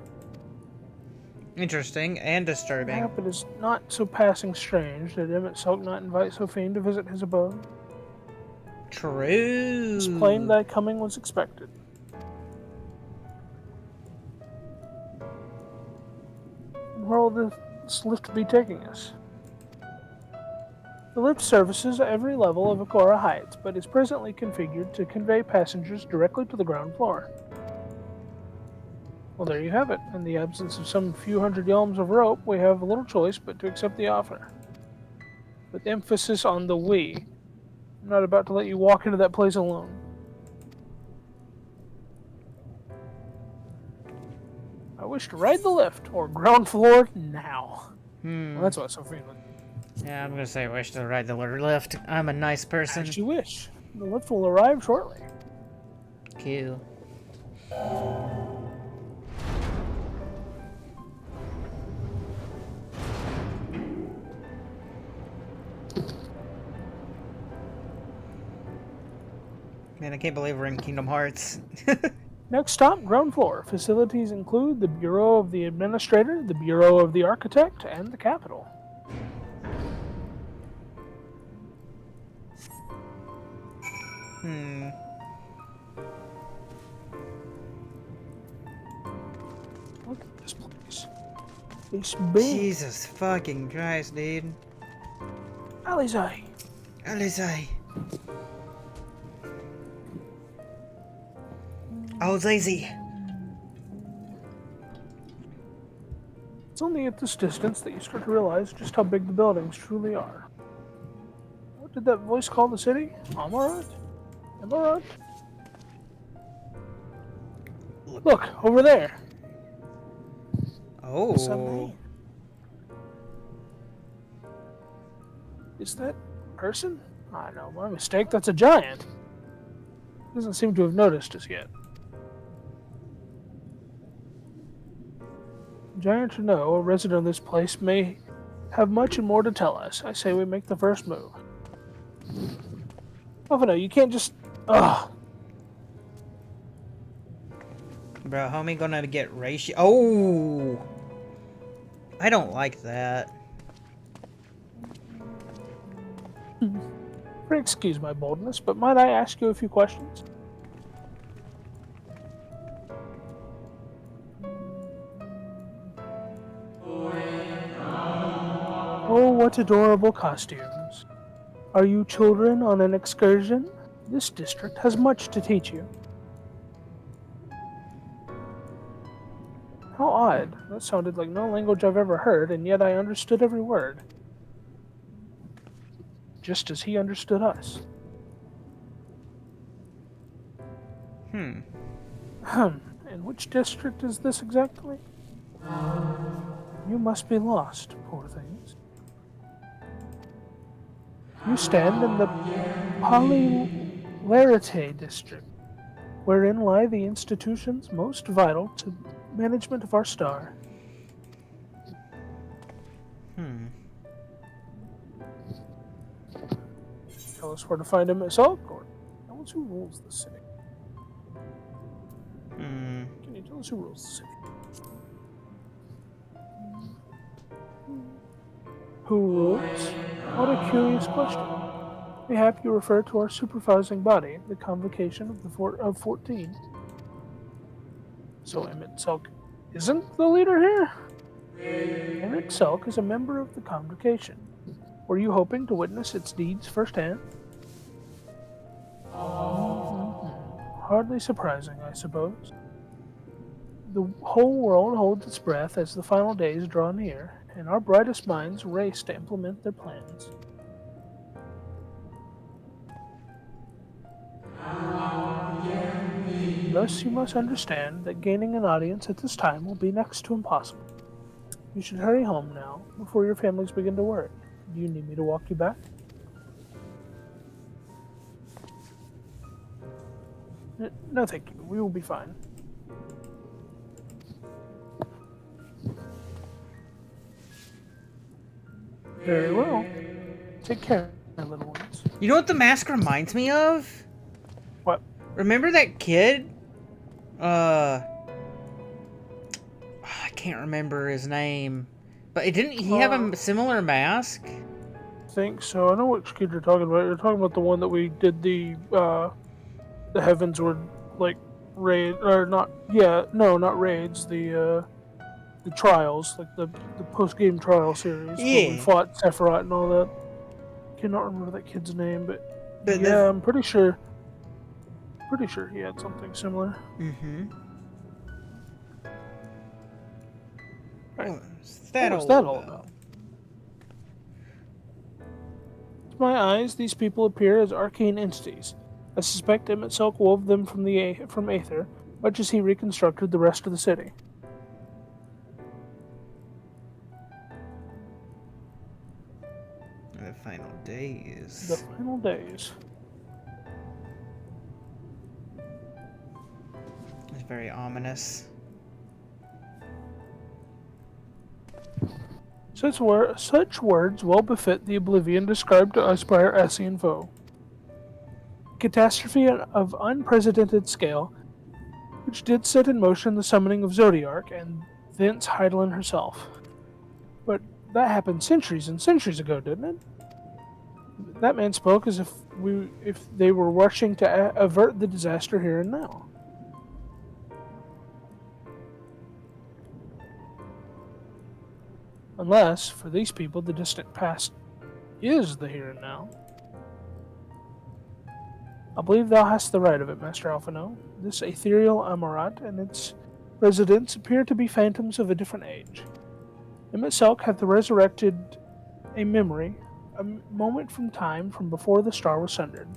Interesting and disturbing. Perhaps it is not so passing strange that Emmett Selk not invite Sophine to visit his abode. True. It's plain thy coming was expected. Where will this lift be taking us? The lift services every level of Akora Heights, but is presently configured to convey passengers directly to the ground floor. Well, there you have it. In the absence of some few hundred yalms of rope, we have little choice but to accept the offer. With emphasis on the we. I'm not about to let you walk into that place alone. I wish to ride the lift, or ground floor now. Well, that's what Sophie would. Yeah, I'm gonna say I wish to ride the lift. I'm a nice person. As you wish. The lift will arrive shortly. Cool. Man, I can't believe we're in Kingdom Hearts. Next stop, ground floor. Facilities include the Bureau of the Administrator, the Bureau of the Architect, and the Capitol. Look at this place. It's big. Jesus fucking Christ, dude. Alizé. Alizé. Oh, lazy. It's only at this distance that you start to realize just how big the buildings truly are. What did that voice call the city? Amarant? Amarant? Look, over there. What's that Oh. mean? Is that person? I know, my mistake. That's a giant. Doesn't seem to have noticed us yet. Giant or no, a resident of this place may have much and more to tell us. I say we make the first move. Oh no, you can't just. Ugh. Bro, homie gonna get ratio. Oh! I don't like that. Excuse my boldness, but might I ask you a few questions? Oh, what adorable costumes. Are you children on an excursion? This district has much to teach you. How odd. That sounded like no language I've ever heard, and yet I understood every word. Just as he understood us. And which district is this exactly? You must be lost, poor things. You stand in the Polylarite district, wherein lie the institutions most vital to management of our star. Tell us where to find him at Salt Court. Tell us who rules the city. Can you tell us who rules the city? Who rules? What a curious question. Mayhap you refer to our supervising body, the Convocation of the 14. So Emmett Selk isn't the leader here? Emmett Selk is a member of the Convocation. Were you hoping to witness its deeds firsthand? Hardly surprising, I suppose. The whole world holds its breath as the final days draw near, and our brightest minds race to implement their plans. Thus, you must understand that gaining an audience at this time will be next to impossible. You should hurry home now, before your families begin to worry. Do you need me to walk you back? No, thank you. We will be fine. Very well. Take care, my little ones. You know what the mask reminds me of? What? Remember that kid? I can't remember his name. But didn't he have a similar mask? I think so. I know which kid you're talking about. You're talking about the one that we did the heavens were like raid or not? Yeah, no, not raids. The trials, like the post game trial series. Where we fought Sephiroth and all that. Cannot remember that kid's name, but yeah, I'm pretty sure. Pretty sure he had something similar. Right. What was that all about? To my eyes, these people appear as arcane entities. I suspect Emmett Selk wove them from Aether, much as he reconstructed the rest of the city. The final days. The final days. It's very ominous. Such words well befit the oblivion described to us by our Essien foe. Catastrophe of unprecedented scale, which did set in motion the summoning of Zodiark, and thence Heidelin herself. But that happened centuries and centuries ago, didn't it? That man spoke as if they were rushing to avert the disaster here and now. Unless, for these people, the distant past is the here and now. I believe thou hast the right of it, Master Alphino. This ethereal Amarat and its residents appear to be phantoms of a different age. Emmett Selk hath resurrected a memory, a moment from time from before the star was sundered.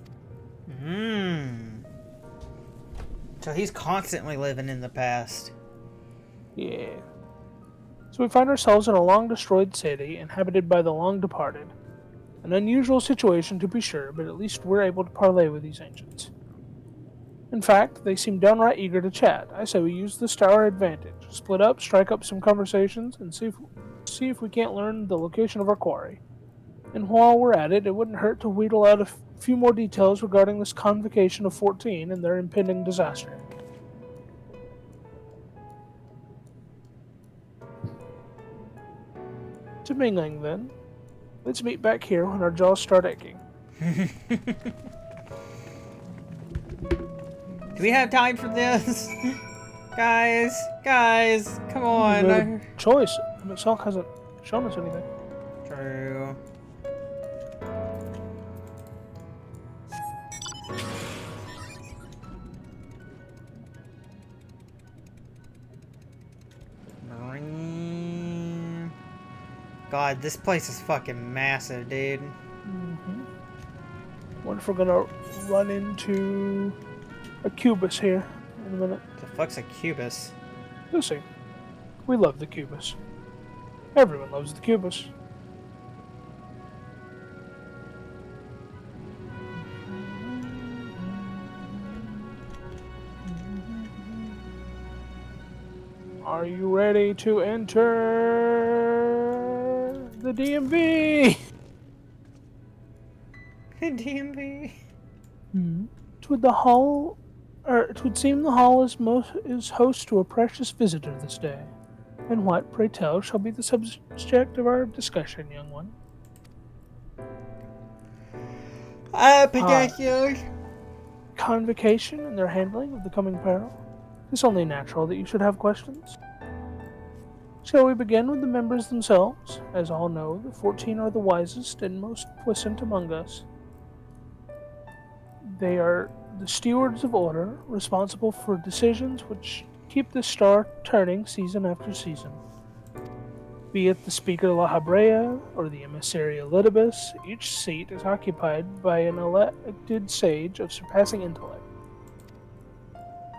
So he's constantly living in the past. Yeah. So we find ourselves in a long-destroyed city inhabited by the long-departed. An unusual situation to be sure, but at least we're able to parley with these ancients. In fact, they seem downright eager to chat. I say we use this to our advantage. Split up, strike up some conversations, and see if we can't learn the location of our quarry. And while we're at it, it wouldn't hurt to wheedle out a few more details regarding this convocation of 14 and their impending disaster. To mingling, then. Let's meet back here when our jaws start aching. Do we have time for this? Guys, come on. No choice. I mean, Salk hasn't shown us anything. True. God, this place is fucking massive, dude. Wonder if we're gonna run into a Cubus here in a minute. The fuck's a Cubus? You'll see. We love the Cubus. Everyone loves the Cubus. Are you ready to enter the DMV? DMV. Twould the hall, twould seem the hall is host to a precious visitor this day. And what, pray tell, shall be the subject of our discussion, young one? Convocation and their handling of the coming peril. It's only natural that you should have questions. Shall we begin with the members themselves? As all know, the 14 are the wisest and most puissant among us. They are the stewards of order, responsible for decisions which keep the star turning season after season. Be it the Speaker La Habrea or the Emissary Elidibus, each seat is occupied by an elected sage of surpassing intellect.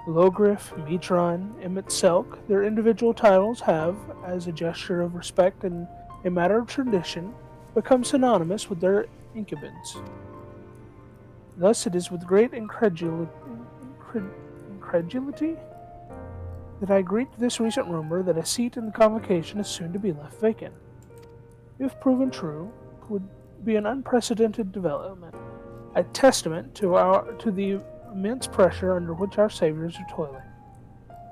Logriff, Mitron, Emmett Selk, their individual titles have, as a gesture of respect and a matter of tradition, become synonymous with their incumbents. Thus it is with great incredulity that I greet this recent rumor that a seat in the convocation is soon to be left vacant. If proven true, it would be an unprecedented development, a testament to the immense pressure under which our saviors are toiling.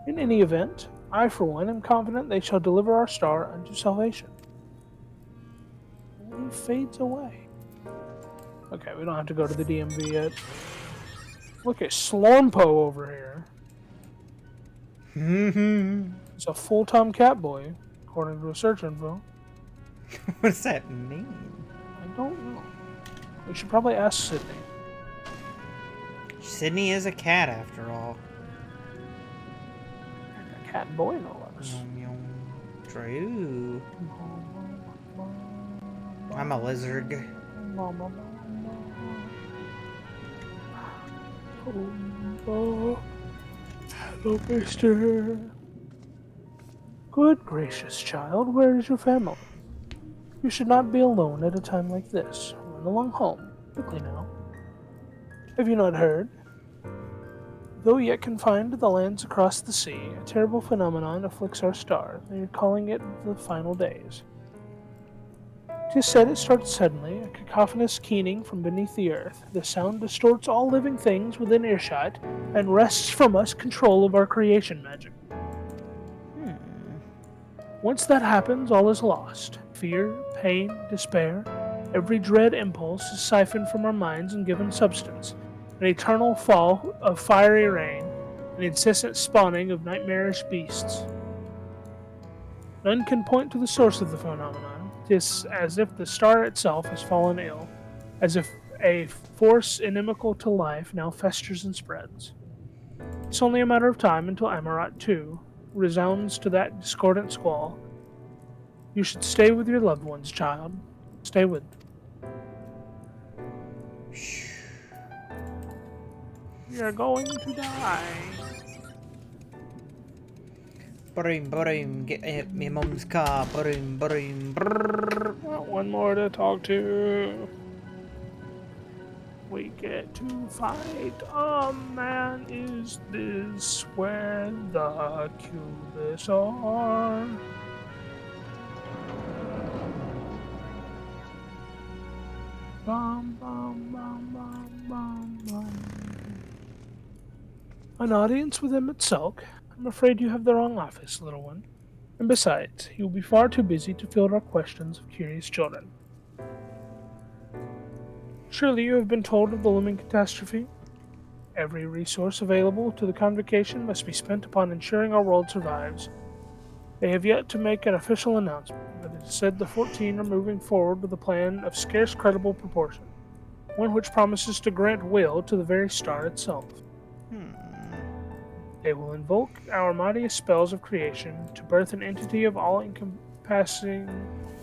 In any event, I for one am confident they shall deliver our star unto salvation. And he fades away. Okay, we don't have to go to the DMV yet. Look at Slormpo over here. He's a full-time cat boy, according to a search info. What does that mean? I don't know. We should probably ask Sydney. Sydney is a cat, after all. A cat boy, no less. True. I'm a lizard. Oh, hello, mister. Good gracious, child, where is your family? You should not be alone at a time like this. Run along home, quickly now. Have you not heard? Though yet confined to the lands across the sea, a terrible phenomenon afflicts our star. They are calling it the final days. 'Tis said it starts suddenly, a cacophonous keening from beneath the earth. The sound distorts all living things within earshot, and wrests from us control of our creation magic. Once that happens, all is lost. Fear, pain, despair, every dread impulse is siphoned from our minds and given substance. An eternal fall of fiery rain, an incessant spawning of nightmarish beasts. None can point to the source of the phenomenon. It is as if the star itself has fallen ill, as if a force inimical to life now festers and spreads. It's only a matter of time until Amarat, too, resounds to that discordant squall. You should stay with your loved ones, child. Stay with them. You're going to die. Broom, broom, get at me mum's car. Broom, broom, brrrr. Got one more to talk to. We get to fight a man. Is this where the Cubis are? Bum, bum, bum, bum, bum, bum. An audience with Emmett Sulk? I'm afraid you have the wrong office, little one. And besides, he will be far too busy to field our questions of curious children. Surely you have been told of the looming catastrophe? Every resource available to the convocation must be spent upon ensuring our world survives. They have yet to make an official announcement, but it is said the 14 are moving forward with a plan of scarce credible proportion, one which promises to grant will to the very star itself. They will invoke our mightiest spells of creation to birth an entity of all-encompassing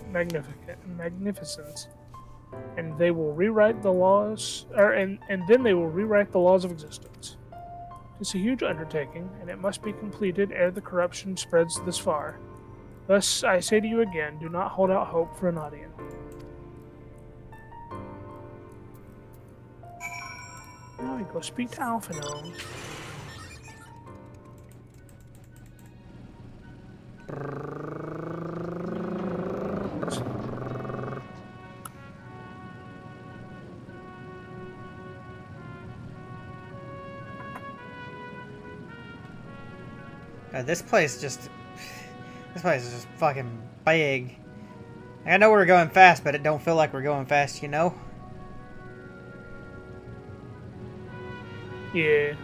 magnificence, and they will rewrite the laws, and then they will rewrite the laws of existence. It's a huge undertaking, and it must be completed ere the corruption spreads this far. Thus, I say to you again, do not hold out hope for an audience. Now we go speak to Alphino. God, this place is just fucking big. I know we're going fast, but it don't feel like we're going fast, you know? Yeah.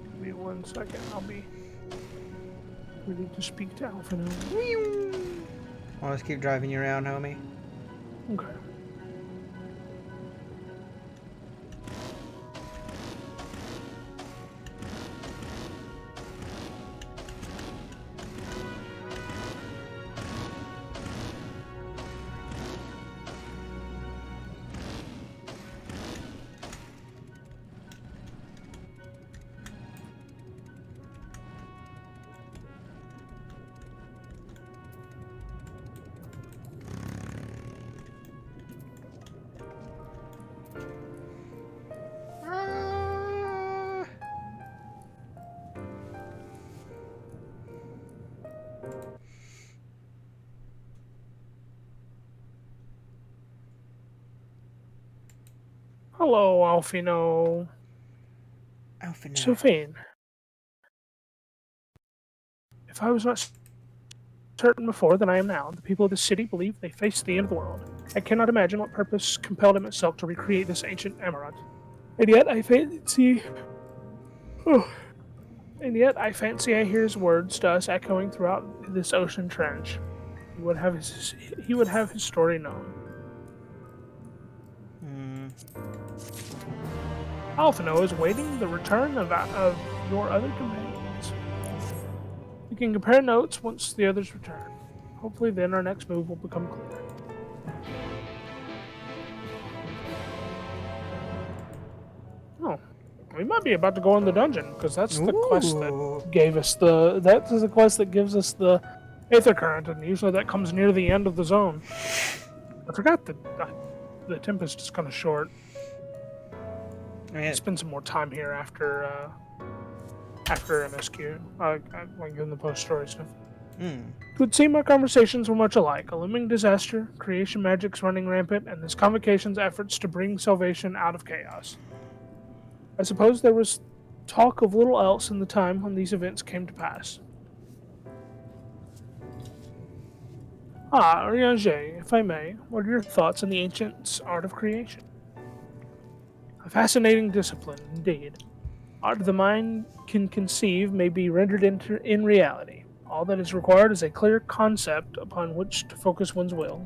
Give me 1 second, I'll be ready to speak to Alphino. I'll just keep driving you around, homie. Okay. Hello, Alphino. Alphino. Sophine. If I was not certain before than I am now, the people of this city believe they face the end of the world. I cannot imagine what purpose compelled him itself to recreate this ancient Amaranth. And yet I fancy... And yet I fancy I hear his words to us echoing throughout this ocean trench. He would have his story known. Alphino is waiting the return of your other companions. We can compare notes once the others return. Hopefully then our next move will become clear. Oh, we might be about to go in the dungeon, because that's the quest that gave us that is the quest that gives us the Aether Current, and usually that comes near the end of the zone. I forgot that the Tempest is kind of short. Spend some more time here after MSQ, like in the post-story stuff. It would seem our conversations were much alike. A looming disaster, creation magics running rampant, and this convocation's efforts to bring salvation out of chaos. I suppose there was talk of little else in the time when these events came to pass. Rianger, if I may, what are your thoughts on the ancient's art of creation? A fascinating discipline, indeed. Art the mind can conceive may be rendered in reality. All that is required is a clear concept upon which to focus one's will.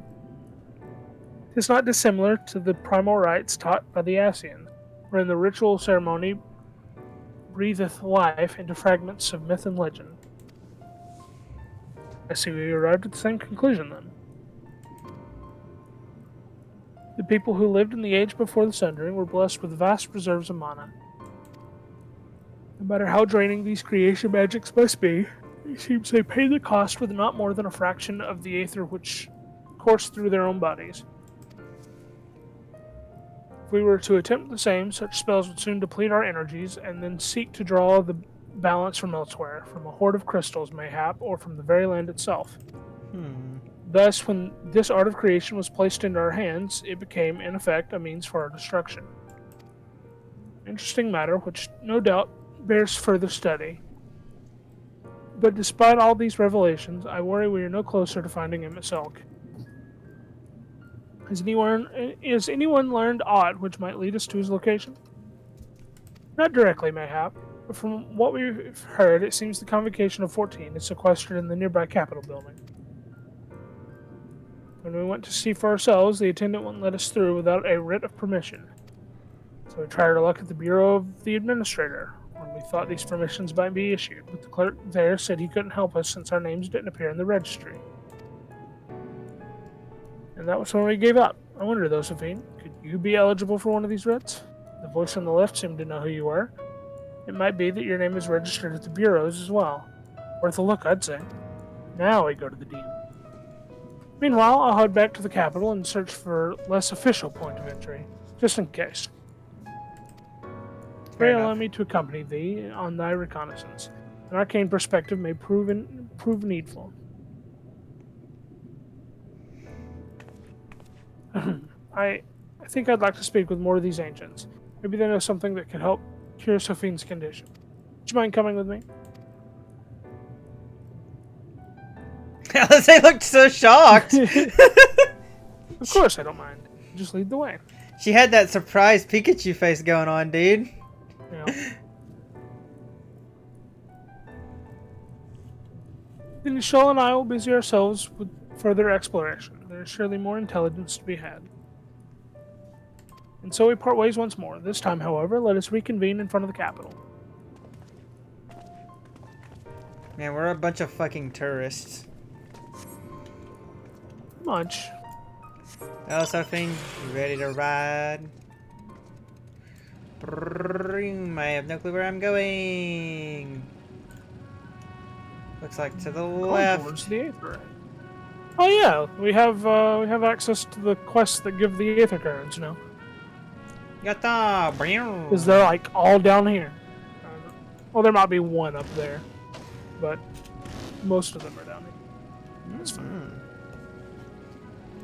It is not dissimilar to the primal rites taught by the Ascians, wherein the ritual ceremony breatheth life into fragments of myth and legend. I see we arrived at the same conclusion then. The people who lived in the age before the Sundering were blessed with vast reserves of mana. No matter how draining these creation magics must be, it seems they pay the cost with not more than a fraction of the aether which coursed through their own bodies. If we were to attempt the same, such spells would soon deplete our energies and then seek to draw the balance from elsewhere, from a hoard of crystals mayhap, or from the very land itself. Thus, when this art of creation was placed into our hands, it became, in effect, a means for our destruction. Interesting matter, which no doubt bears further study. But despite all these revelations, I worry we are no closer to finding him at Selk. Has anyone learned aught which might lead us to his location? Not directly, mayhap, but from what we've heard, it seems the Convocation of 14 is sequestered in the nearby Capitol building. When we went to see for ourselves, the attendant wouldn't let us through without a writ of permission. So we tried our luck at the Bureau of the Administrator, when we thought these permissions might be issued, but the clerk there said he couldn't help us since our names didn't appear in the registry. And that was when we gave up. I wonder, though, Sophine, could you be eligible for one of these writs? The voice on the left seemed to know who you were. It might be that your name is registered at the bureaus as well. Worth a look, I'd say. Now we go to the dean. Meanwhile, I'll head back to the capital and search for less official point of entry, just in case. Pray allow me to accompany thee on thy reconnaissance. An arcane perspective may prove needful. I think I'd like to speak with more of these ancients. Maybe they know something that could help cure Sophine's condition. Would you mind coming with me? They looked so shocked. Of course I don't mind. Just lead the way. She had that surprised Pikachu face going on, dude. Yeah. Then Nishal and I will busy ourselves with further exploration. There is surely more intelligence to be had. And so we part ways once more. This time, however, let us reconvene in front of the capital. Man, we're a bunch of fucking tourists. Much. Oh, Sophie, you ready to ride? I have no clue where I'm going. Looks like to the left. Towards the Aether. Oh yeah, we have access to the quests that give the Aether cards, you know. Yatta! Because they're like all down here. Well, there might be one up there, but most of them are down here. That's fine.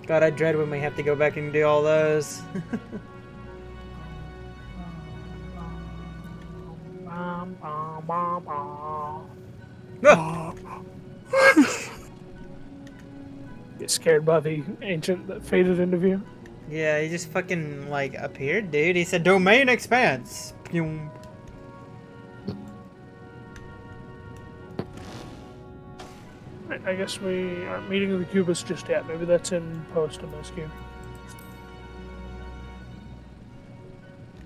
God, I dread when we have to go back and do all those. Get scared by the ancient that faded into view? Yeah, he just fucking, like, appeared, dude. He said, domain expanse. Pew. Right, I guess we aren't meeting the Cubist just yet. Maybe that's in post MSQ.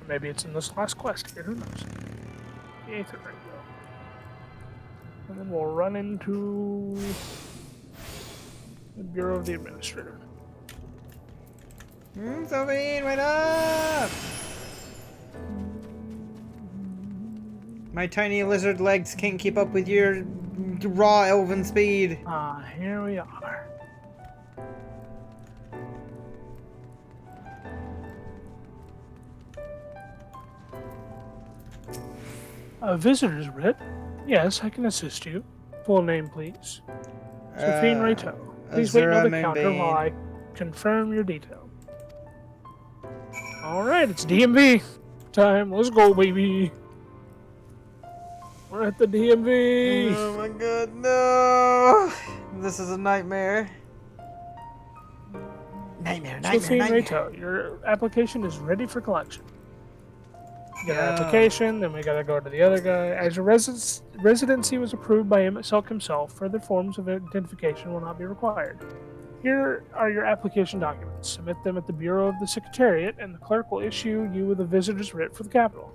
Maybe it's in this last quest here. Who knows? The Aether Ring. And then we'll run into the Bureau of the Administrator. Sophie, wait up! My tiny lizard legs can't keep up with your raw elven speed. Ah, here we are. A visitor's writ? Yes, I can assist you. Full name, please. Sophine Rayto. Please wait near the counter while I confirm your detail. Alright, it's DMV time. Let's go, baby. We're at the DMV. Oh my god, no! This is a nightmare. Nightmare. Sophine Rayto, your application is ready for collection. You get an application, then we gotta go to the other guy. As your residency was approved by Emmett Selk himself, further forms of identification will not be required. Here are your application documents. Submit them at the Bureau of the Secretariat, and the clerk will issue you with a visitor's writ for the capital.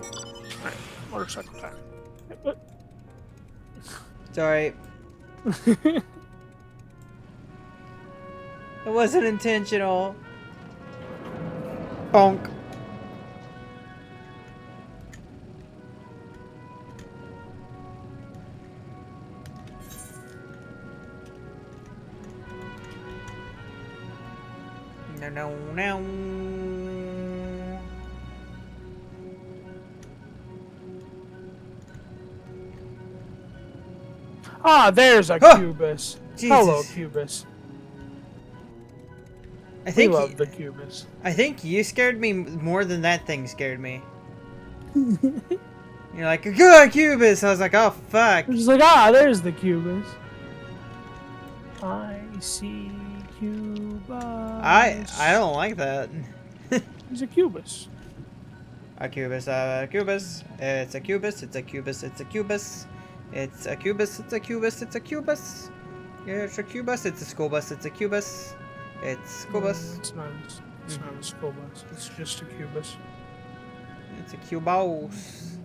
Alright, motorcycle time. It wasn't intentional. Bonk. No, no, no. Ah, there's a Oh, Cubus. Jesus. Hello, Cubus. I think we love the Cubus. I think you scared me more than that thing scared me. You're like, good Cubus. I was like, oh fuck. I'm just like, ah, there's the Cubus. I see Cubus. I don't like that. He's a Cubus. A Cubus, a Cubus. It's a Cubus, it's a Cubus, it's a Cubus. It's a Cubus, it's a Cubus, it's a Cubus. It's a Cubus, it's a school bus, it's a Cubus. It's school bus. It's not a school bus. It's just a Cubus. It's a Cubos.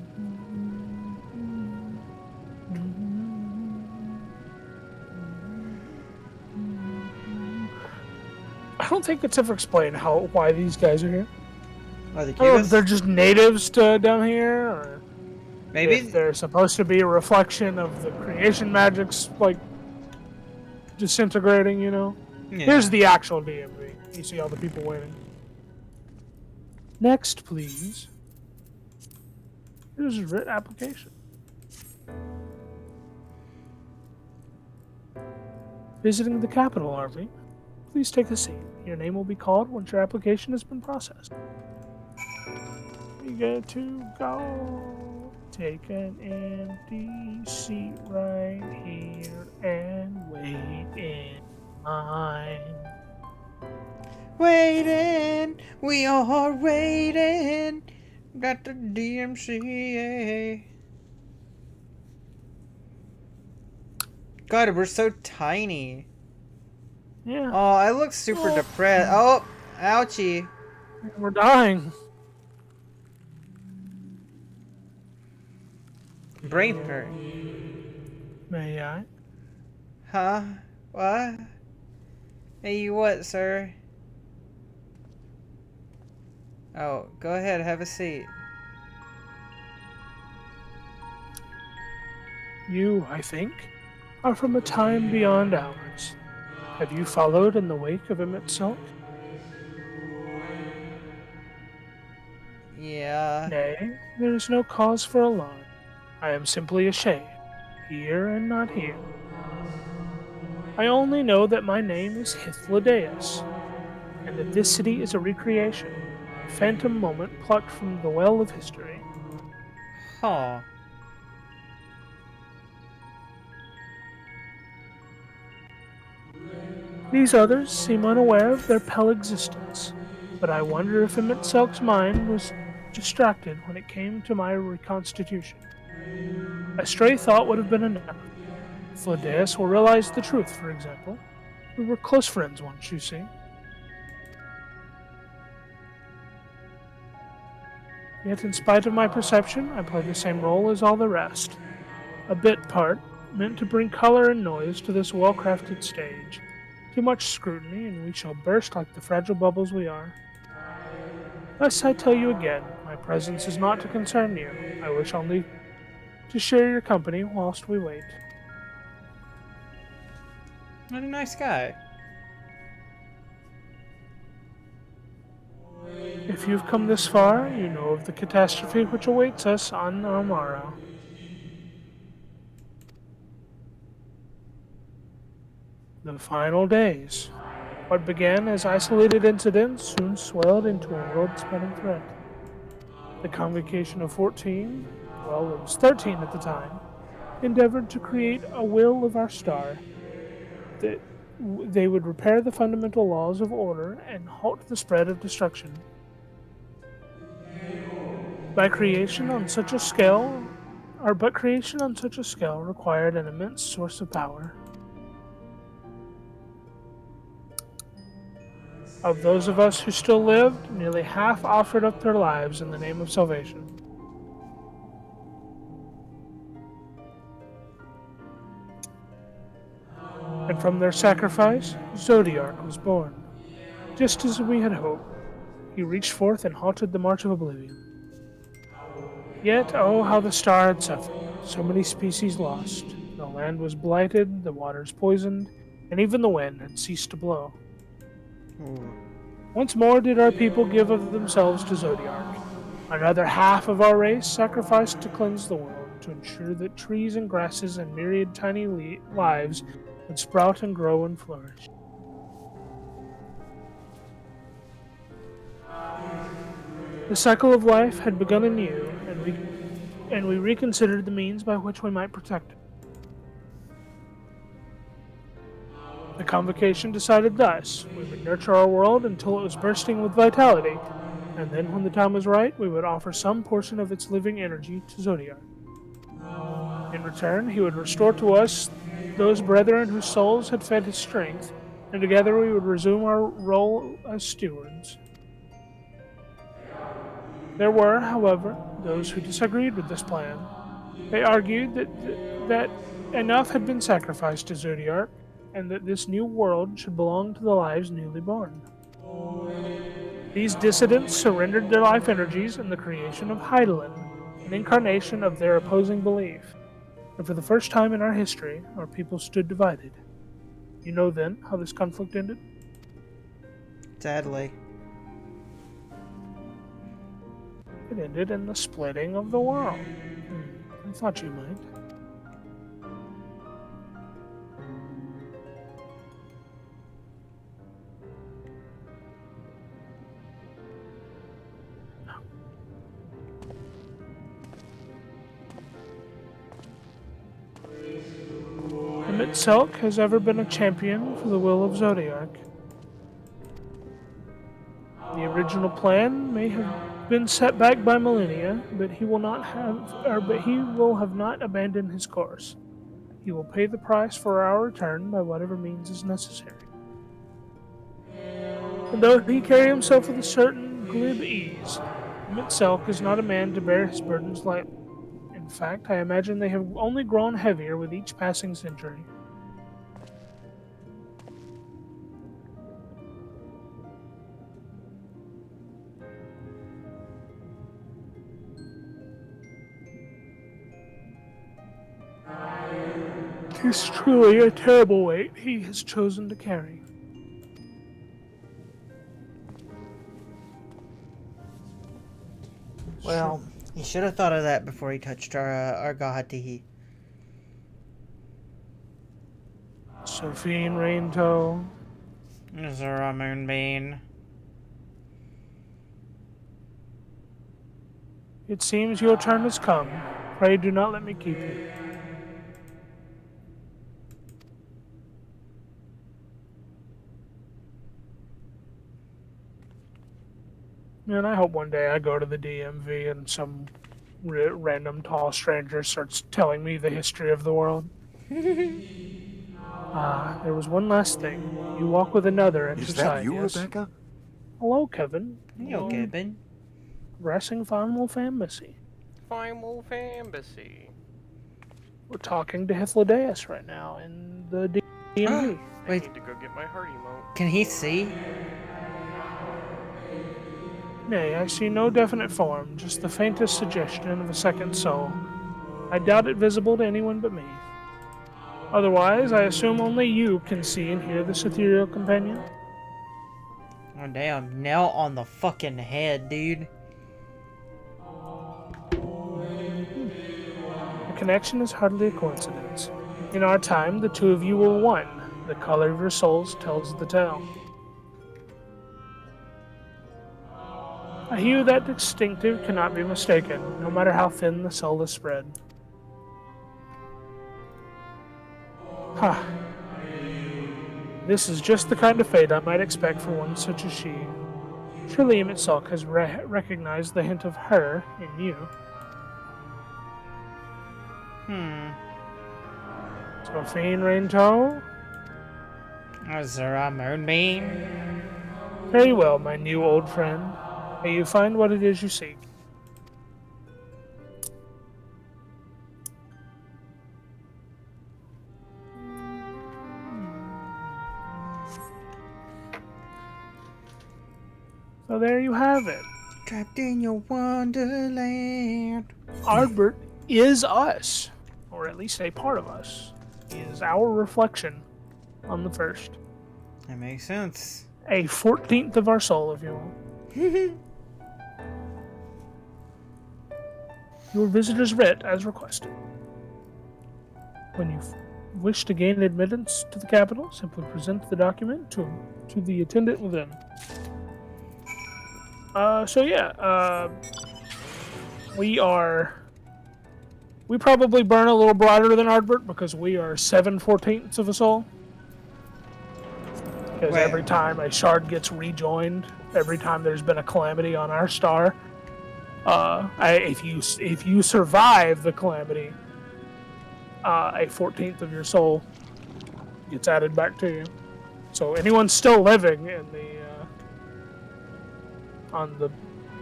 I don't think it's ever explained why these guys are here. Are the I don't know if Cubus? they're just natives to down here, or Maybe if they're supposed to be a reflection of the creation magic's like disintegrating. You know. Yeah. Here's the actual DMV. You see all the people waiting. Next, please. Here's a writ application. Visiting the capital, Army. Please take a seat. Your name will be called once your application has been processed. You get to go. Take an empty seat right here and wait in line. Waiting, we are waiting. Got the DMCA. God, we're so tiny. Yeah. Oh, I look super depressed. Oh, ouchie. We're dying. Brain hurt. May I? Huh? What? Hey, you what, sir? Oh, go ahead, have a seat. You, I think, are from a time beyond ours. Have you followed in the wake of Emmett Silk? Yeah. Nay, there is no cause for alarm. I am simply a shade, here and not here. I only know that my name is Hythlodaeus, and that this city is a recreation, a phantom moment plucked from the well of history. Huh. These others seem unaware of their pale existence, but I wonder if Emmett Selk's mind was distracted when it came to my reconstitution. A stray thought would have been enough. Hythlodaeus will realize the truth, for example. We were close friends once, you see. Yet in spite of my perception, I play the same role as all the rest. A bit part, meant to bring color and noise to this well-crafted stage. Too much scrutiny, and we shall burst like the fragile bubbles we are. Thus I tell you again, my presence is not to concern you. I wish only to share your company whilst we wait. What a nice guy. If you've come this far, you know of the catastrophe which awaits us on our morrow. The final days. What began as isolated incidents soon swelled into a world-spanning threat. The Convocation of 14, well, it was 13 at the time, endeavored to create a will of our star. They would repair the fundamental laws of order and halt the spread of destruction. But creation on such a scale required an immense source of power. Of those of us who still lived, nearly half offered up their lives in the name of salvation. And from their sacrifice, Zodiark was born. Just as we had hoped, he reached forth and halted the march of oblivion. Yet, oh, how the star had suffered. So many species lost. The land was blighted, the waters poisoned, and even the wind had ceased to blow. Once more did our people give of themselves to Zodiark. Another half of our race sacrificed to cleanse the world, to ensure that trees and grasses and myriad tiny lives would sprout and grow and flourish. The cycle of life had begun anew, and we reconsidered the means by which we might protect it. The convocation decided thus: we would nurture our world until it was bursting with vitality, and then when the time was right, we would offer some portion of its living energy to Zodiac. In return, he would restore to us those brethren whose souls had fed his strength, and together we would resume our role as stewards. There were, however, those who disagreed with this plan. They argued that enough had been sacrificed to Zodiark, and that this new world should belong to the lives newly born. These dissidents surrendered their life energies in the creation of Heidelin, an incarnation of their opposing belief. And for the first time in our history, our people stood divided. You know then how this conflict ended? Sadly. It ended in the splitting of the world. I thought you might. Emmett Selk has ever been a champion for the will of Zodiark. The original plan may have been set back by millennia, but he will have not abandoned his course. He will pay the price for our return by whatever means is necessary. And though he carry himself with a certain glib ease, Emmett Selk is not a man to bear his burdens lightly. In fact, I imagine they have only grown heavier with each passing century. It is truly a terrible weight he has chosen to carry. Well, he should have thought of that before he touched our Gahati. Sophine Raintoe. Is there a moonbeam? It seems your turn has come. Pray do not let me keep you. And I hope one day I go to the DMV and some random tall stranger starts telling me the history of the world. There was one last thing. You walk with another into Is that you, yes? Rebecca? Hello, Kevin. Hello, Kevin. Progressing Final Fantasy. Final Fantasy. We're talking to Hythlodaeus right now in the DMV. I need to go get my heart emote. Can he see? Nay, I see no definite form, just the faintest suggestion of a second soul. I doubt it visible to anyone but me. Otherwise, I assume only you can see and hear this ethereal companion. Oh, damn. Nail on the fucking head, dude. The connection is hardly a coincidence. In our time, the two of you were one. The color of your souls tells the tale. A hue that distinctive cannot be mistaken, no matter how thin the soul is spread. Ha! This is just the kind of fate I might expect for one such as she. Surely Emmett Selk has recognized the hint of her in you. Sophine Raintoe? Is there a moonbeam? Very well, my new old friend. May you find what it is you seek. So there you have it. Trapped in your wonderland. Ardbert is us, or at least a part of us. He is our reflection on the first. That makes sense. A 14th of our soul, if you will. Your visitor's writ as requested. When you wish to gain admittance to the capital, simply present the document to the attendant within. We probably burn a little brighter than Ardbert because we are 7/14ths of a soul. Because every time a shard gets rejoined, every time there's been a calamity on our star, if you survive the calamity, a 14th of your soul gets added back to you. So anyone still living in the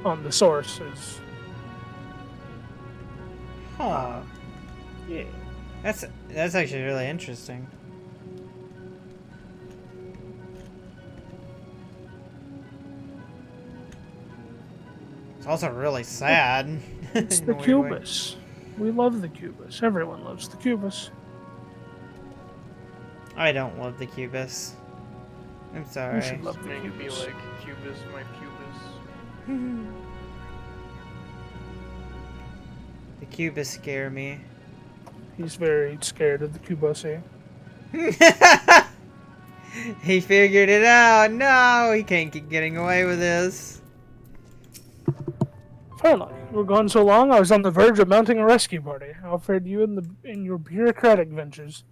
on the source is. Huh. Yeah. That's actually really interesting. It's also really sad. It's the Cubus. We love the Cubus. Everyone loves the Cubus. I don't love the Cubus. I'm sorry. You should love the Make me Cubus. like Cubus, my Cubus. The Cubus scare me. He's very scared of the Cubusy. He figured it out. No, he can't keep getting away with this. Finally, you were gone so long, I was on the verge of mounting a rescue party. I offered you in your bureaucratic ventures.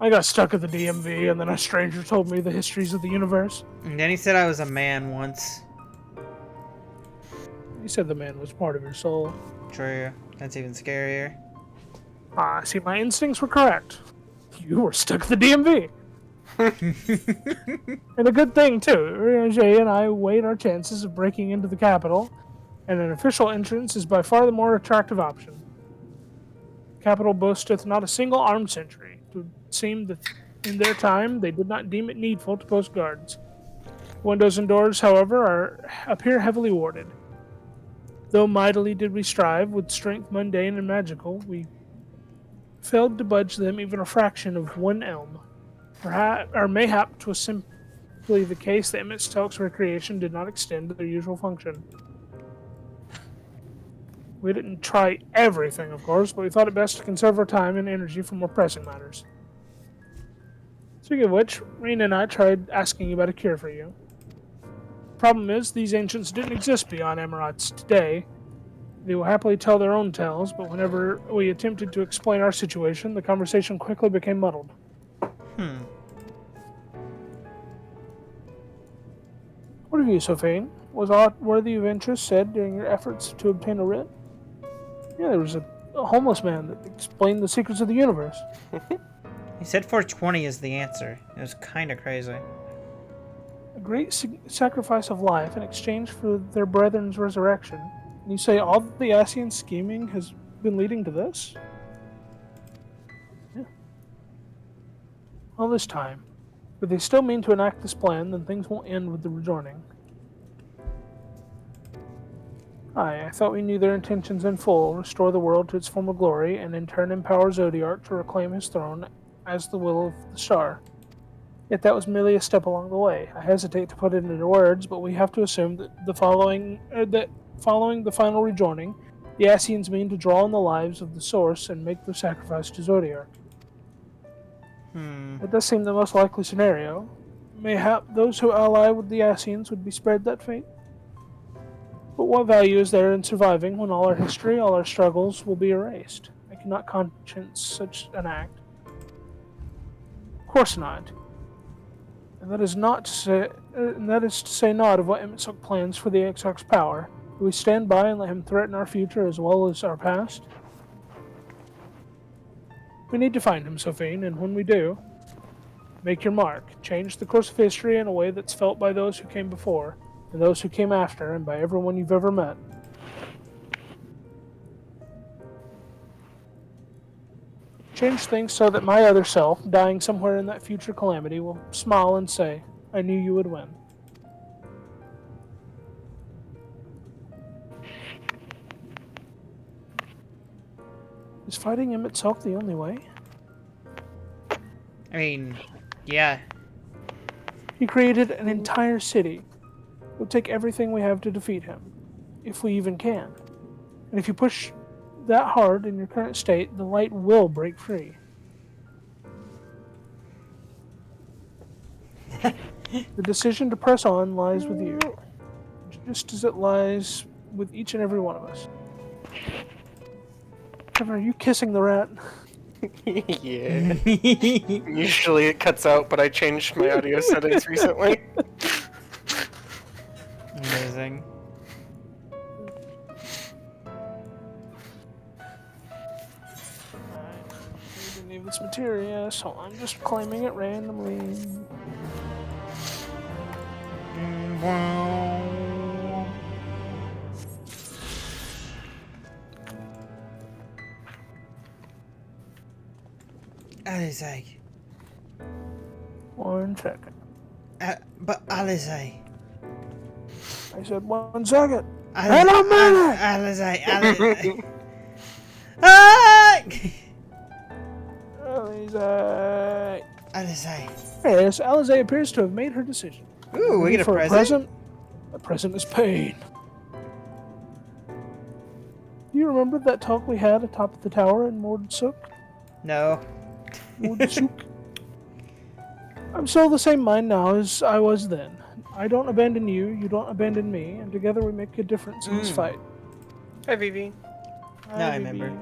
I got stuck at the DMV, and then a stranger told me the histories of the universe. And then he said I was a man once. He said the man was part of your soul. True. That's even scarier. See, my instincts were correct. You were stuck at the DMV. And a good thing, too. Jay and I weighed our chances of breaking into the capital, and an official entrance is by far the more attractive option. The capital boasteth not a single armed sentry. It would seem that in their time they did not deem it needful to post guards. Windows and doors, however, appear heavily warded. Though mightily did we strive with strength mundane and magical, we failed to budge them even a fraction of one elm. Perhaps, or mayhap 'twas simply the case that Emmett Stelk's recreation did not extend to their usual function. We didn't try everything, of course, but we thought it best to conserve our time and energy for more pressing matters. Speaking of which, Rena and I tried asking about a cure for you. Problem is, these ancients didn't exist beyond Emirates today. They will happily tell their own tales, but whenever we attempted to explain our situation, the conversation quickly became muddled. What of you, Sophane? Was aught worthy of interest said during your efforts to obtain a writ? Yeah, there was a homeless man that explained the secrets of the universe. He said 420 is the answer. It was kind of crazy. A great sacrifice of life in exchange for their brethren's resurrection. And you say all the Asian scheming has been leading to this? Yeah. All this time. If they still mean to enact this plan, then things won't end with the rejoining. I thought we knew their intentions in full, restore the world to its former glory, and in turn empower Zodiark to reclaim his throne as the will of the star. Yet that was merely a step along the way. I hesitate to put it into words, but we have to assume that following the final rejoining, the Asians mean to draw on the lives of the source and make their sacrifice to Zodiark. It does seem the most likely scenario. Mayhap those who ally with the Asians would be spared that fate. But what value is there in surviving when all our history, all our struggles will be erased? I cannot conscience such an act. Of course not. And that is to say naught of what Emmitsuk plans for the Exarch's power. Do we stand by and let him threaten our future as well as our past? We need to find him, Sophine, and when we do, make your mark. Change the course of history in a way that's felt by those who came before, and those who came after, and by everyone you've ever met. Change things so that my other self, dying somewhere in that future calamity, will smile and say, I knew you would win. Is fighting him itself the only way? I mean, yeah. He created an entire city. It would take everything we have to defeat him, if we even can. And if you push that hard in your current state, the light will break free. The decision to press on lies with you, just as it lies with each and every one of us. Kevin, are you kissing the rat? Yeah. Usually it cuts out, but I changed my audio settings recently. Amazing. We didn't need this materia, so I'm just claiming it randomly. Alizé. 1 second. But Alizé. I said 1 second. Alizé. Alizé. Ah! Alizé. Yes, Alizé appears to have made her decision. Ooh, we get a present? The present is pain. Do you remember that talk we had atop of the tower in Mordsuk? No. Mordsuk? I'm still the same mind now as I was then. I don't abandon you, you don't abandon me, and together we make a difference in this fight. Hi, Vivi. Now I remember.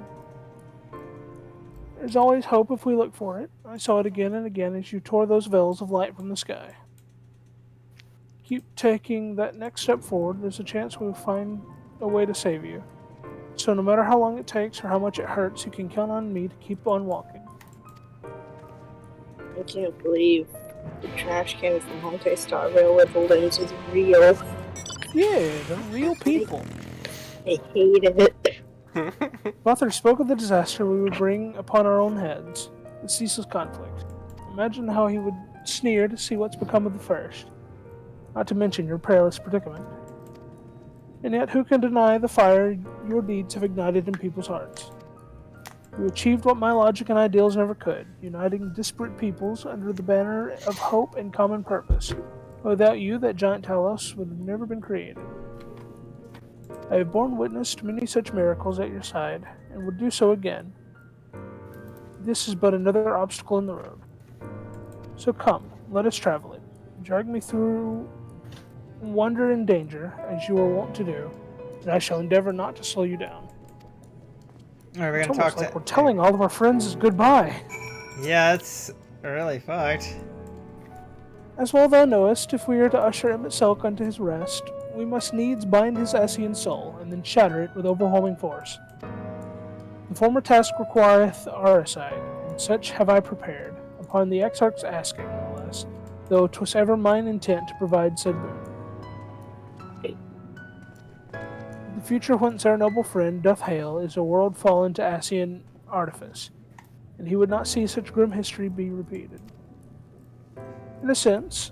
There's always hope if we look for it. I saw it again and again as you tore those veils of light from the sky. Keep taking that next step forward, there's a chance we'll find a way to save you. So no matter how long it takes or how much it hurts, you can count on me to keep on walking. I can't believe the trash can from Honkai Star Railway Buildings is real. Yeah, they're real people. I hated it. Mother spoke of the disaster we would bring upon our own heads, the ceaseless conflict. Imagine how he would sneer to see what's become of the first. Not to mention your perilous predicament. And yet, who can deny the fire your deeds have ignited in people's hearts? You achieved what my logic and ideals never could, uniting disparate peoples under the banner of hope and common purpose. Without you, that giant Talos would have never been created. I have borne witness to many such miracles at your side, and would do so again. This is but another obstacle in the road. So come, let us travel it. Drag me through wonder and danger, as you are wont to do, and I shall endeavor not to slow you down. Alright, we're It's gonna almost talk like to... we're telling all of our friends goodbye. Yeah, it's really fucked. As well thou knowest, if we are to usher Emmett Selk unto his rest, we must needs bind his Ascian soul, and then shatter it with overwhelming force. The former task requireth our side, and such have I prepared, upon the Exarch's asking, no less, though 'twas ever mine intent to provide said boon. The future whence our noble friend doth hail is a world fallen to Ascian artifice, and he would not see such grim history be repeated. In a sense,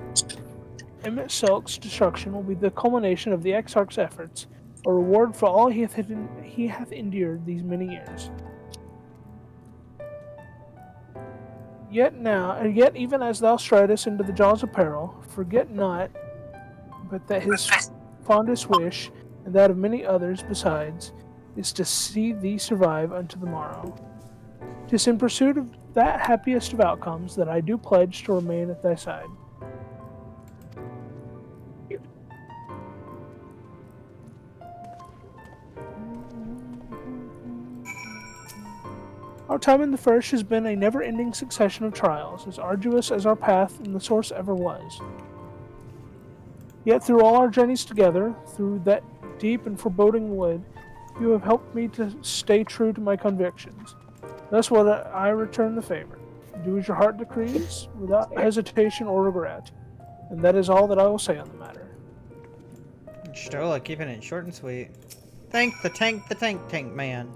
Emmett Selk's destruction will be the culmination of the Exarch's efforts, a reward for all he hath endured these many years. Yet even as thou stridest into the jaws of peril, forget not but that his fondest wish, and that of many others besides, is to see thee survive unto the morrow. 'Tis in pursuit of that happiest of outcomes that I do pledge to remain at thy side. Our time in the First has been a never-ending succession of trials, as arduous as our path in the Source ever was. Yet through all our journeys together, through that deep and foreboding wood, you have helped me to stay true to my convictions. Thus will I return the favor. Do as your heart decrees, without hesitation or regret. And that is all that I will say on the matter. Stola keeping it short and sweet. Thank the tank man.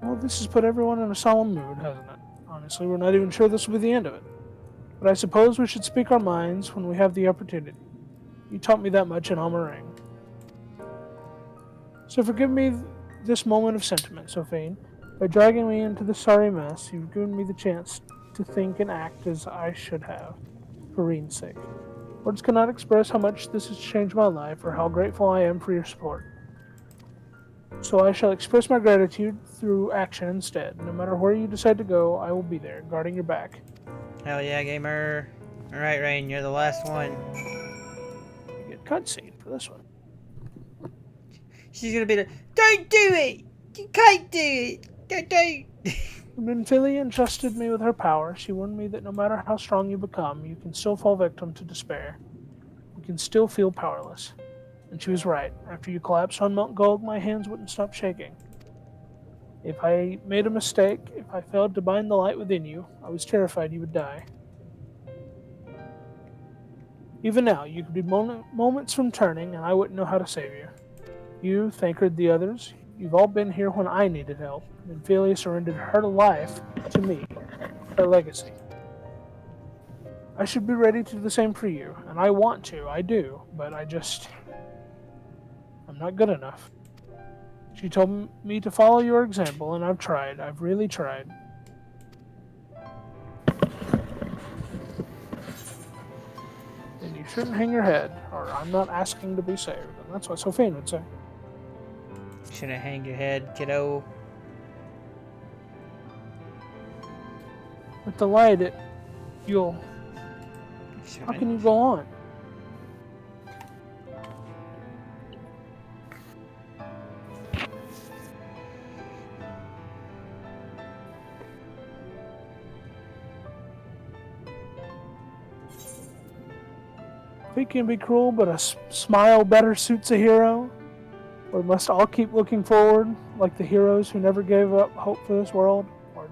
Well, this has put everyone in a solemn mood, hasn't it? Honestly, we're not even sure this will be the end of it. But I suppose we should speak our minds when we have the opportunity. You taught me that much in Amarang. So forgive me this moment of sentiment, Sophine. By dragging me into this sorry mess, you've given me the chance to think and act as I should have, for Reen's sake. Words cannot express how much this has changed my life or how grateful I am for your support. So I shall express my gratitude through action instead. No matter where you decide to go, I will be there, guarding your back. Hell yeah, gamer. Alright, Rain, you're the last one. You get cutscene for this one. She's gonna be like, don't do it! You can't do it! Don't! When Philia entrusted me with her power, she warned me that no matter how strong you become, you can still fall victim to despair. You can still feel powerless. And she was right. After you collapsed on Mount Gold, my hands wouldn't stop shaking. If I made a mistake, if I failed to bind the light within you, I was terrified you would die. Even now, you could be moments from turning, and I wouldn't know how to save you. You, Thancred, the others, you've all been here when I needed help, and Philia surrendered her life to me, her legacy. I should be ready to do the same for you, and I want to, I do, but I'm not good enough. She told me to follow your example, and I've tried. I've really tried. And you shouldn't hang your head, or I'm not asking to be saved. And that's what Sophine would say. Shouldn't hang your head, kiddo. With the light, you'll... How can you go on? Fate can be cruel, but a smile better suits a hero. We must all keep looking forward, like the heroes who never gave up hope for this world. Or ...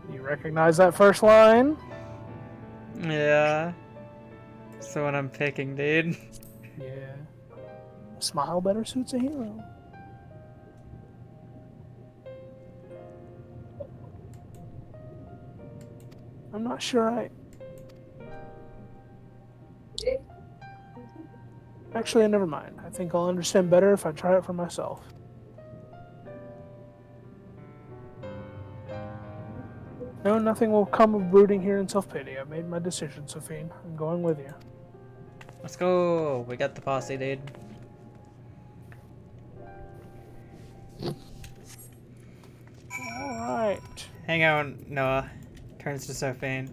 Do you recognize that first line? Yeah. That's the one I'm picking, dude. Yeah. A smile better suits a hero. I'm not sure Actually, never mind. I think I'll understand better if I try it for myself. No, nothing will come of brooding here in self-pity. I've made my decision, Sophine. I'm going with you. Let's go. We got the posse, dude. Alright. Hang on, Noah. Turns to Sophine.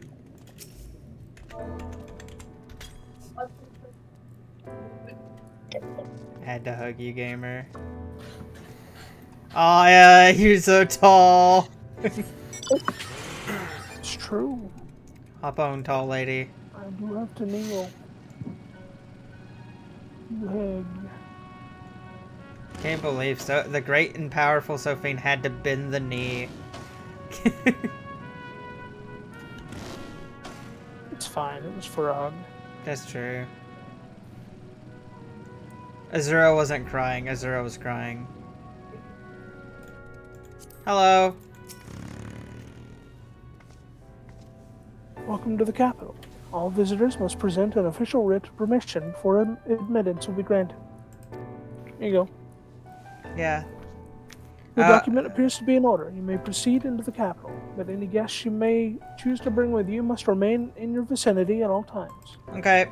Had to hug you, gamer. Oh yeah, you're so tall. It's true. Hop on, tall lady. I do have to kneel. Leg. Can't believe the great and powerful Sophine had to bend the knee. It's fine. It was for a hug. That's true. Azura wasn't crying. Azura was crying. Hello. Welcome to the capital. All visitors must present an official writ of permission before admittance will be granted. Here you go. Yeah. The document appears to be in order. You may proceed into the capital, but any guests you may choose to bring with you must remain in your vicinity at all times. Okay.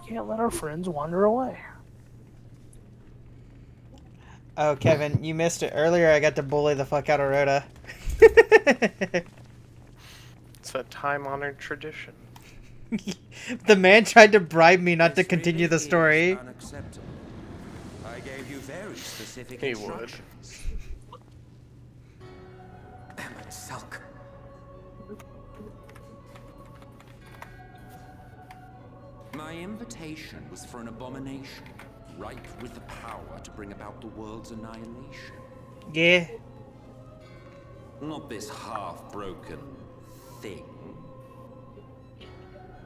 Can't let our friends wander away. Oh, Kevin, you missed it. Earlier I got to bully the fuck out of Rhoda. It's a time-honored tradition. The man tried to bribe me not to continue the story. Unacceptable. I gave you very specific He instructions. Emmett Sulk. My invitation was for an abomination, ripe with the power to bring about the world's annihilation. Yeah. Not this half-broken thing.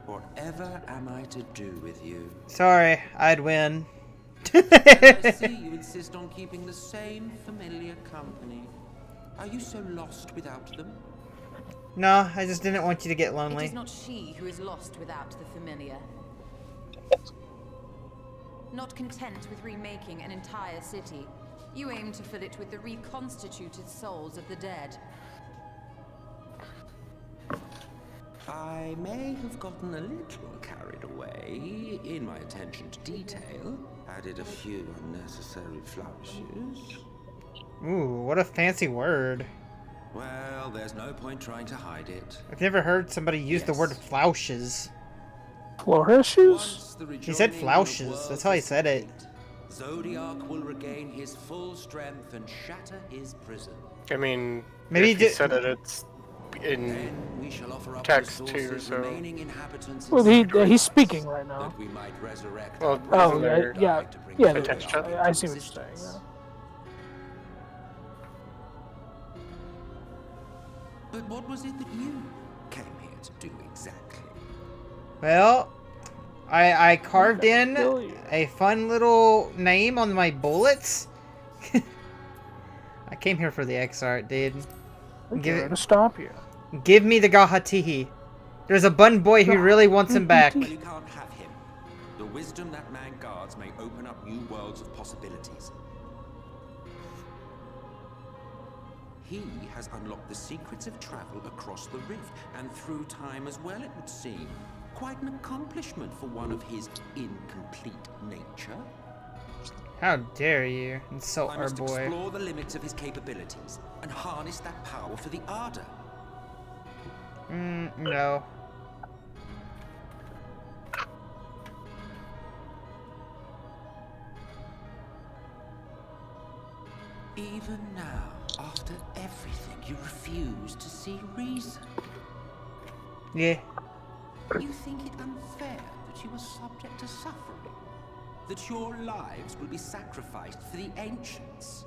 Whatever am I to do with you? Sorry, I'd win. I see you insist on keeping the same familiar company. Are you so lost without them? No, I just didn't want you to get lonely. It is not she who is lost without the familiar. Not content with remaking an entire city, you aim to fill it with the reconstituted souls of the dead. I may have gotten a little carried away in my attention to detail, added a few unnecessary flourishes. Ooh, what a fancy word. Well, there's no point trying to hide it. I've never heard somebody use the word flourishes. Flourishes? He said flourishes. That's how he said it. Zodiac will regain his full strength and shatter his prison. I mean, maybe if he said it, it's in text too, so... Well, he's speaking right now. Well, oh, there yeah. I see what you're saying, yeah. But what was it that you came here to do exactly? Well, I carved in a fun little name on my bullets. I came here for the X art, dude. Give it to stop you. Give me the Gahatihi. There's a bun boy who really wants him back. Well, you can't have him. The wisdom that man guards may open up new worlds of possibilities. He has unlocked the secrets of travel across the rift, and through time as well, it would seem. Quite an accomplishment for one of his incomplete nature. How dare you insult I our must boy. explore the limits of his capabilities and harness that power for the Ardor. No. Even now, after everything, you refuse to see reason. Yeah. You think it unfair that you are subject to suffering? That your lives will be sacrificed for the ancients?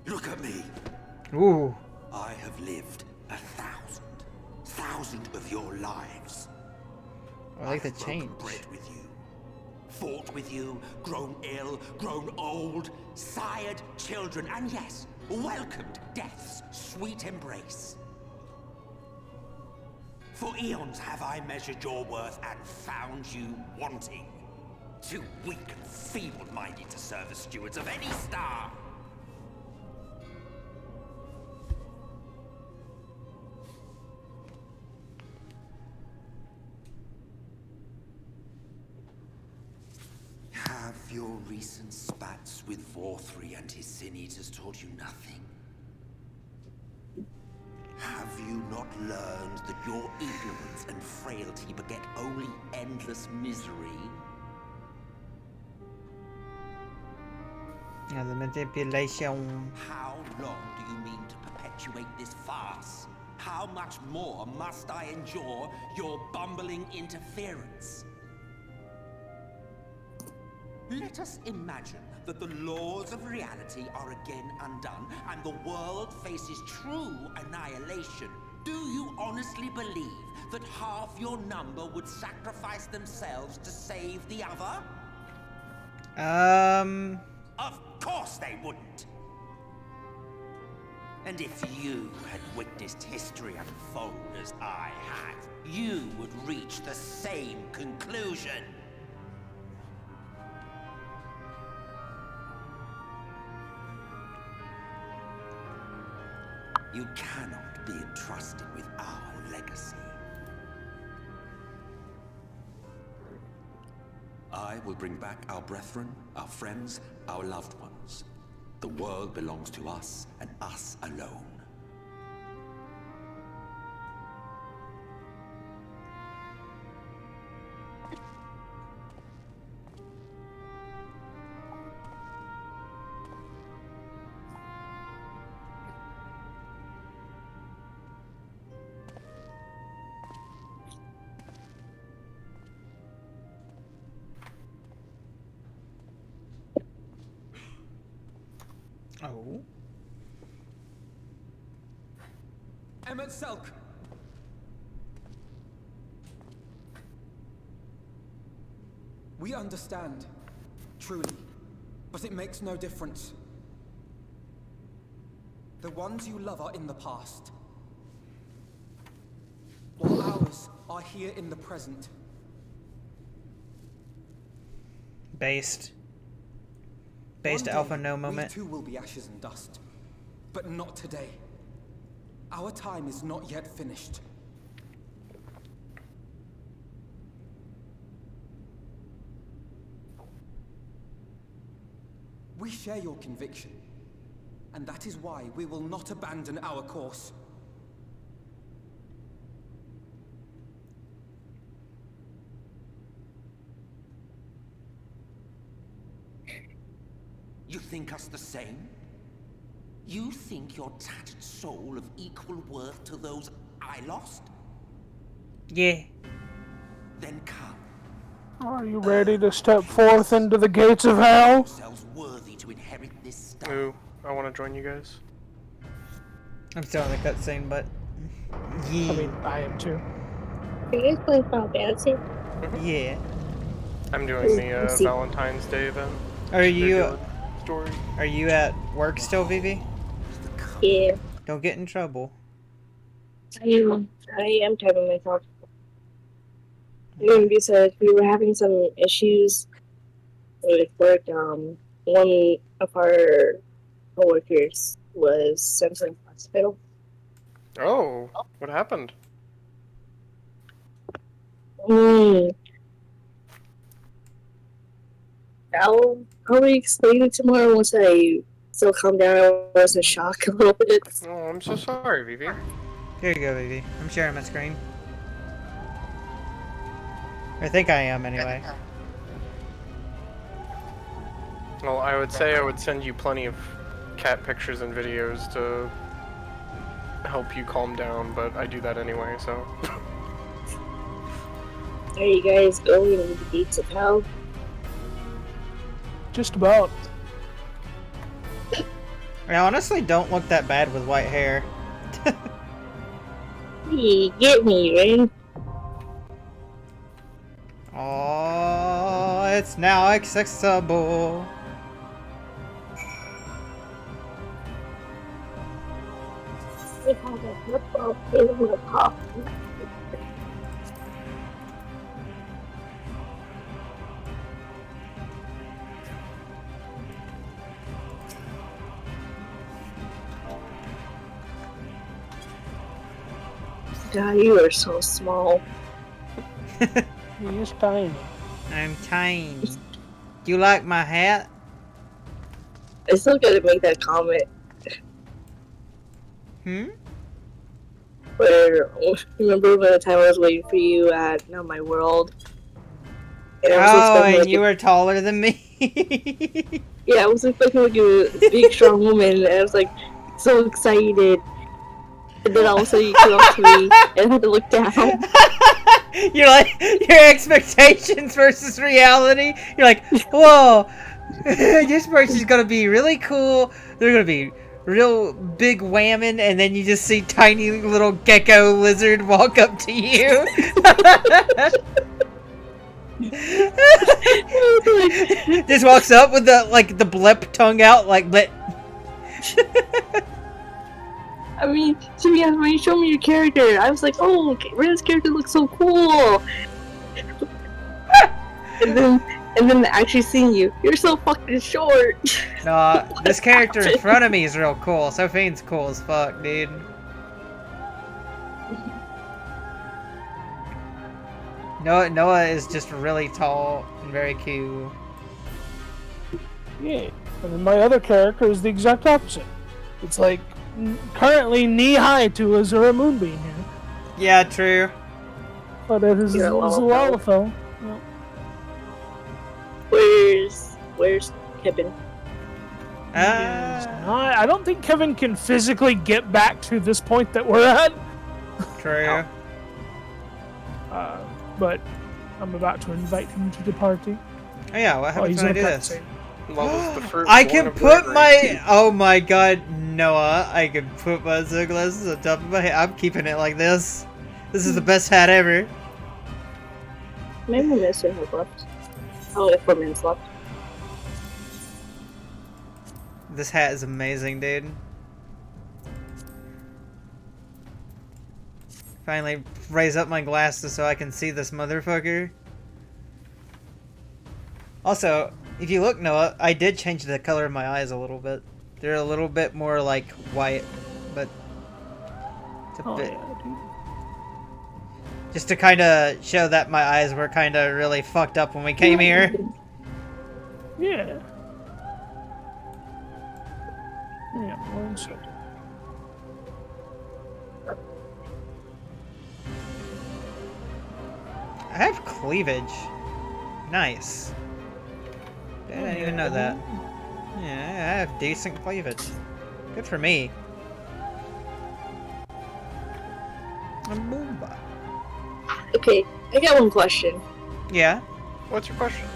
Look at me! Ooh. I have lived 1,000 of your lives. I like the change. Bred with you, fought with you, grown ill, grown old, sired children, and yes, welcomed death's sweet embrace. For eons have I measured your worth and found you wanting. Too weak and feeble-minded to serve as stewards of any star. Have your recent spats with Vorthri and his sin-eaters taught you nothing? Have you not learned that your ignorance and frailty beget only endless misery? Yeah, the manipulation. How long do you mean to perpetuate this farce? How much more must I endure your bumbling interference? Let us imagine that the laws of reality are again undone and the world faces true annihilation. Do you honestly believe that half your number would sacrifice themselves to save the other? Of course they wouldn't. And if you had witnessed history unfold as I have, you would reach the same conclusion. You cannot be entrusted with our legacy. I will bring back our brethren, our friends, our loved ones. The world belongs to us and us alone. Oh. Emmett Selk! We understand, truly, but it makes no difference. The ones you love are in the past, while ours are here in the present. Based One day, alpha no moment. We too will be ashes and dust. But not today. Our time is not yet finished. We share your conviction. And that is why we will not abandon our course. You think us the same? You think your tattered soul of equal worth to those I lost? Yeah. Then come. Are you ready to step forth into the gates of hell? Yourselves worthy to inherit this star. Ooh, I want to join you guys. I'm still in the cutscene, but yeah. I mean, I am too. Are you guys playing Final Fantasy? Yeah. I'm doing the Valentine's Day event. Are you? Story. Are you at work still, Vivi? Yeah. Don't get in trouble. I am typing myself. Because we were having some issues with work. One of our coworkers was sent to the hospital. Oh, what happened? I'll probably explain it tomorrow once I still calm down. I was in shock a little bit. Oh, I'm so sorry, Vivi. Here you go, Vivi. I'm sharing my screen. I think I am, anyway. Well, I would say I would send you plenty of cat pictures and videos to help you calm down, but I do that anyway, so... Are you guys going into the gates of hell? Just about. I honestly don't look that bad with white hair. Hey, get me, Rin. Oh, it's now accessible. We have a football field with coffee. God, you are so small. He is tiny. I'm tiny. Do you like my hat? I still gotta make that comment. Where, remember when the time I was waiting for you at Not My World? And I was expecting, and you were taller than me? Yeah, I was expecting like a big, strong woman, and I was like, so excited. And then all of a sudden you came up to me, and I had to look down. You're like, your expectations versus reality. You're like, whoa, this person's gonna be really cool. They're gonna be real big whammon, and then you just see tiny little gecko lizard walk up to you. Just walks up with the blip tongue out, like blip. I mean, to be honest, when you showed me your character, I was like, oh, Ren's character looks so cool. and then actually seeing you, you're so fucking short. Nah, this character in front of me is real cool. Sophine's cool as fuck, dude. Noah is just really tall and very cute. Yeah, and then my other character is the exact opposite. It's like currently knee-high to Azura Moonbeam here. Yeah, true. But it is Lalafell. Yeah. Where's Kevin? I don't think Kevin can physically get back to this point that we're at. True. But I'm about to invite him to the party. Oh yeah, what happens when I do this? I can put my... Oh my god, Noah. I can put my sunglasses on top of my head. I'm keeping it like this. This is the best hat ever. Maybe we'll miss it left. Oh, we have 4 minutes left. This hat is amazing, dude. Finally raise up my glasses so I can see this motherfucker. Also, if you look, Noah, I did change the color of my eyes a little bit. They're a little bit more like white, but it's a bit. Yeah, dude. Just to kind of show that my eyes were kind of really fucked up when we came here. Yeah. Yeah, 1 second. I have cleavage. Nice. I didn't even know that. Yeah, I have decent cleavage. Good for me. Okay, I got one question. Yeah? What's your question?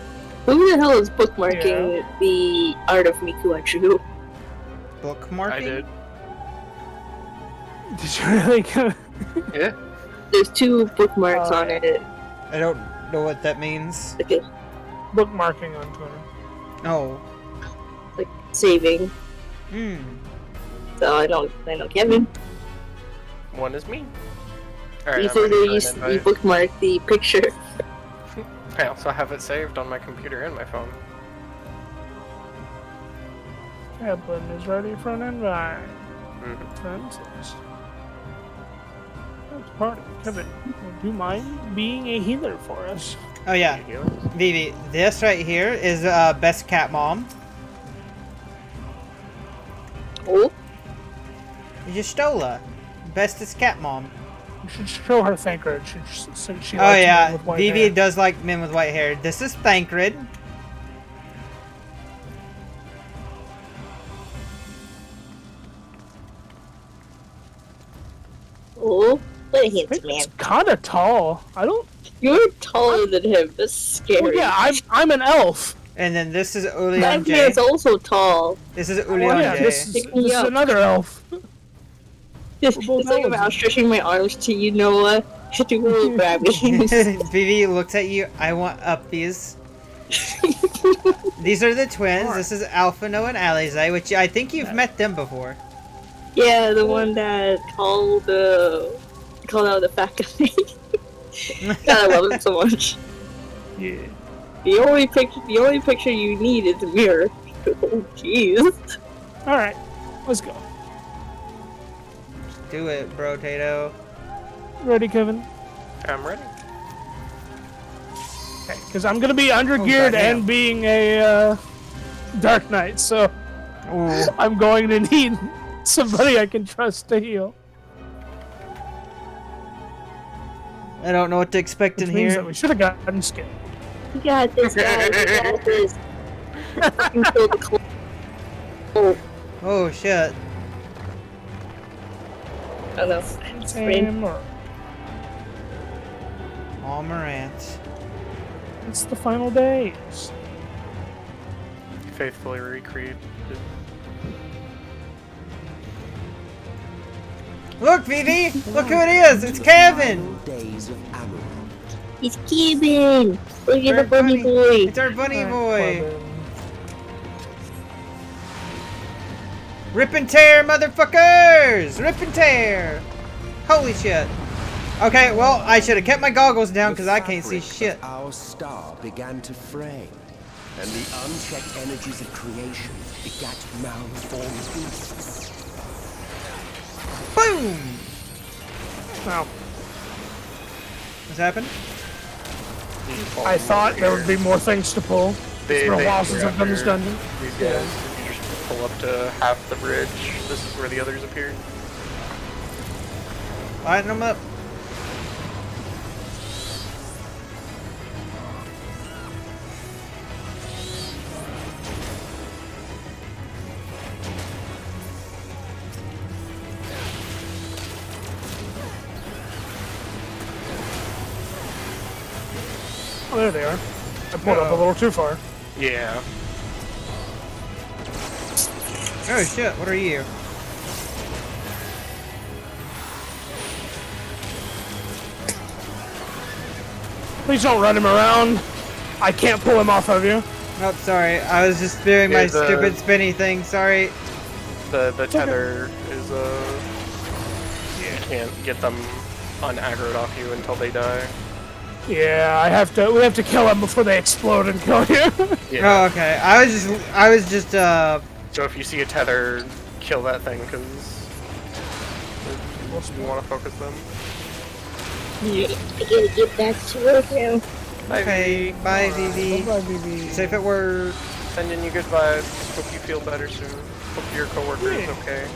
Who the hell is bookmarking the art of Miku Achu? Bookmarking? I did. Did you really? Yeah. There's 2 bookmarks on it. I don't know what that means. Okay. Bookmarking on Twitter. Oh. Like saving. Hmm. So I know Kevin. One is me. You Alright, said that you bookmarked the picture. I also have it saved on my computer and my phone. Kaplan is ready for an invite. Friends. Let's party. Kevin, would you mind being a healer for us? Oh yeah. Vivi, this right here is Best Cat Mom. Oh? You just stole her. Bestest Cat Mom. You should show her Thancred. She Oh likes yeah, men with white Vivi hair. does like men with white hair. This is Thancred. Oh, what a handsome man. It's kind of tall. I don't. You're taller than him. That's scary. Well, yeah, I'm an elf. And then this is That Ulion man J. is also tall. This is Well, Ulion yeah, J. this is another elf. It's like if I was stretching my arms to you, Noah. To go grab me. Vivi looks at you. I want uppies. These are the twins. This is Alpha Noah and Alizé, which I think you've met them before. Yeah, the one that called out the fat guy. God, I love him so much. Yeah. The only picture you need is a mirror. Oh, jeez. All right, let's go. Do it, bro, Tato. Ready, Kevin? I'm ready. Okay, because I'm gonna be undergeared goddamn. and being a Dark Knight, so I'm going to need somebody I can trust to heal. I don't know what to expect Which in means here. that we should have gotten Skip. You got this, guys. You got this. You killed the clone. Oh. Oh shit. Oh no. Same or All Morant. it's the final days. Faithfully recreated. Look, Vivi! Look who it is! It's Kevin! Days of Amaranth. It's Kevin! Look at Our the bunny boy! It's our bunny boy! Rip and tear, motherfuckers! Rip and tear! Holy shit. Okay, well, I should have kept my goggles down because I can't see shit. Our star began to fray, and the unchecked energies of creation begat malformed beasts. Boom! Wow. What's happened? I thought there would be more things to pull. They For losses have done this after dungeon. These guys, you just pull up to half the bridge. This is where the others appear. Lighten them up. Oh, there they are. I pulled up a little too far. Yeah. Oh shit, what are you? Please don't run him around. I can't pull him off of you. Oh, sorry. I was just doing my Yeah, the- stupid spinny thing. Sorry. The tether is you can't get them unaggroed off you until they die. Yeah, we have to kill them before they explode and kill you. Oh, okay. I was just So if you see a tether, kill that thing, because you want to focus them. Yeah, I gotta get back to work now. Okay, bye, Vivi. Bye, Vivi. Safe at work. Sending you good vibes. Hope you feel better soon. Hope your coworker is okay.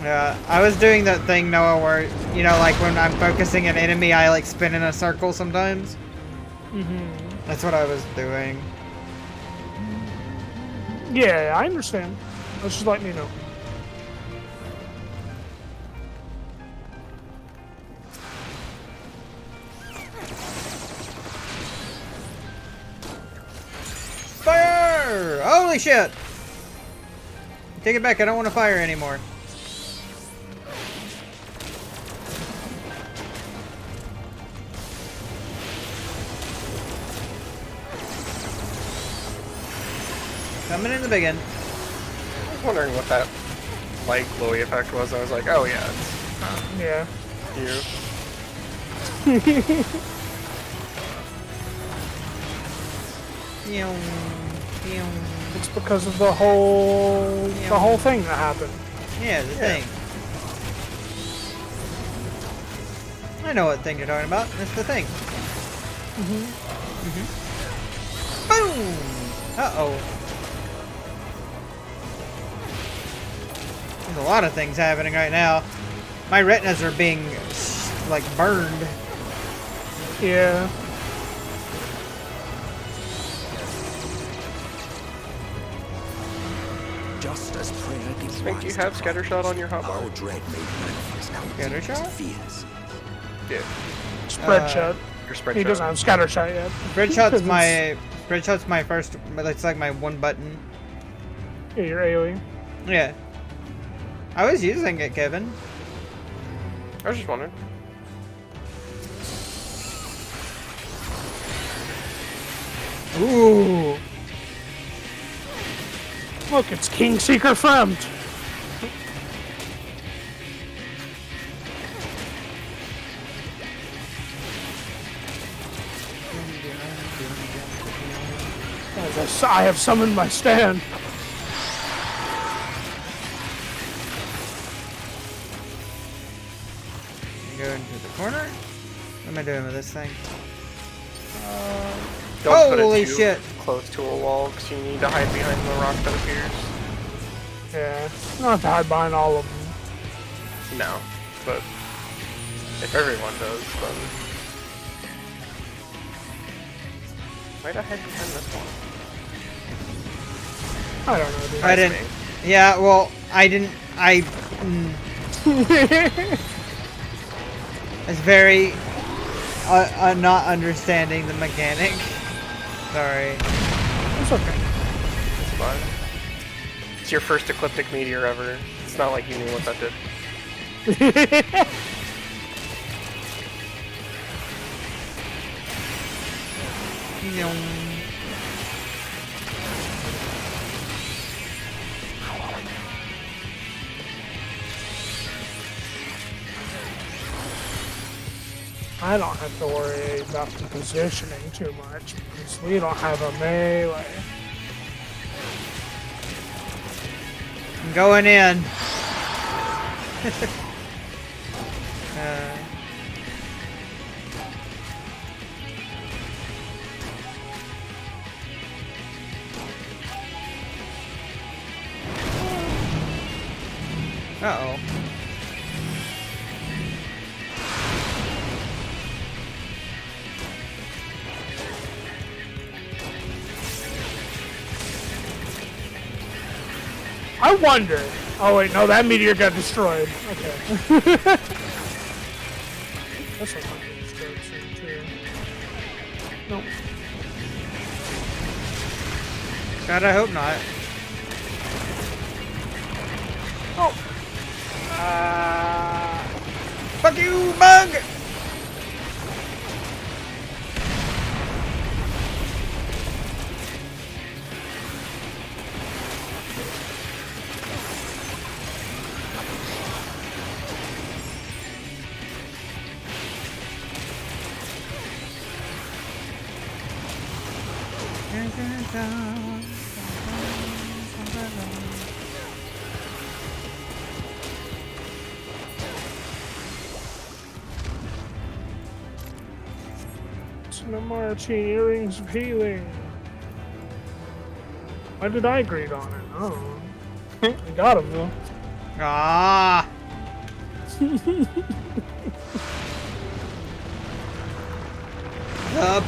Yeah, I was doing that thing, Noah, where, you know, like when I'm focusing an enemy, I like spin in a circle sometimes. That's what I was doing. Yeah, I understand. Let's just let me know. Fire! Holy shit! Take it back, I don't want to fire anymore. Coming in the big end. I was wondering what that light glowy effect was. I was like, oh yeah, it's yeah. You. It's because of the whole thing that happened. Yeah, the thing. I know what thing you're talking about. It's the thing. Boom! Uh-oh. There's a lot of things happening right now. My retinas are being, like, burned. Yeah. Just as prayer gives Think you have scattershot on your hotbar? our dread made manifest our Scattershot? fears. Yeah. Spread shot. Your spread He shot. doesn't have scatter shot yet. Spread shot's my first, but it's like my one button. Yeah, your AoE. Yeah. I was using it, Kevin. I was just wondering. Ooh. Look, it's King Seeker Fremd. As I have summoned my stand. Go into the corner. What am I doing with this thing? Don't put Holy it too shit! close to a wall, because you need to hide behind the rock that appears. Yeah, you don't have to hide behind all of them. No, but if everyone does, then might I hide behind this one? I don't know, dude. I didn't. Yeah, well, I didn't. It's very not understanding the mechanic. Sorry. It's okay. It's fine. It's your first ecliptic meteor ever. It's not like you knew what that did. I don't have to worry about the positioning too much because we don't have a melee. I'm going in. Uh-oh. I wonder. Oh wait, no, that meteor got destroyed. Okay. This one might get destroyed soon too. Nope. God, I hope not. Oh. Fuck you, bug! Marching earrings of healing. Why did I grade on it? Oh, I got him though. Ah. The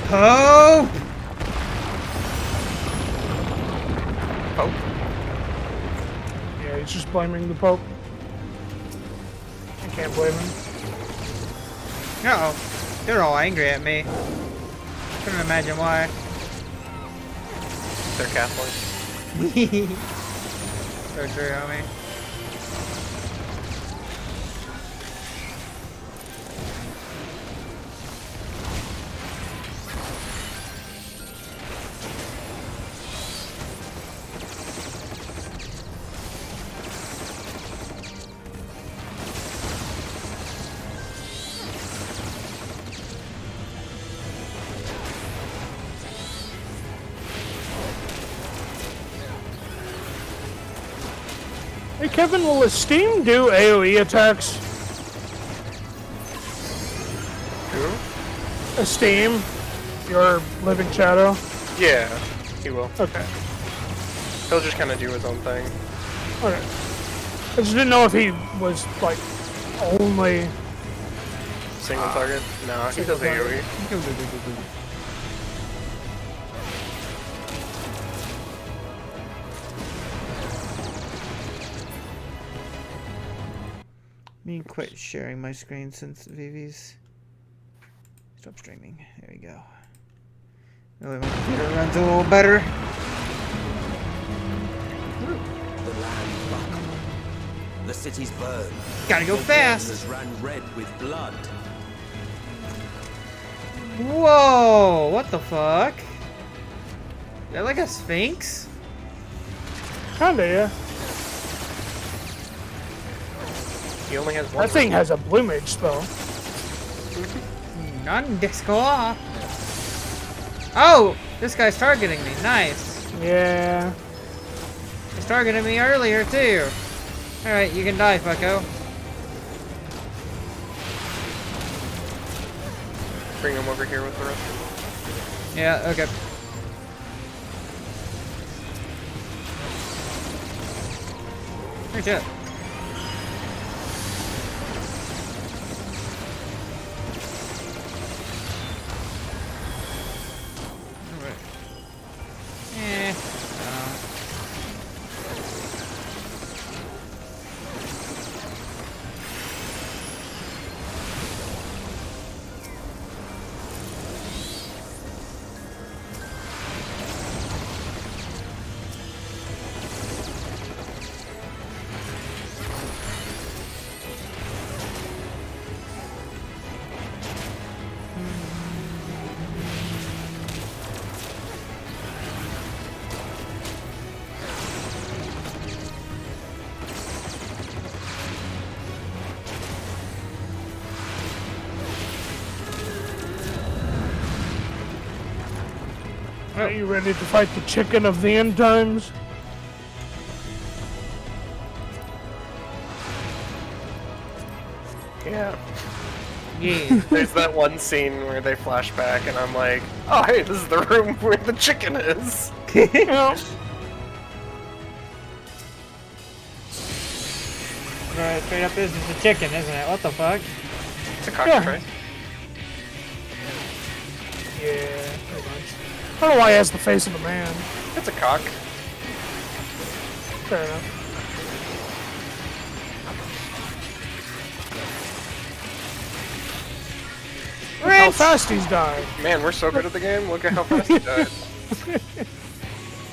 Pope. Pope? Yeah, he's just blaming the Pope. I can't blame him. Uh-oh. They're all angry at me. Couldn't imagine why. They're Catholic. So true, homie. Hey Kevin, will Esteem do AoE attacks? Who? Esteem, your living shadow. Yeah, he will. Okay. He'll just kind of do his own thing. Okay. I just didn't know if he was like only Single target? No, he does AoE. Me quit sharing my screen since Vivi's stop streaming. There we go. Really, my computer runs a little better. The land buckled. The city's burned. Gotta go The fast. waters ran red with blood. Whoa! What the fuck? Is that like a sphinx? Kinda, yeah. He only has one. That thing has a bloomage spell. Non-disco. Oh! This guy's targeting me. Nice. Yeah. He's targeting me earlier, too. Alright, you can die, fucko. Bring him over here with the rest of them. Yeah, okay. Where's it? Are you ready to fight the chicken of the end times? Yeah. Yeah. There's that one scene where they flash back and I'm like, oh hey, this is the room where the chicken is. Yeah. Right, straight up this is the chicken, isn't it? What the fuck? It's a cockatrice. Yeah, pretty much. I don't know why he has the face of a man. It's a cock. Fair enough. Look how fast he's died. Man, we're so good at the game. Look at how fast he died.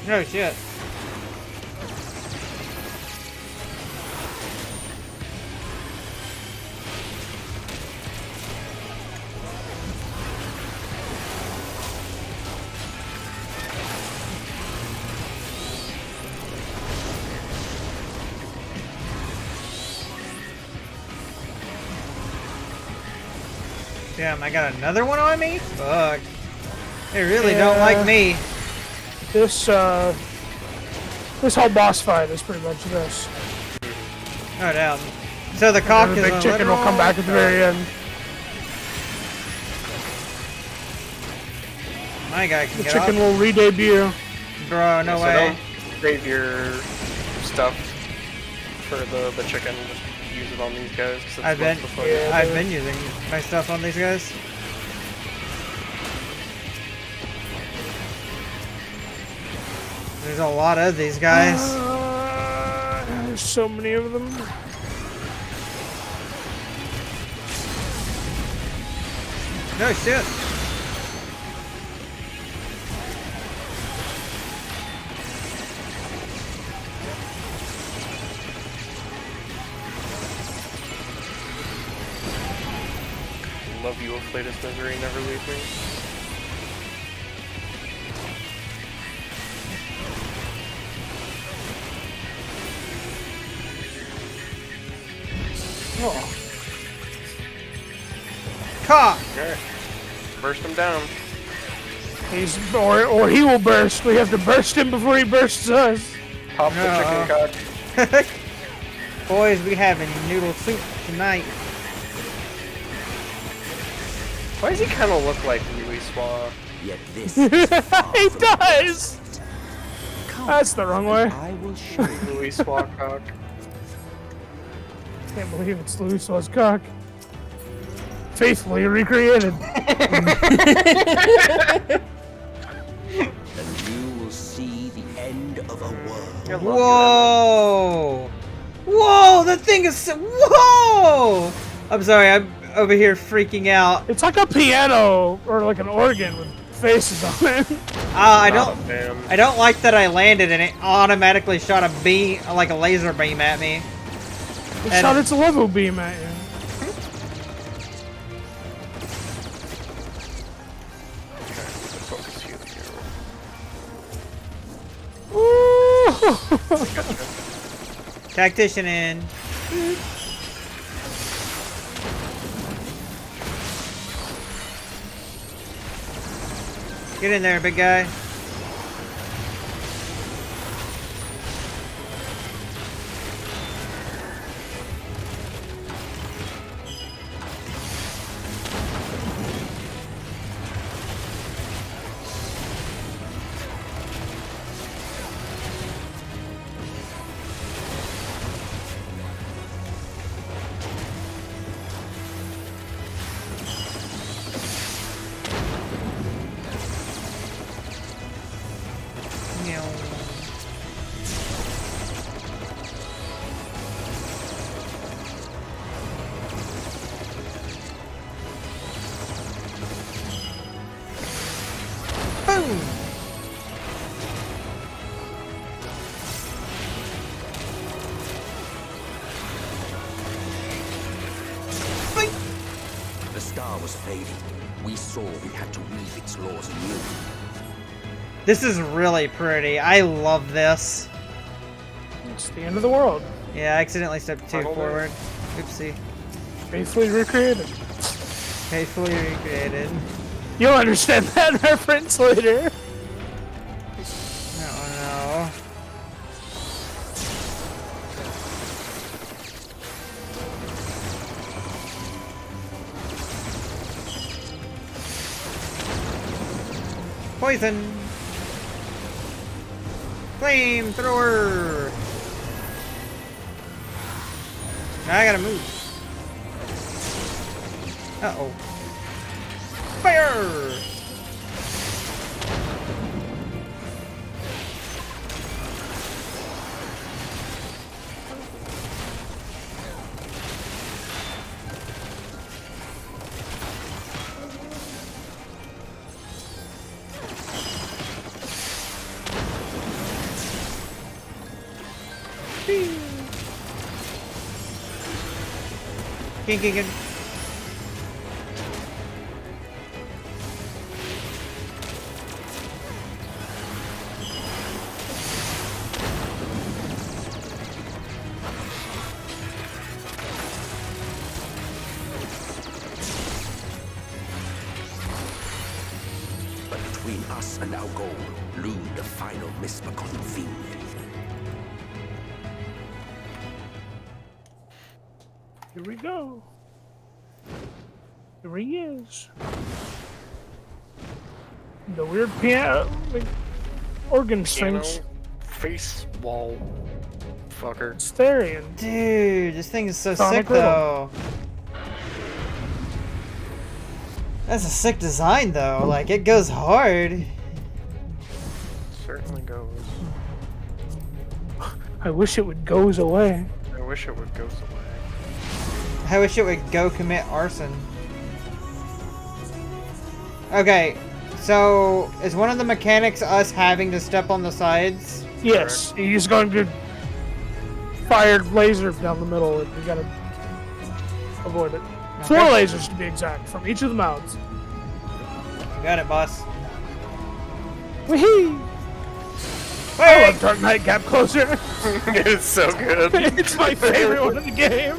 No shit. Damn, I got another one on me? Fuck. They really don't like me. This whole boss fight is pretty much this. No doubt. So the cock And is then the big chicken will come back at the very end. My guy can The get chicken off. will re-debut. Bro, no So way. don't save your stuff for the chicken. Just use it on these guys. 'Cause it's I've been most of the fun. I've been using my stuff on these guys. There's a lot of these guys. There's so many of them. No shit. Love you, Afflatus Misery, never leave me. Oh. Cock! Alright. Burst him down. He's or he will burst. We have to burst him before he bursts us. Pop the chicken cock. Boys, we having noodle soup tonight. Why does he kind of look like Louis Swa? Yet this He does! That's the wrong way. I will show you. Louis Swa cock. Can't believe it's Louis Swa's cock. Faithfully recreated. And you will see the end of a world. Whoa! Whoa! That thing is so. Whoa! I'm sorry, I'm over here freaking out. It's like a piano or like an organ with faces on it. I don't like that I landed and it automatically shot a beam, like a laser beam at me. It shot its level beam at you. Tactician in. Get in there, big guy. Boom! The star was fading. We saw we had to weave its laws anew. This is really pretty. I love this. It's the end of the world. Yeah, I accidentally stepped too forward. Oopsie. Faithfully recreated. Faithfully recreated. You'll understand that reference later. Oh no. Poison! Flamethrower! I gotta move. Uh-oh. Fire! King. But between us and our goal Loom the final Misbegotten fiend. Here we go. Here he is. The weird piano, like, organ strings. Face wall. Fucker. Styrian. Dude, this thing is so Sonic sick though. That's a sick design though. Like it goes hard. Certainly goes. I wish it would goes away. I wish it would goes away. I wish it would go commit arson. Okay, so is one of the mechanics us having to step on the sides? Yes, he's going to fire laser down the middle, and we gotta avoid it. Okay. 4 lasers to be exact, from each of the mouths. You got it, boss. Whee! I love Dark Knight Gap Closer. It's so good. It's my favorite one in the game.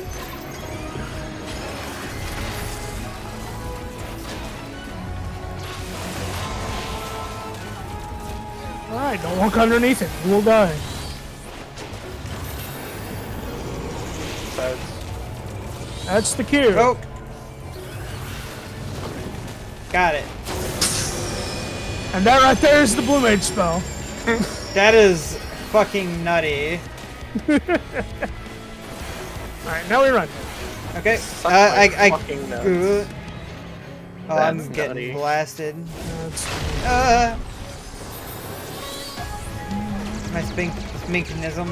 Alright, don't walk underneath it. You will die. That's the cue. Oh. Got it. And that right there is the Blue Mage spell. That is fucking nutty. Alright, now we run. Okay. fucking nuts. Oh, I'm That's getting nutty. blasted. My spinkinism.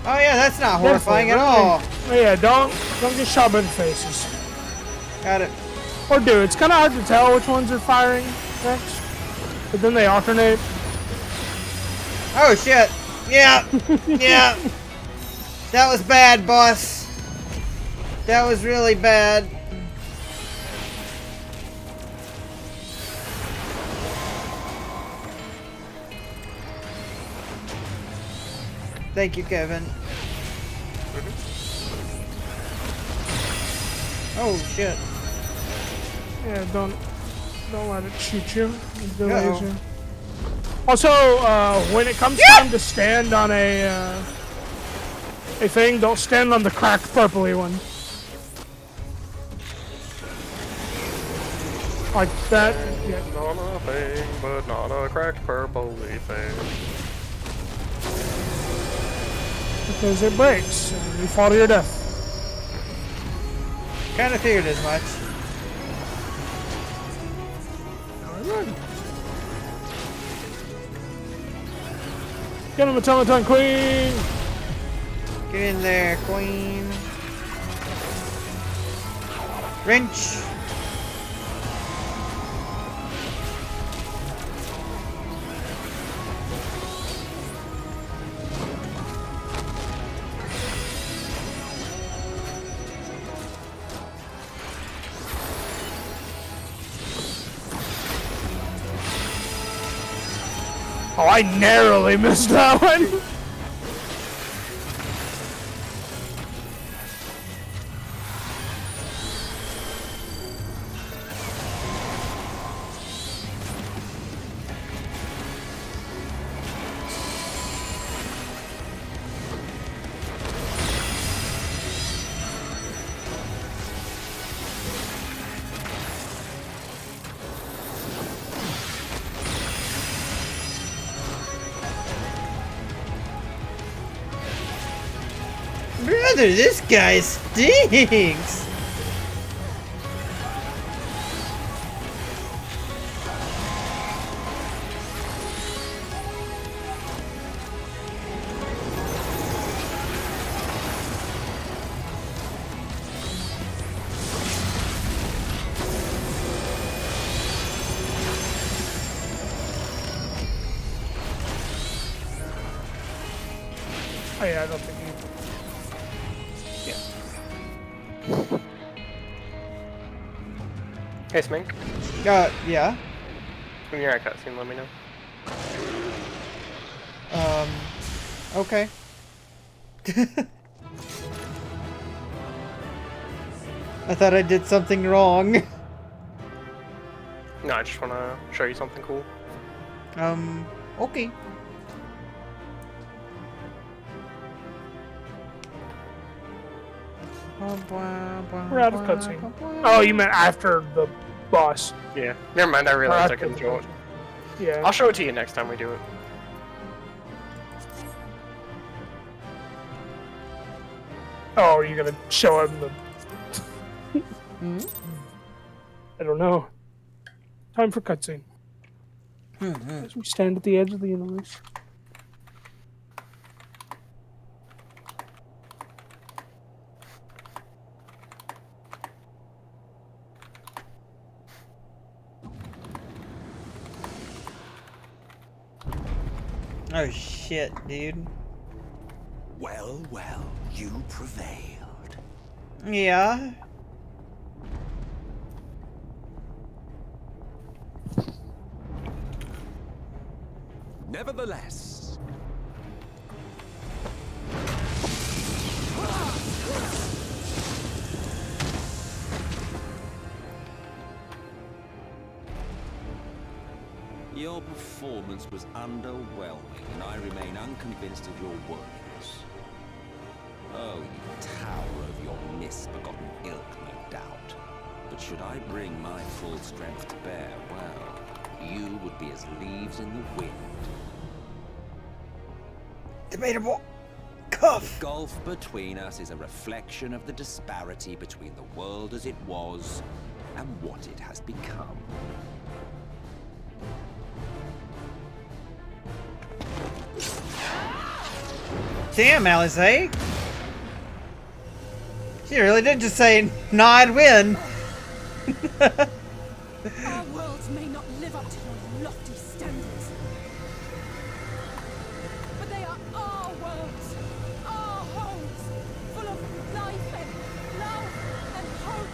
Oh yeah, that's not horrifying at all. Oh yeah, don't get shot by the faces. Got it. Or do. It's kind of hard to tell which ones are firing next, but then they alternate. Oh shit. Yeah. Yeah. That was bad, boss. That was really bad. Thank you, Kevin. Oh shit. Yeah, don't let it shoot you. It delays Uh-oh. you. Also, when it comes time to stand on a thing, don't stand on the cracked purpley one. Like that. Yeah. On a thing, but not a cracked purpley thing. Because it breaks and you fall to your death. Kinda figured as much. Alright. Get him, Automaton Queen! Get in there, queen. Wrench. Oh, I narrowly missed that one! Brother, this guy stinks! Oh yeah, I don't think you... Hey, Smink. Yeah? When you're at cutscene, let me know. Okay. I thought I did something wrong. No, I just want to show you something cool. Okay. We're out of cutscene. Oh, you meant after the boss. Yeah. Never mind, I realized I couldn't show it. Yeah. I'll show it to you next time we do it. Oh, are you gonna show him the... I don't know. Time for cutscene. As we stand at the edge of the universe. Oh shit, dude. Well, well, you prevailed. Yeah. Nevertheless. Your performance was underwhelming, and I remain unconvinced of your worthiness. Oh, you tower over your misbegotten ilk, no doubt. But should I bring my full strength to bear, well, you would be as leaves in the wind. Debatable. Cuff. The gulf between us is a reflection of the disparity between the world as it was and what it has become. Damn, Alice. She really did just say, "No, I'd win." Our worlds may not live up to your lofty standards, but they are our worlds, our homes, full of life and love and hope.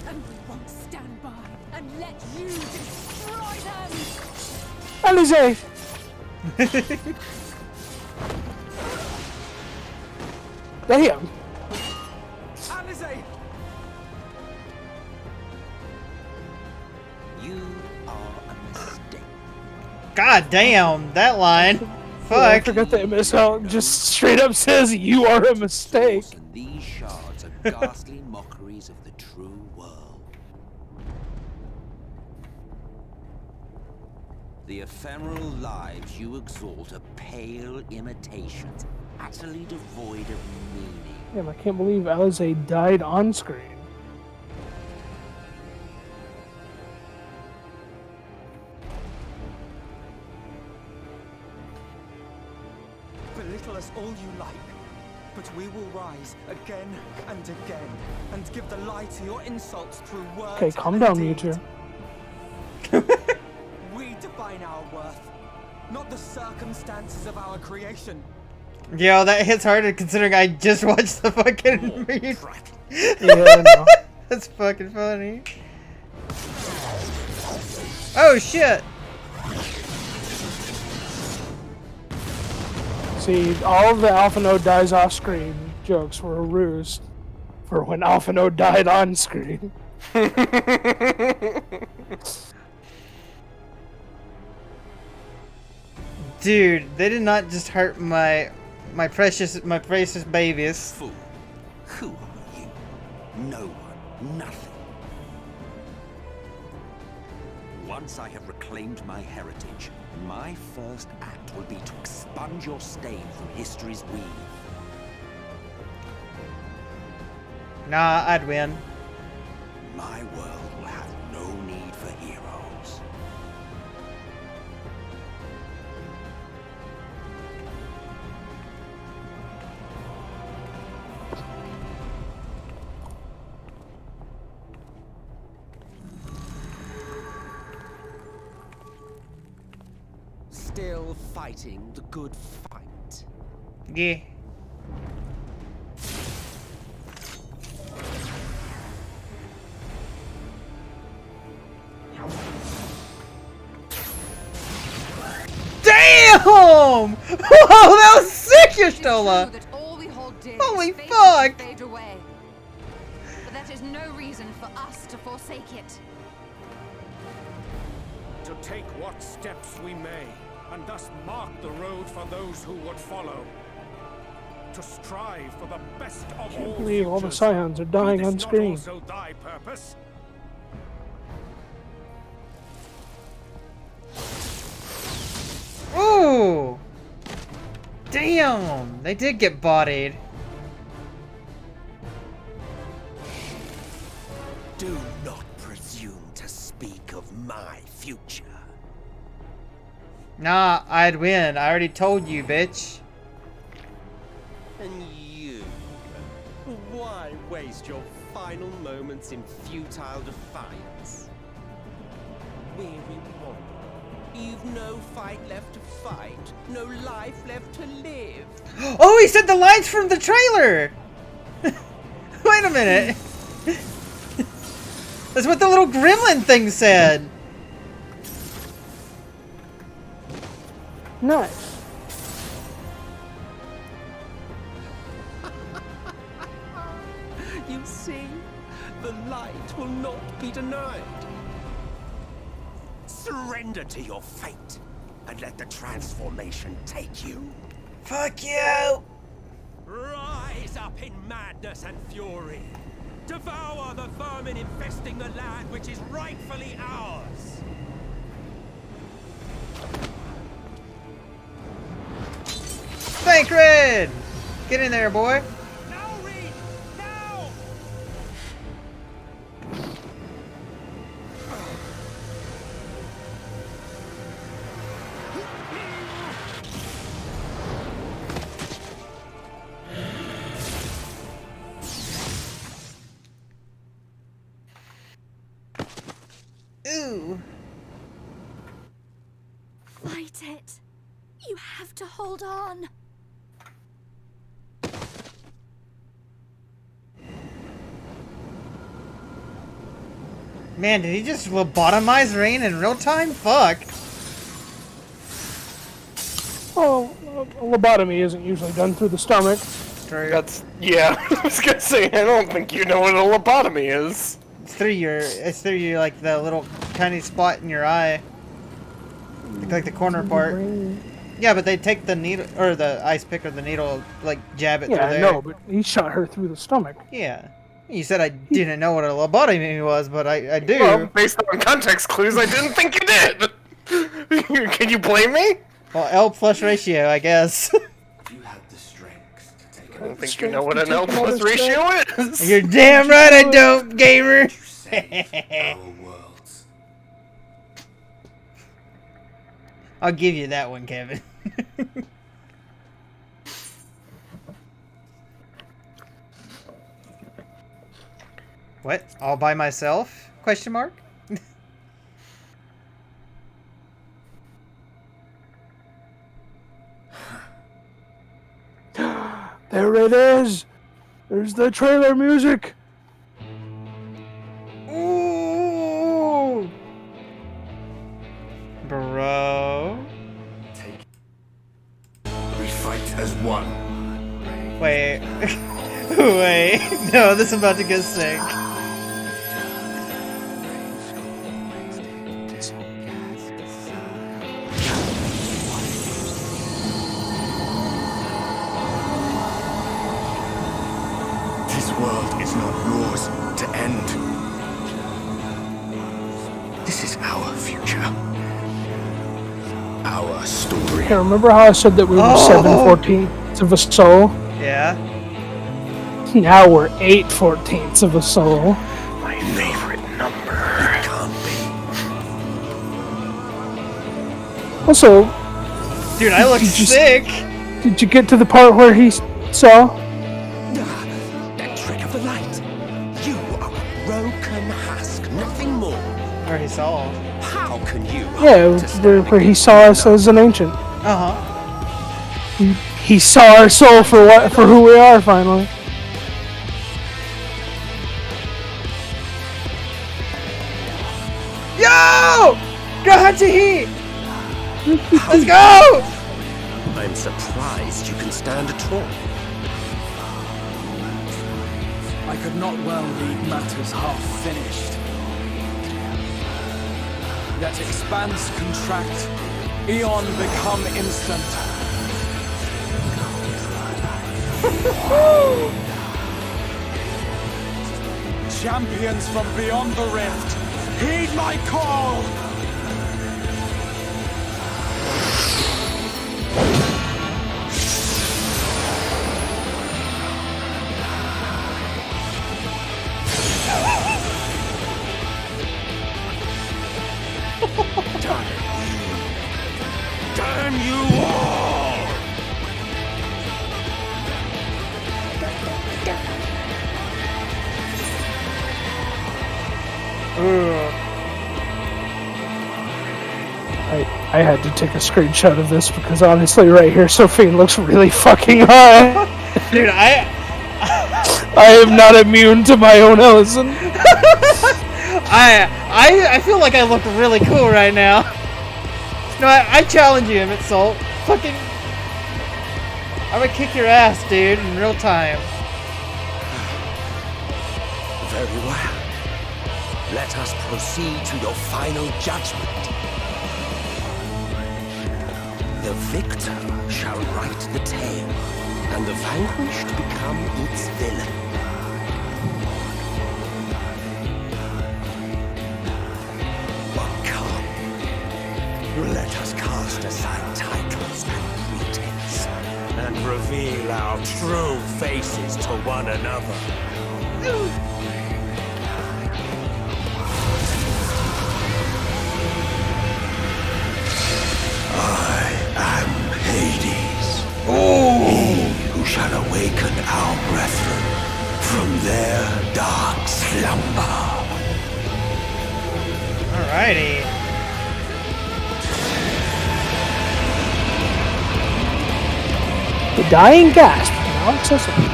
And we won't stand by and let you destroy them. Alice! Damn. Alice! You are a mistake. God damn, that line. Yeah, I Fuck. forgot that MSL just straight up says you are a mistake. And these shards are ghastly mockeries of the true world. The ephemeral lives you exalt are pale imitations, utterly devoid of meaning. Damn, I can't believe Alice died on screen. Belittle us all you like, but we will rise again and again, and give the lie to your insults through words. Okay, calm and down, deed. Mewtwo. We define our worth, not the circumstances of our creation. Yo, that hits harder considering I just watched the fucking meme. Yeah, I know. That's fucking funny. Oh shit! See, all of the Alphino dies off screen jokes were a ruse for when Alphino died on screen. Dude, they did not just hurt my precious babies. Fool. Who are you? No one. Nothing. Once I have reclaimed my heritage, my first act will be to expunge your stain from history's weave. Nah, I'd win. My world will have no need for heroes. Still fighting the good fight. Yeah. Damn! Whoa, that was sick, Y'shtola! Holy fuck! Fade away. But that is no reason for us to forsake it. To take what steps we may, and thus mark the road for those who would follow. To strive for the best of all I can't believe all the futures. Scions are dying Be on this not screen. also thy purpose? Ooh! Damn! They did get bodied. Do not presume to speak of my future. Nah, I'd win. I already told you, bitch. And you? Why waste your final moments in futile defiance? Weary wanderer, you've no fight left to fight, no life left to live. Oh, he said the lines from the trailer! Wait a minute. That's what the little gremlin thing said. Nice. You see, the light will not be denied. Surrender to your fate, and let the transformation take you. Fuck you! Rise up in madness and fury. Devour the vermin infesting the land which is rightfully ours. Sacred! Get in there, boy. Now, Reed! Now! Ooh. Light it. You have to hold on. Man, did he just lobotomize Rain in real time? Fuck. Oh, a lobotomy isn't usually done through the stomach. That's, yeah, I was gonna say, I don't think you know what a lobotomy is. It's through your, like, the little tiny spot in your eye. Like the corner part. Yeah, but they take the needle, or the ice pick or the needle, like, jab it Yeah, through I there. know, but he shot her through the stomach. Yeah. You said I didn't know what a lobotomy was, but I do. Well, based on context clues, I didn't think you did. Can you blame me? Well, L plus ratio, I guess. You had the strength to take I don't think you know what an L plus ratio is. You're damn right I don't, gamer. our worlds. I'll give you that one, Kevin. What? All by myself? Question mark? There it is. There's the trailer music. Ooh. Bro. We fight as one. Wait. Wait. No, this is about to get sick. This world is not yours to end. This is our future. Our story. Hey, remember how I said that we were 7/14 of a soul? Yeah. Now we're 8/14 of a soul. My favorite number. Also, dude, I look sick. Did you get to the part where he saw? That trick of the light. You are a broken husk, nothing more. Or he saw. How can you? Yeah, where he saw us as an ancient. Uh-huh. He saw our soul for who we are finally. Yo! Go Hachihi! Let's go! I'm surprised you can stand at all. I could not well leave matters half finished. Yet expanse contract, eon become instant. Champions from beyond the rift, heed my call! Damn you all! I had to take a screenshot of this because honestly, right here, Sophie looks really fucking hot. Dude, I am not immune to my own Ellison. I feel like I look really cool right now. No, I challenge you, Emmett Salt. Fucking, I'm gonna kick your ass, dude, in real time. Very well. Let us proceed to your final judgment. The victor shall write the tale, and the vanquished become its villain. But come, let us cast aside titles and pretense, and reveal our true faces to one another. I am Hades. He who shall awaken our brethren from their dark slumber. Alrighty. The dying gasp, now accessible.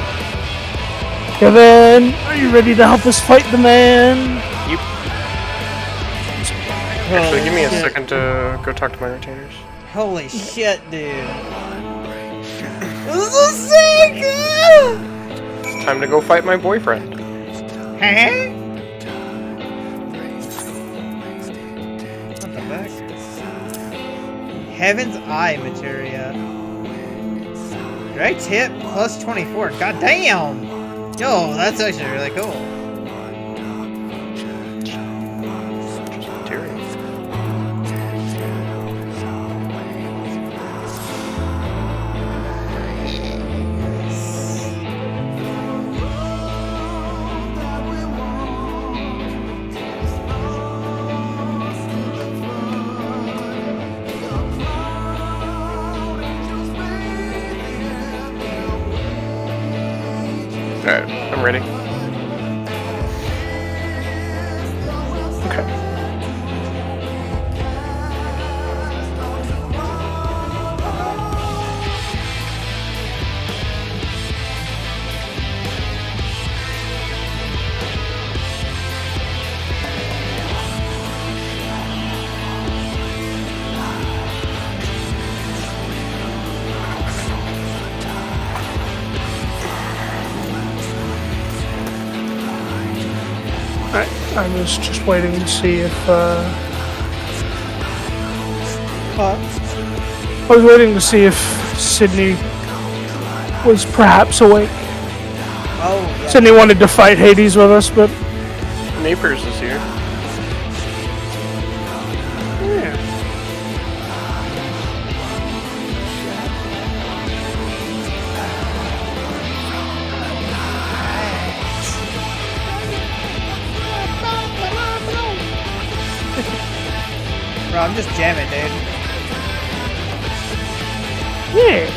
Kevin, are you ready to help us fight the man? Yep. Actually, give me a second to go talk to my retainers. Holy shit, dude. This is so sick! It's time to go fight my boyfriend. Huh? What the heck? Heaven's Eye materia. Direct hit plus 24. God damn! Yo, that's actually really cool. Alright, I'm ready. Okay. I was just waiting to see if, I was waiting to see if Sydney was perhaps awake. Oh, yeah. Sydney wanted to fight Hades with us, but... Napers is here. Yeah. Bro, I'm just jamming, dude. Yeah.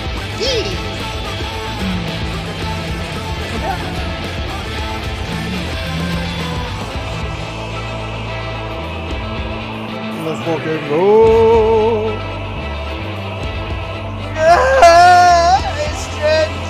Let's fucking go. It's stretched.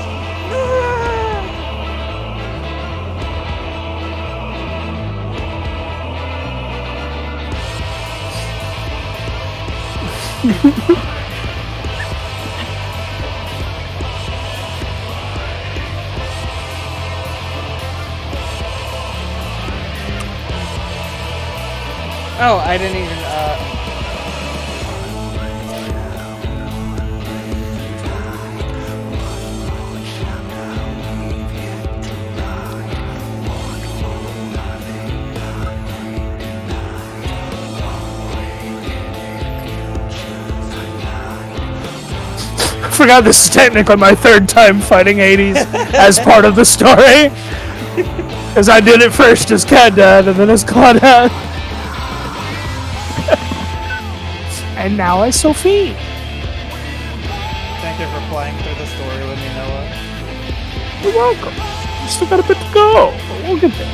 Oh, I didn't even, I forgot this is technically my third time fighting Hades as part of the story. Because I did it first as Cat Dad and then as Claudette. And now as Sophie. Thank you for playing through the story with me, Noah. You're welcome. You still got a bit to go, but we'll get there.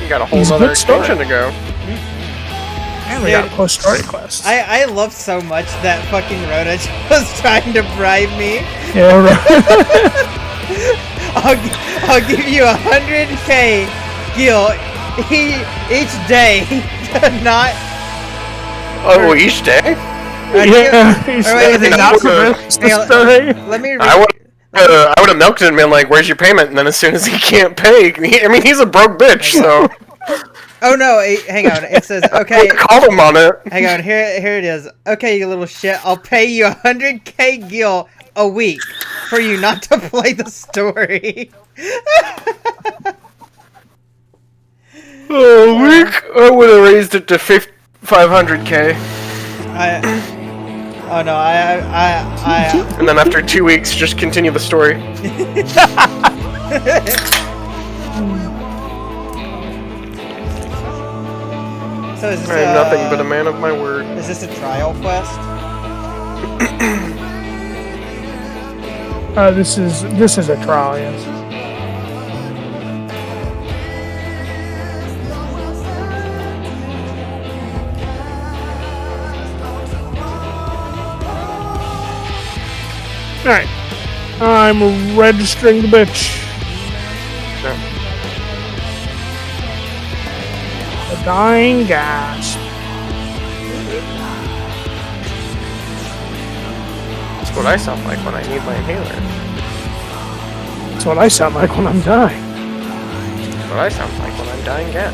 You got a whole other extension to go. And we got a post-story quest. I love so much that fucking Rhoda was trying to bribe me. Yeah, right. I'll give you 100k Gil each day. Not. Oh, each day? Let me. I would have milked it and been like, "Where's your payment?" And then as soon as he can't pay, I mean, he's a broke bitch, so. Oh no! Hang on. It says okay. Call him on it. Hang on. Here it is. Okay, you little shit. I'll pay you 100k Gil a week for you not to play the story. Oh, a week? I would have raised it to 500k. Oh no! I. And then after 2 weeks, just continue the story. So is this I am nothing but a man of my word. Is this a trial quest? This is a trial, yes. Alright. I'm registering the bitch. Sure. The dying gasp. That's what I sound like when I need my inhaler. That's what I sound like when I'm dying. That's what I sound like when I'm dying gas.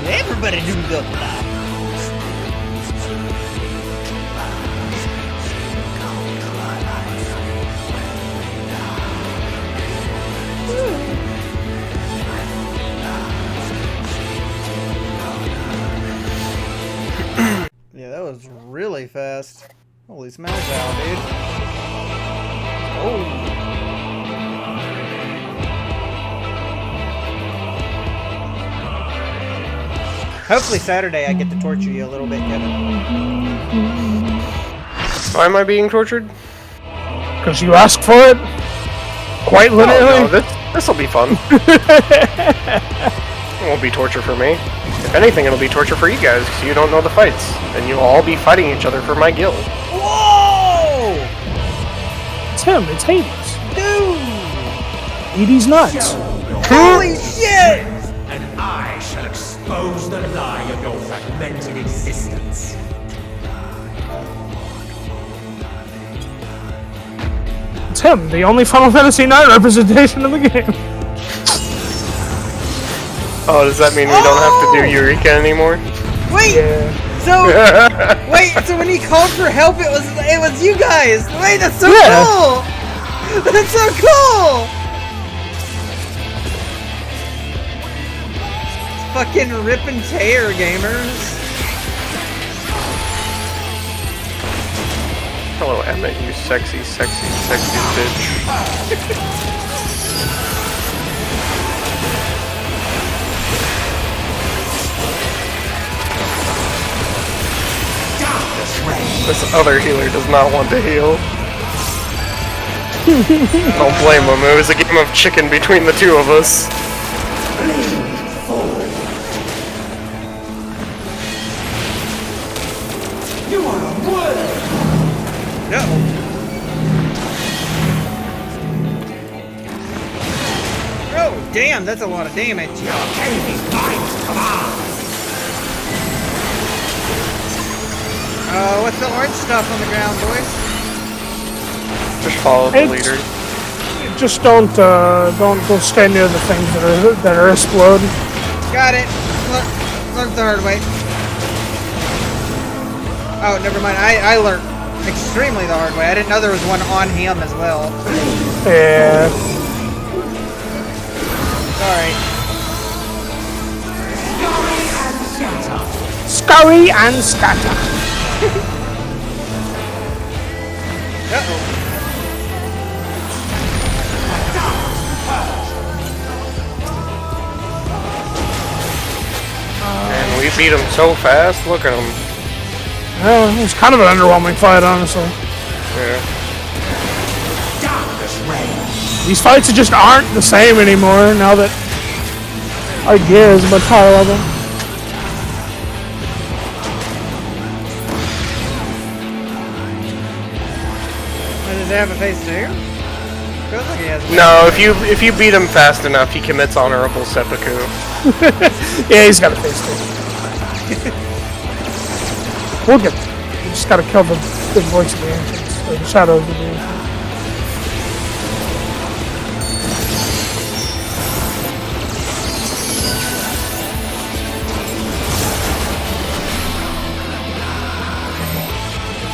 Everybody do the fly. Yeah, that was really fast. Holy smash out, dude. Oh. Hopefully Saturday I get to torture you a little bit, Kevin. Why am I being tortured? Because you asked for it? Quite literally? Oh, no, this'll be fun. It won't be torture for me. If anything, it'll be torture for you guys, because you don't know the fights. And you'll all be fighting each other for my guild. Whoa! It's him, it's Hades. Dude! Hades nuts. Holy shit! And I shall expose the lie of your fragmented existence. It's him, the only Final Fantasy IX representation in the game. Oh, does that mean we don't have to do Eureka anymore? Wait! Yeah. So, wait, so when he called for help, it was you guys! Wait, that's so cool! That's so cool! Fucking rip and tear, gamers. Hello, Emmett, you sexy, sexy, sexy bitch. This other healer does not want to heal. Don't blame him, it was a game of chicken between the two of us. You are a word! No. Oh, damn, that's a lot of damage. What's the orange stuff on the ground, boys? Just follow the leader. Just don't stay near the things that are exploding. Got it. Learned the hard way. Oh, never mind. I learned extremely the hard way. I didn't know there was one on him as well. Yeah. Sorry. Scurry and scatter. Uh-oh. And we beat him so fast. Look at him. Well, it was kind of an underwhelming fight, honestly. Yeah. These fights just aren't the same anymore now that our gear is much higher level. Does he have a phase 2? Feels like he has. No, if you beat him fast enough, he commits honorable seppuku. Yeah, he's got a phase 2. We'll get there. We just gotta kill the big voice of the ancients, or the shadows of the ancients.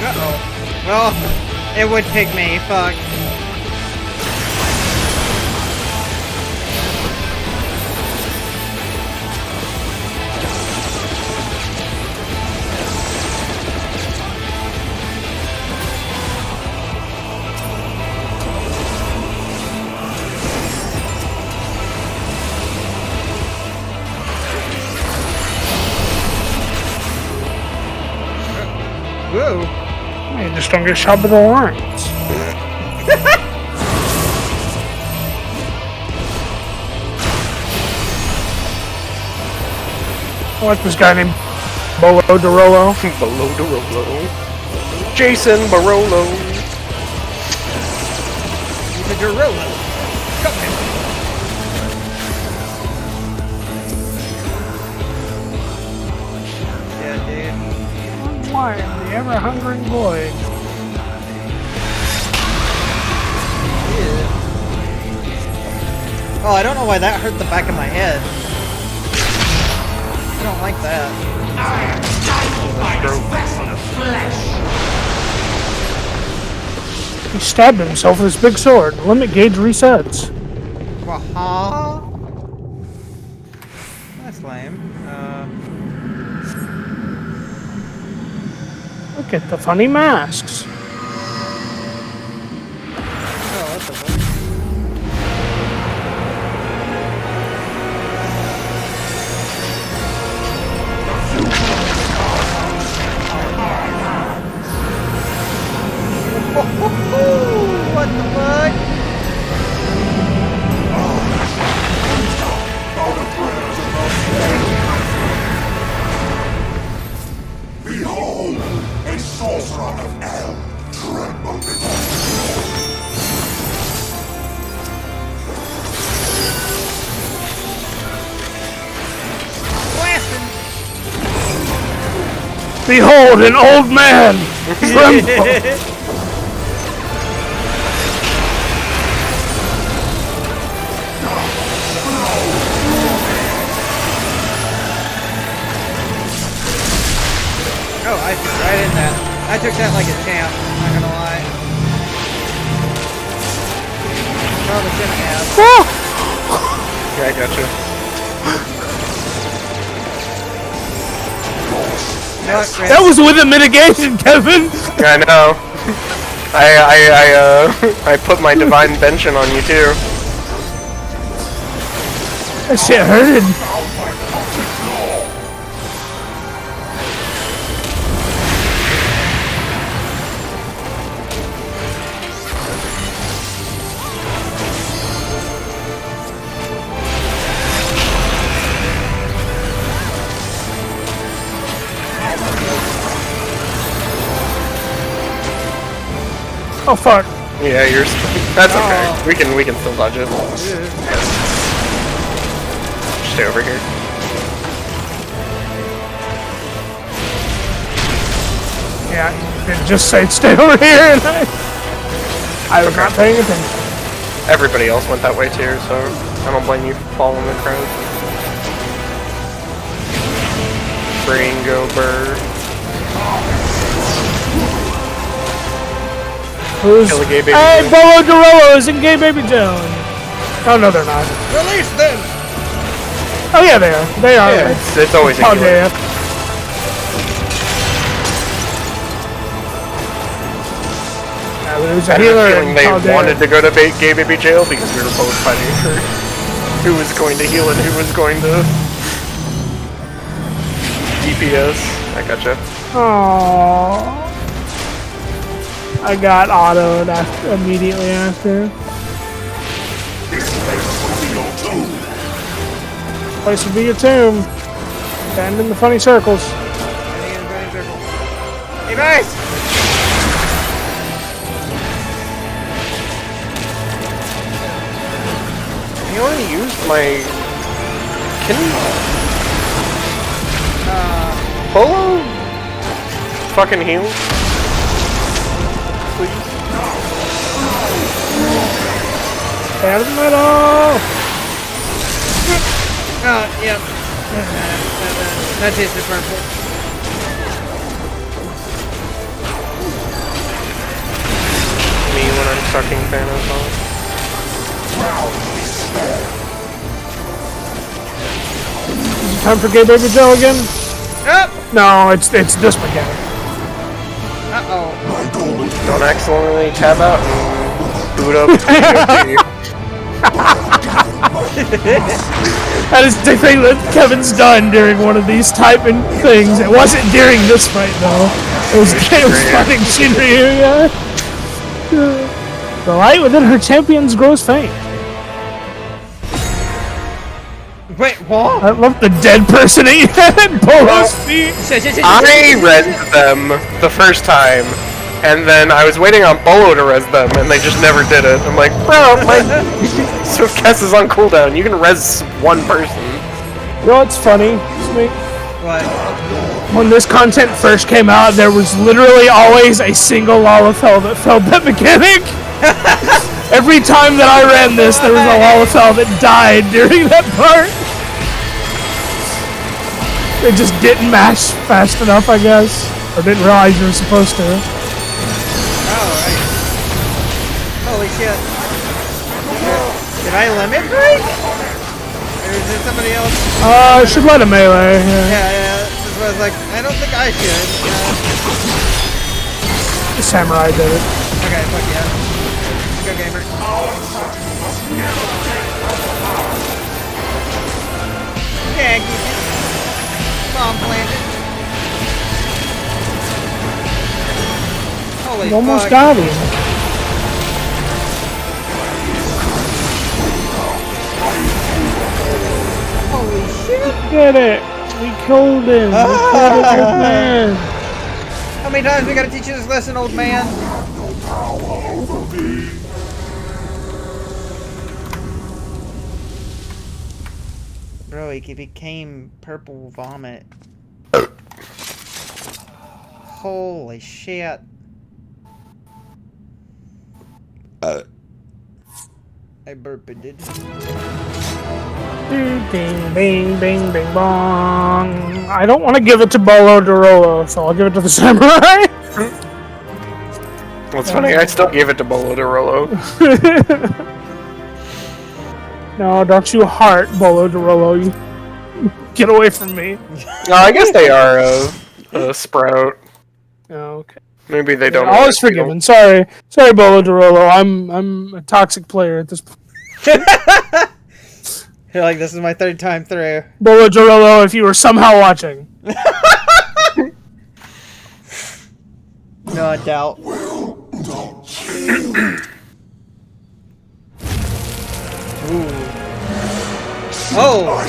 Uh-oh. Well, it would pick me. Fuck. Whoa. Made the strongest shot of the lines. I like this guy named Bolo Dorolo. Bolo Dorolo. Jason Barolo. He's a gorilla. Come here. Yeah, dude. Why am the ever-hungering void? Oh, I don't know why that hurt the back of my head. I don't like that. He stabbed himself with his big sword. Limit gauge resets. Waha. That's lame. Look at the funny masks. Oh, that's a book. What the fuck? Behold, a sorcerer of hell, tremble before Behold, an old man! Tremble! Oh, I took right in that. I took that like a champ, not gonna lie. Probably shouldn't have. Yeah, I gotcha. That was with a mitigation, Kevin! Yeah, I know. I put my divine benching on you too. That shit hurted. Oh fuck. Yeah, yours. That's okay. We can still dodge it. Stay over here. Yeah, you didn't just say stay over here and I was not paying attention. Everybody else went that way too, so I don't blame you for following the crowd. brain go burr. Who's... Kill a gay baby Hey, Joe. Bolo Dorolo is in Gay Baby Joe. Oh, no, they're not. Release them! Oh, yeah, they are. They are. Yeah, it's always a How healer. dare you. Yeah, but it was I a have a healer feeling and they how dare wanted to go to gay baby jail because we were both fighting for who was going to heal and who was going to DPS. I gotcha. Aww. I got autoed immediately after. Place would be your tomb. Stand in the funny circles. Hey guys! He already used my... Can Bolo fucking heal? Please? Out of the middle! Oh, yep. That tasted purple. Me when I'm sucking Thanos on. Is it time for Gay Baby Joe again? Yep. No, it's this mechanic. Uh-oh. Don't accidentally tab out and boot up. That is the thing that Kevin's done during one of these typing things. It wasn't during this fight though. It was fighting Shinryu, yeah. The light within her champions grows faint. Wait, what? I love the dead person at Bolo's feet. I rezzed them the first time, and then I was waiting on Bolo to res them, and they just never did it. I'm like, bro, my Swift Cast is on cooldown. You can res one person. You know what's funny, Sweet? What? When this content first came out, there was literally always a single Lalafell that failed that mechanic. Every time that I ran this, there was a Lalafell that died during that part. They just didn't mash fast enough, I guess. Or didn't realize you were supposed to. Oh, right. Holy shit. Did I limit break? Or is there somebody else? I should let him melee. Yeah. This is what I was like, I don't think I should. The samurai did it. Okay, fuck yeah. Go gamer. Yeah, keep it. Bomb planted. Holy You almost fuck. got him. Holy shit. Get it. We killed him. We killed a good man. How many times we gotta teach you this lesson, old man? Bro, he became purple vomit. Holy shit. I burped it. Ding, ding, bing, bing, bing, bong. I don't want to give it to Bolo Dorolo, so I'll give it to the samurai. What's funny, I still gave it to Bolo de Rolo. No, don't you heart Bolo Dorolo. You get away from me. No, I guess they are a sprout. Oh, okay. Maybe they don't. All is forgiven. Sorry, Bolo Dorolo. I'm a toxic player at this point. You're like, this is my third time through. Bolo Dorolo, if you were somehow watching. No, I doubt. Oh!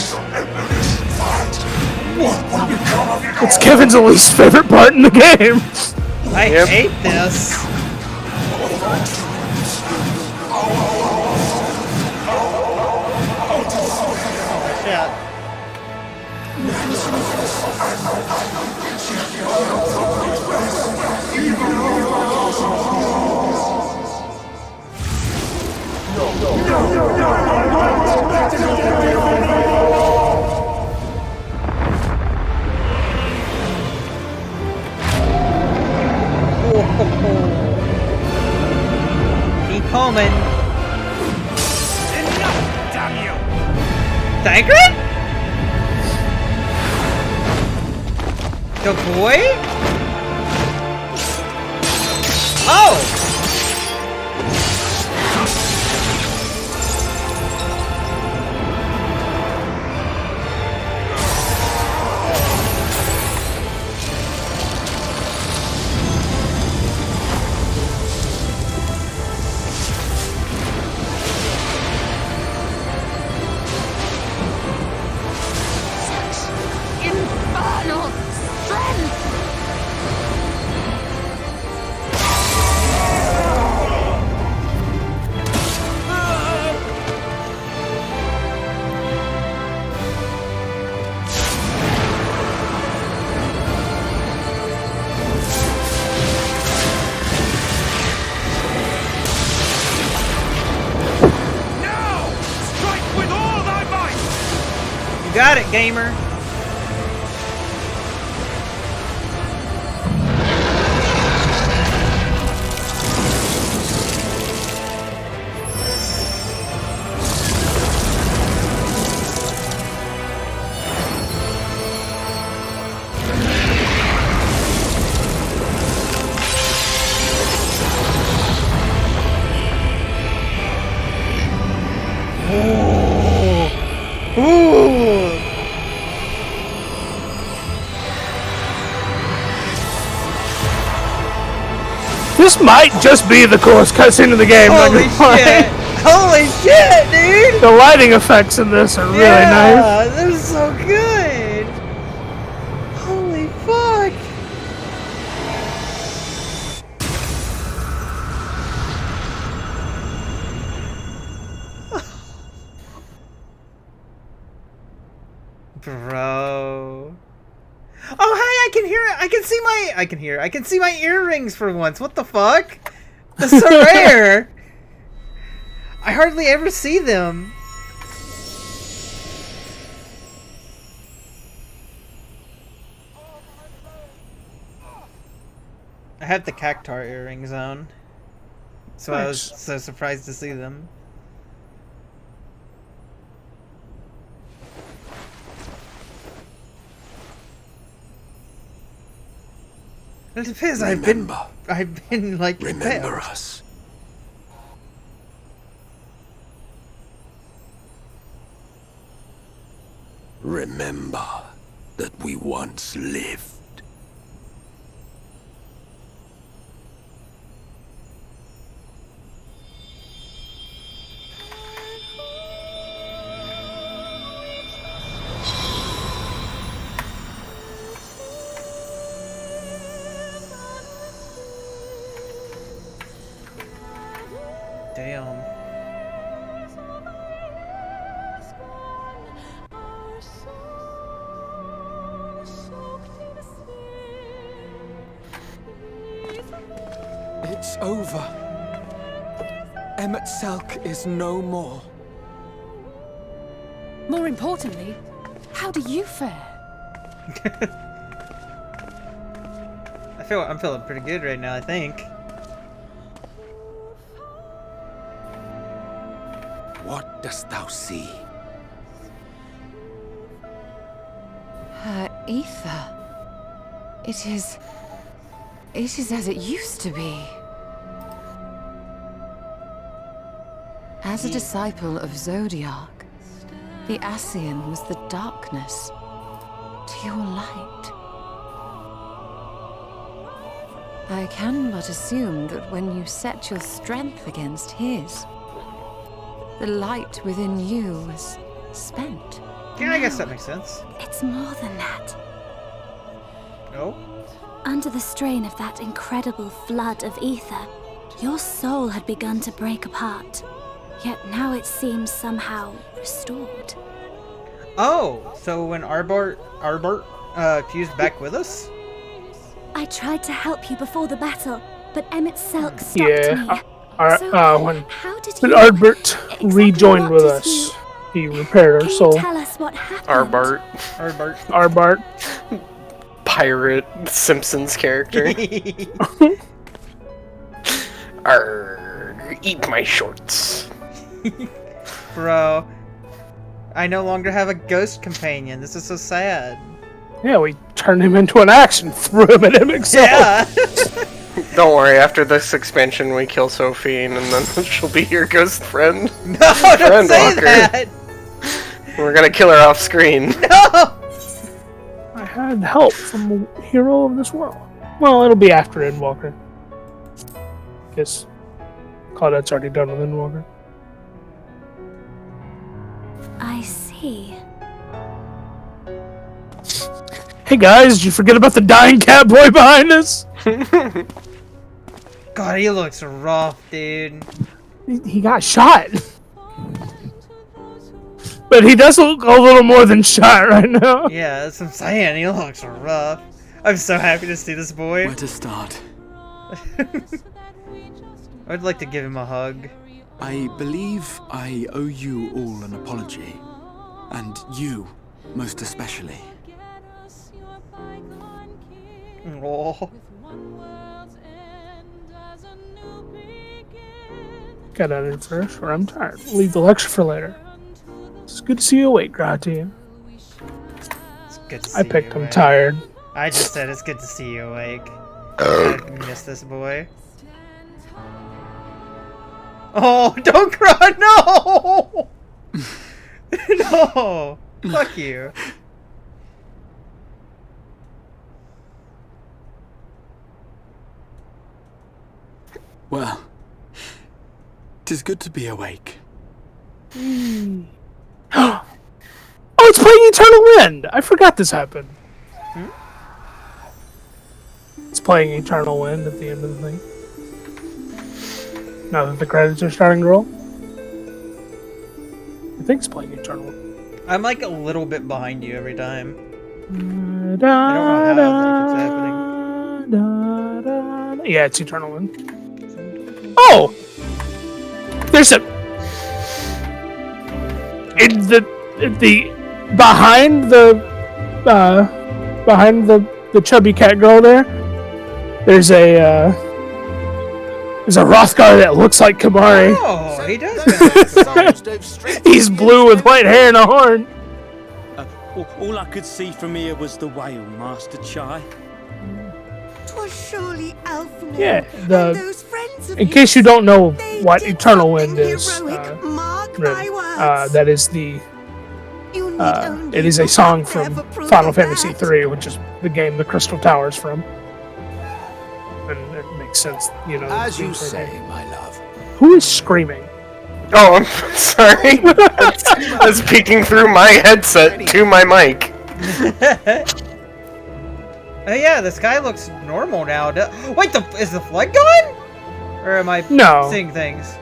It's Kevin's least favorite part in the game. I hate this. Shit. The boy? Oh! Infernal strength! You got it, gamer. Ooh. This might just be the coolest cutscene of the game. Holy shit! Holy shit, dude! The lighting effects in this are really nice. They're so good! Holy fuck! Bro. Oh, hey, I can hear it. I can see my earrings for once. What the fuck? That's so rare. I hardly ever see them. I have the cactar earrings on. So I was so surprised to see them. It depends. I've been like Remember us. Remember that we once lived. Damn. It's over. Emmett Salk is no more. More importantly, how do you fare? I'm feeling pretty good right now, I think. What dost thou see? Her ether. It is as it used to be. As a disciple of Zodiac, the Ascian was the darkness to your light. I can but assume that when you set your strength against his, the light within you was spent. Yeah, I guess that makes sense. It's more than that. Oh? Under the strain of that incredible flood of ether, your soul had begun to break apart. Yet now it seems somehow restored. Oh, so when Arbart fused back with us? I tried to help you before the battle, but Emmett Salk stopped me. When Ardbert rejoined with us, he repaired our soul. Tell us what happened. Arbart. Pirate Simpsons character. Arrgh, eat my shorts. Bro, I no longer have a ghost companion. This is so sad. Yeah, we turned him into an axe and threw him at him himself. Yeah. Don't worry, after this expansion we kill Sophie and then she'll be your ghost friend. No, don't say that! We're gonna kill her off screen. No! I had help from a hero of this world. Well, it'll be after Endwalker. Guess Claudette's already done with Endwalker. I see. Hey guys, did you forget about the dying cat boy behind us? God, he looks rough, dude. He got shot. But he does look a little more than shot right now. Yeah, that's what I'm saying. He looks rough. I'm so happy to see this boy. Where to start? I'd like to give him a hug. I believe I owe you all an apology. And you, most especially. Oh. Got out in first, or I'm tired. Leave the lecture for later. It's good to see you awake, Gratian. It's good to see I picked you him awake. tired. I just said it's good to see you awake. I miss this boy. Oh, don't cry! No! No! Fuck you. Well, 'tis good to be awake. Oh, it's playing Eternal Wind! I forgot this happened. It's playing Eternal Wind at the end of the thing. Now that the credits are starting to roll. I think it's playing Eternal Wind. I'm like a little bit behind you every time. Da, I don't know how da, that's happening. yeah, it's Eternal Wind. Oh! There's a... In the behind the chubby cat girl there's a Rothgar that looks like Kamari. Oh, he does. He's blue with white hair and a horn. All I could see from here was the whale, Master Chai. 'Twas surely Alphenor Yeah, and those friends of in his. case you don't know what Eternal Wind is, Heroic, mark my words. that is the it is a song from Final Fantasy III, which is the game the Crystal Tower's from. And it makes sense, you know. As you say, my love. Who is screaming? Oh, I'm sorry. I was peeking through my headset to my mic. Oh yeah, the sky looks normal now. Wait, is the flood gone? Or am I seeing things?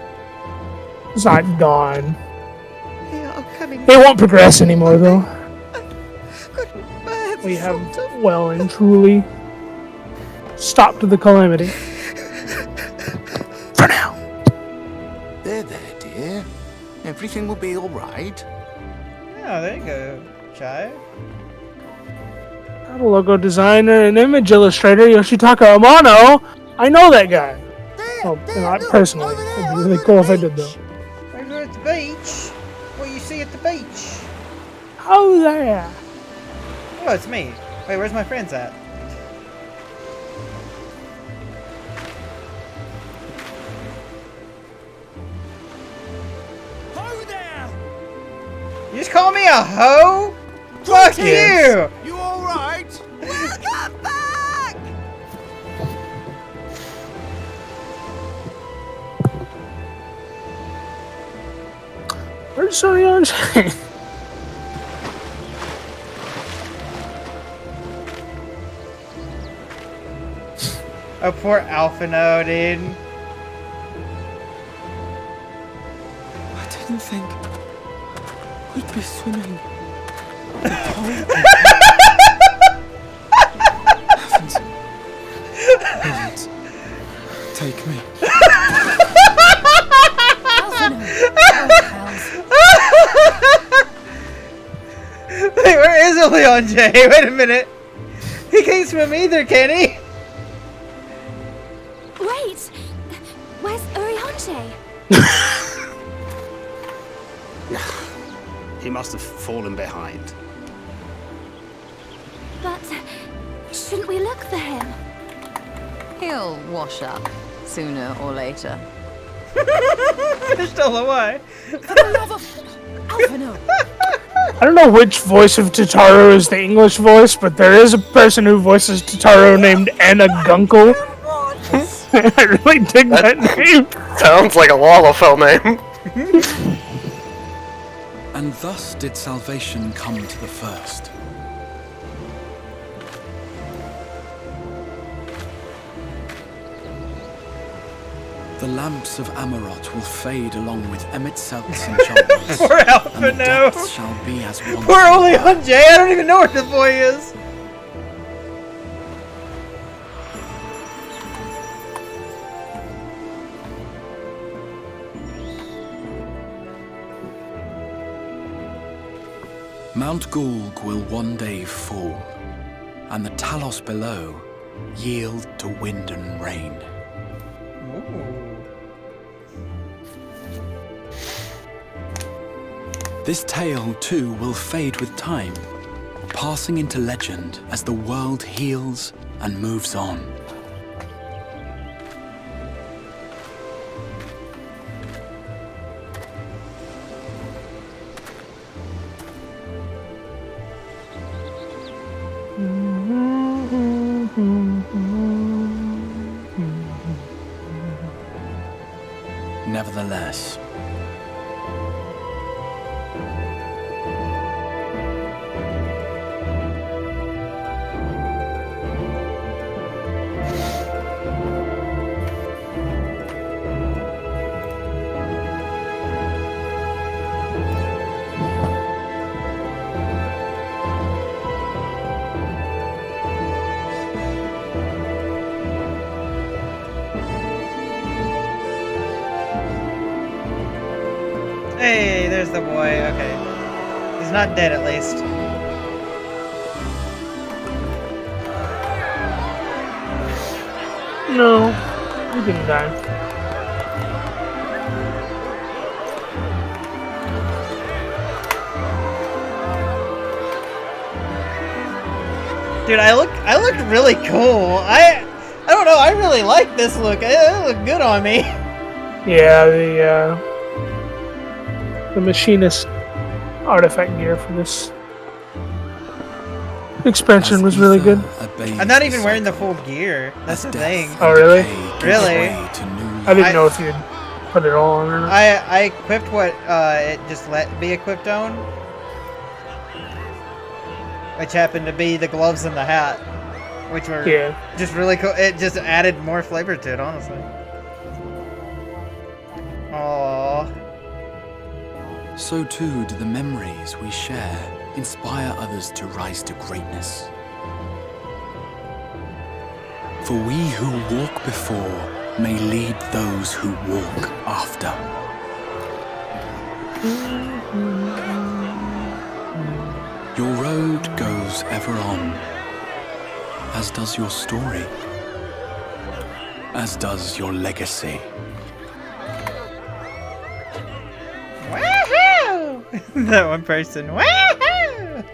It's not gone. They are coming. It won't progress anymore, though. Couldn't We have well and truly stopped the calamity. For now. There, dear. Everything will be all right. Oh, there you go, Chai. Got a logo designer and image illustrator, Yoshitaka Amano. I know that guy. Well, not personally. It'd be really cool if I did, though. Over at the beach. What you see at the beach? Oh, there. Oh, it's me. Wait, where's my friends at? Ho there! You just call me a hoe? Fuck you! You alright? Welcome back! Where's Soryanji? Oh, poor Alphino, dude. I didn't think we'd be swimming. Heavens. Heavens. Take me. Wait, where is Leon J? Wait a minute. He can't swim either, can he? Wait! Where's Urionte? He must have fallen behind. But Shouldn't we look for him? He'll wash up sooner or later. Still away. For the love of Alphino. I don't know which voice of Totaro is the English voice, but there is a person who voices Totaro named Anna Gunkel. I really dig that name. Sounds like a Lalafell name. And thus did salvation come to the first. The lamps of Amarot will fade along with Emet-Selk's enchantments. Poor Alpha, and the no. depths shall be as one. We're only on Jay. I don't even know where the boy is. Mount Gulg will one day fall, and the Talos below yield to wind and rain. This tale, too, will fade with time, passing into legend as the world heals and moves on. Nevertheless, Hey, there's the boy. Okay. He's not dead, at least. No, he didn't die. Dude, I looked really cool. I don't know. I really like this look. It looked good on me. Yeah, the machinist artifact gear for this expansion was really good. I'm not even wearing the full gear. That's the thing. Oh, really? Really? I didn't know if you'd put it all on or not. I equipped what it just let be equipped on, which happened to be the gloves and the hat, which were just really cool. It just added more flavor to it, honestly. Aww. so too do the memories we share inspire others to rise to greatness. For we who walk before may lead those who walk after. Your road goes ever on, as does your story, as does your legacy. Woohoo! That one person. Woohoo!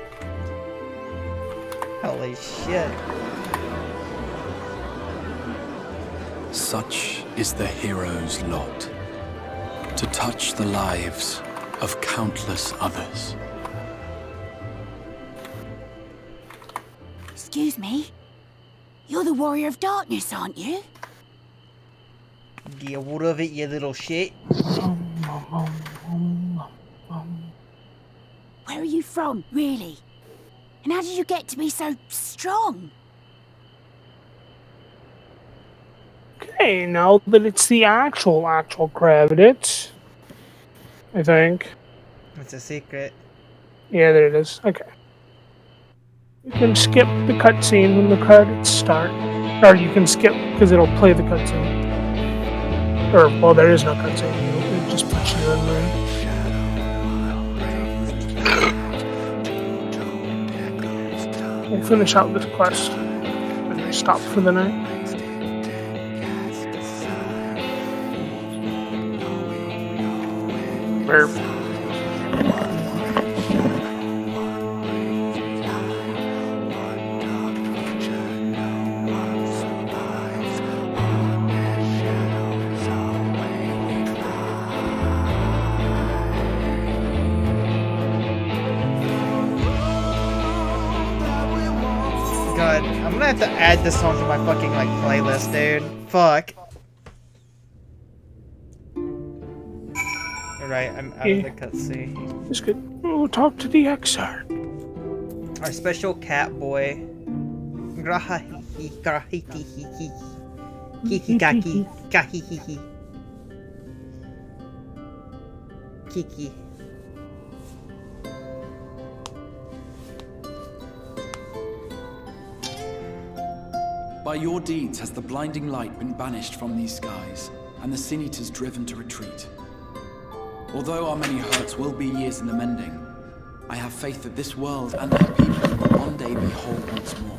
Holy shit. Such is the hero's lot, to touch the lives of countless others. Excuse me? You're the Warrior of Darkness, aren't you? Get rid of it, you little shit. Where are you from, really? And how did you get to be so strong? Okay, now that it's the actual credits, I think. It's a secret. Yeah, there it is. Okay. You can skip the cutscene when the credits start. Or you can skip, because it'll play the cutscene. Or, well, there is no cutscene. It just puts you in there. We'll finish out this quest. And we stop for the night. Burp. god, I'm gonna have to add this song to my fucking, like, playlist, dude. Fuck. Alright, I'm out of the cutscene. It's good. We'll talk to the Exarch. Our special cat boy. Grahihi, grahitihihi. Kiki-kaki, kahihihi. Kiki. By your deeds has the blinding light been banished from these skies, and the Sin Eaters driven to retreat. Although our many hurts will be years in the mending, I have faith that this world and our people will one day be whole once more.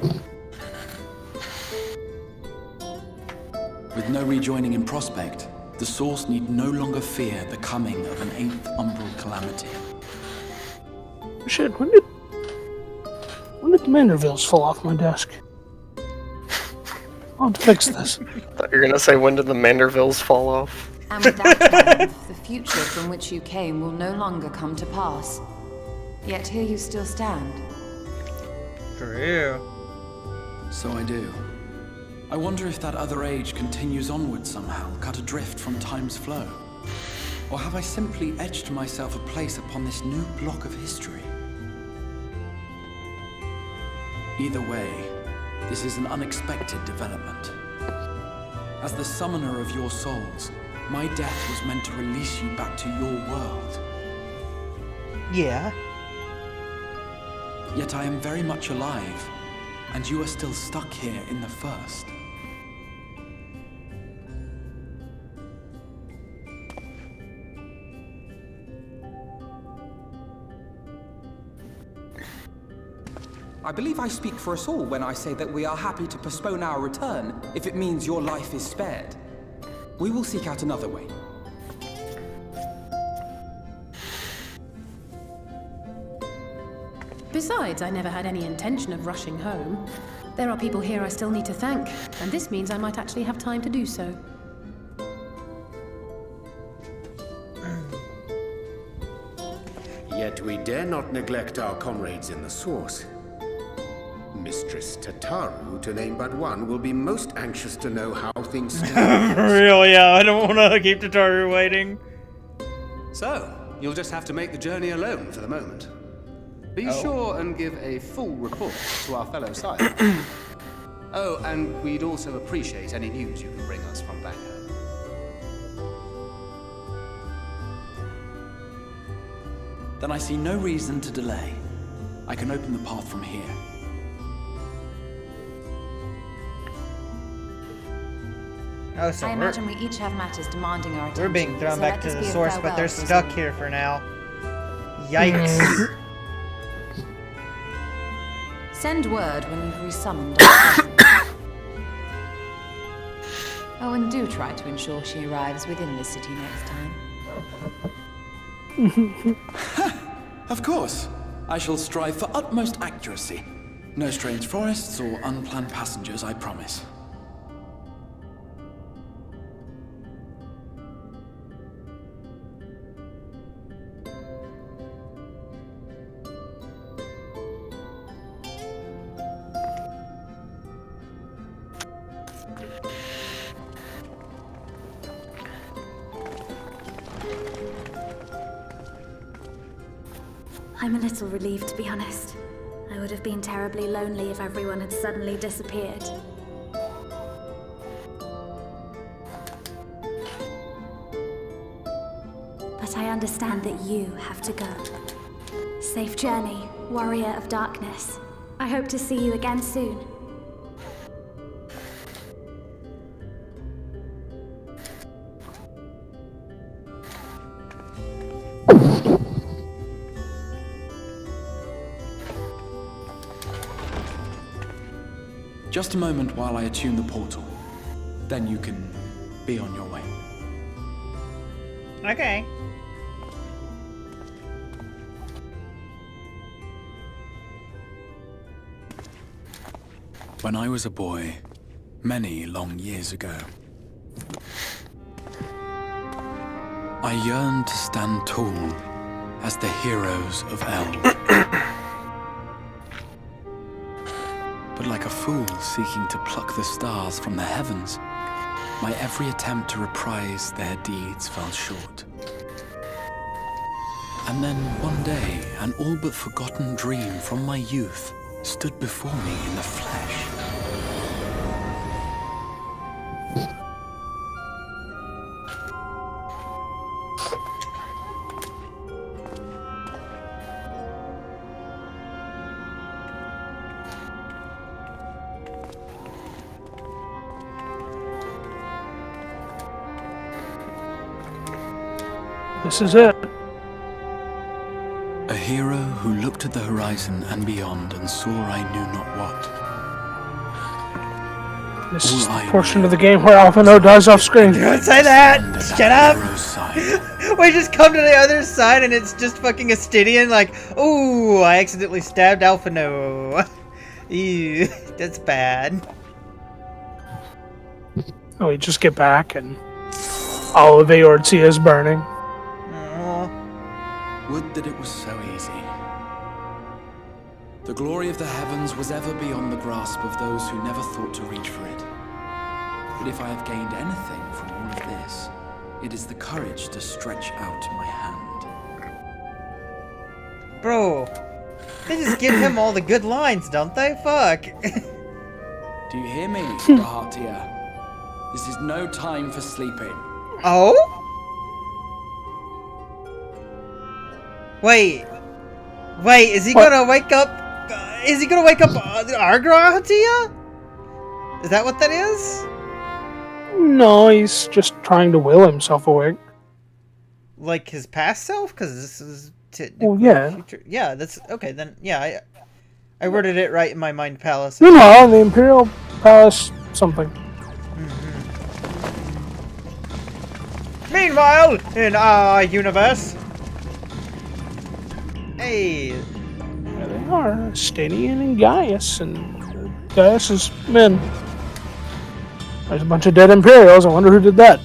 With no rejoining in prospect, the Source need no longer fear the coming of an 8th umbral calamity. Shit, when did the Mandervilles fall off my desk? I'll have to fix this. I thought you were gonna say, when did the Mandervilles fall off? And with that triumph, the future from which you came will no longer come to pass. Yet here you still stand. True. So I do. I wonder if that other age continues onward somehow, cut adrift from time's flow. Or have I simply etched myself a place upon this new block of history? Either way, this is an unexpected development. As the summoner of your souls, my death was meant to release you back to your world. Yeah. Yet I am very much alive, and you are still stuck here in the First. I believe I speak for us all when I say that we are happy to postpone our return if it means your life is spared. We will seek out another way. Besides, I never had any intention of rushing home. There are people here I still need to thank, and this means I might actually have time to do so. Yet we dare not neglect our comrades in the Source. Mistress Tataru, to name but one, will be most anxious to know how things stand. For real, yeah, I don't want to keep Tataru waiting. So, you'll just have to make the journey alone for the moment. Be sure and give a full report to our fellow Sire. Oh, and we'd also appreciate any news you can bring us from back home. Then I see no reason to delay. I can open the path from here. Oh, so I imagine we each have matters demanding our attention. we're being thrown so back let to this the be a Source, but they're farewell, stuck Susan. here for now. Yikes. Send word when you've resummoned our friend. Oh, and do try to ensure she arrives within the city next time. Of course. I shall strive for utmost accuracy. No strange forests or unplanned passengers, I promise. I'm a little relieved, to be honest. I would have been terribly lonely if everyone had suddenly disappeared. But I understand that you have to go. Safe journey, warrior of darkness. I hope to see you again soon. Just a moment while I attune the portal. Then you can be on your way. Okay. When I was a boy, many long years ago, I yearned to stand tall as the heroes of El. but like a fool seeking to pluck the stars from the heavens, my every attempt to reprise their deeds fell short. And then one day, an all but forgotten dream from my youth stood before me in the flesh. This is it. A hero who looked at the horizon and beyond and saw I knew not what. This is the portion of the game where Alphino dies off screen. Don't say that! Shut up! We just come to the other side and it's just fucking Astidian like, ooh, I accidentally stabbed Alphino. Ew, that's bad. Oh, we just get back and all of Eortzia is burning. Would that it was so easy. The glory of the heavens was ever beyond the grasp of those who never thought to reach for it. But if I have gained anything from all of this, it is the courage to stretch out my hand. Bro, they just give him all the good lines, don't they? Fuck. Do you hear me, Bahatia? This is no time for sleeping. Oh? Wait, is he gonna wake up? Is he gonna wake up Argrahatia? Is that what that is? No, he's just trying to will himself awake. Like his past self? Because this is... Well, yeah. Future. Yeah, that's... Okay, then, yeah, I worded it right in my mind palace. No, the Imperial Palace something. Meanwhile, in our universe... Hey! There they are, Stadion and Gaius, and Gaius's men. There's a bunch of dead Imperials, I wonder who did that.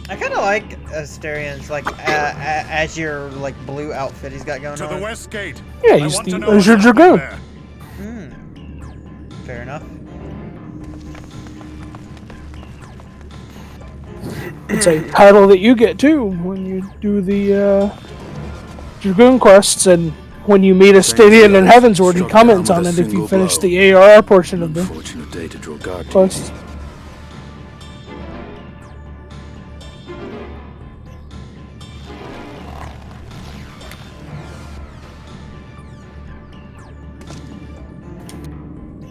I kind of like Asterian's like azure like blue outfit he's got going on. To the west gate. Yeah, he's the Azure Dragoon. Fair enough. It's a title that you get too when you do the Dragoon quests, and when you meet a Stadion in Heavensward, he comments on it if you finish the ARR portion of the Fortunate day to draw guard. quest.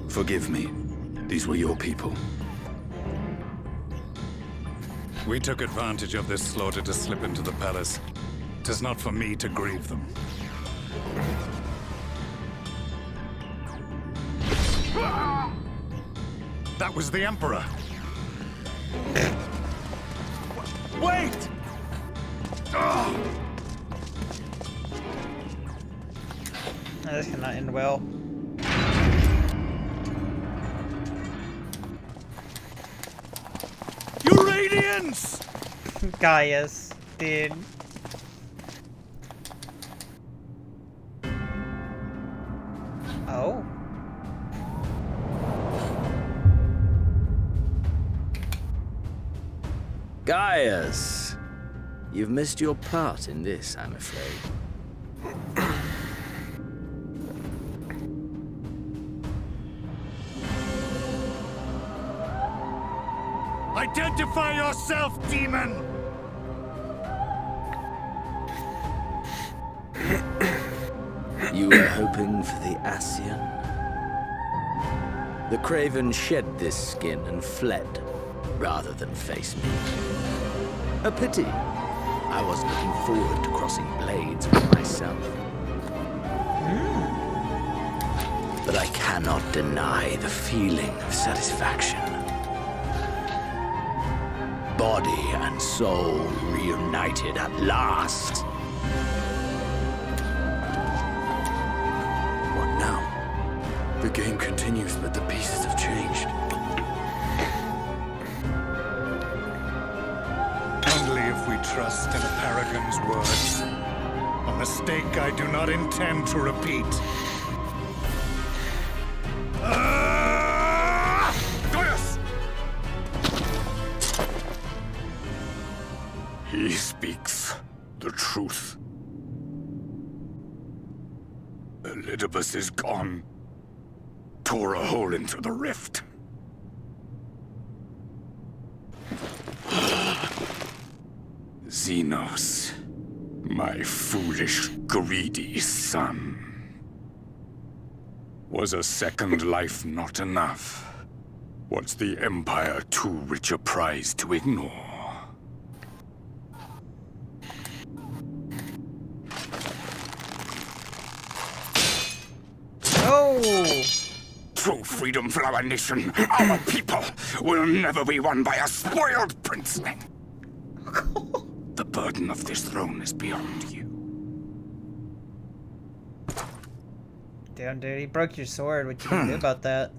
Forgive me. These were your people. We took advantage of this slaughter to slip into the palace. 'Tis not for me to grieve them. That was the Emperor. Wait! This cannot end well. Euradians! Gaius, dude. Oh. Gaius, you've missed your part in this, I'm afraid. Identify yourself, demon! You were hoping for the Ascian? The Craven shed this skin and fled, rather than face me. A pity. I was looking forward to crossing blades with myself. But I cannot deny the feeling of satisfaction. Body and soul reunited at last. What now? The game continues, but the pieces have changed. if we trust in a paragon's words. A mistake I do not intend to repeat. Gaius! He speaks the truth. Elidibus is gone. Tore a hole into the rift. Xenos, my foolish, greedy son. Was a second life not enough? Was the Empire too rich a prize to ignore? Oh! True freedom for our nation, our people, will never be won by a spoiled princeling. The burden of this throne is beyond you. Damn, dude, he broke your sword. What you gonna do about that?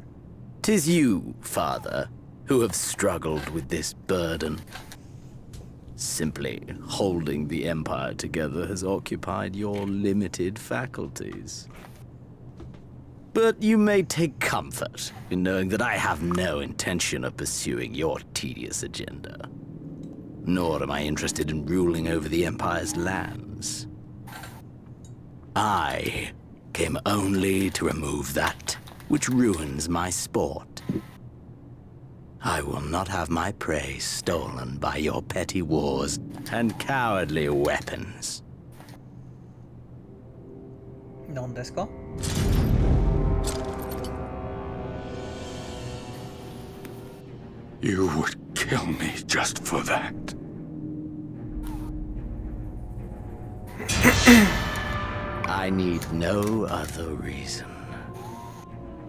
'Tis you, father, who have struggled with this burden. Simply holding the Empire together has occupied your limited faculties. But you may take comfort in knowing that I have no intention of pursuing your tedious agenda. Nor am I interested in ruling over the Empire's lands. I came only to remove that which ruins my sport. I will not have my prey stolen by your petty wars and cowardly weapons. Non desu ka? You would kill me just for that. I need no other reason.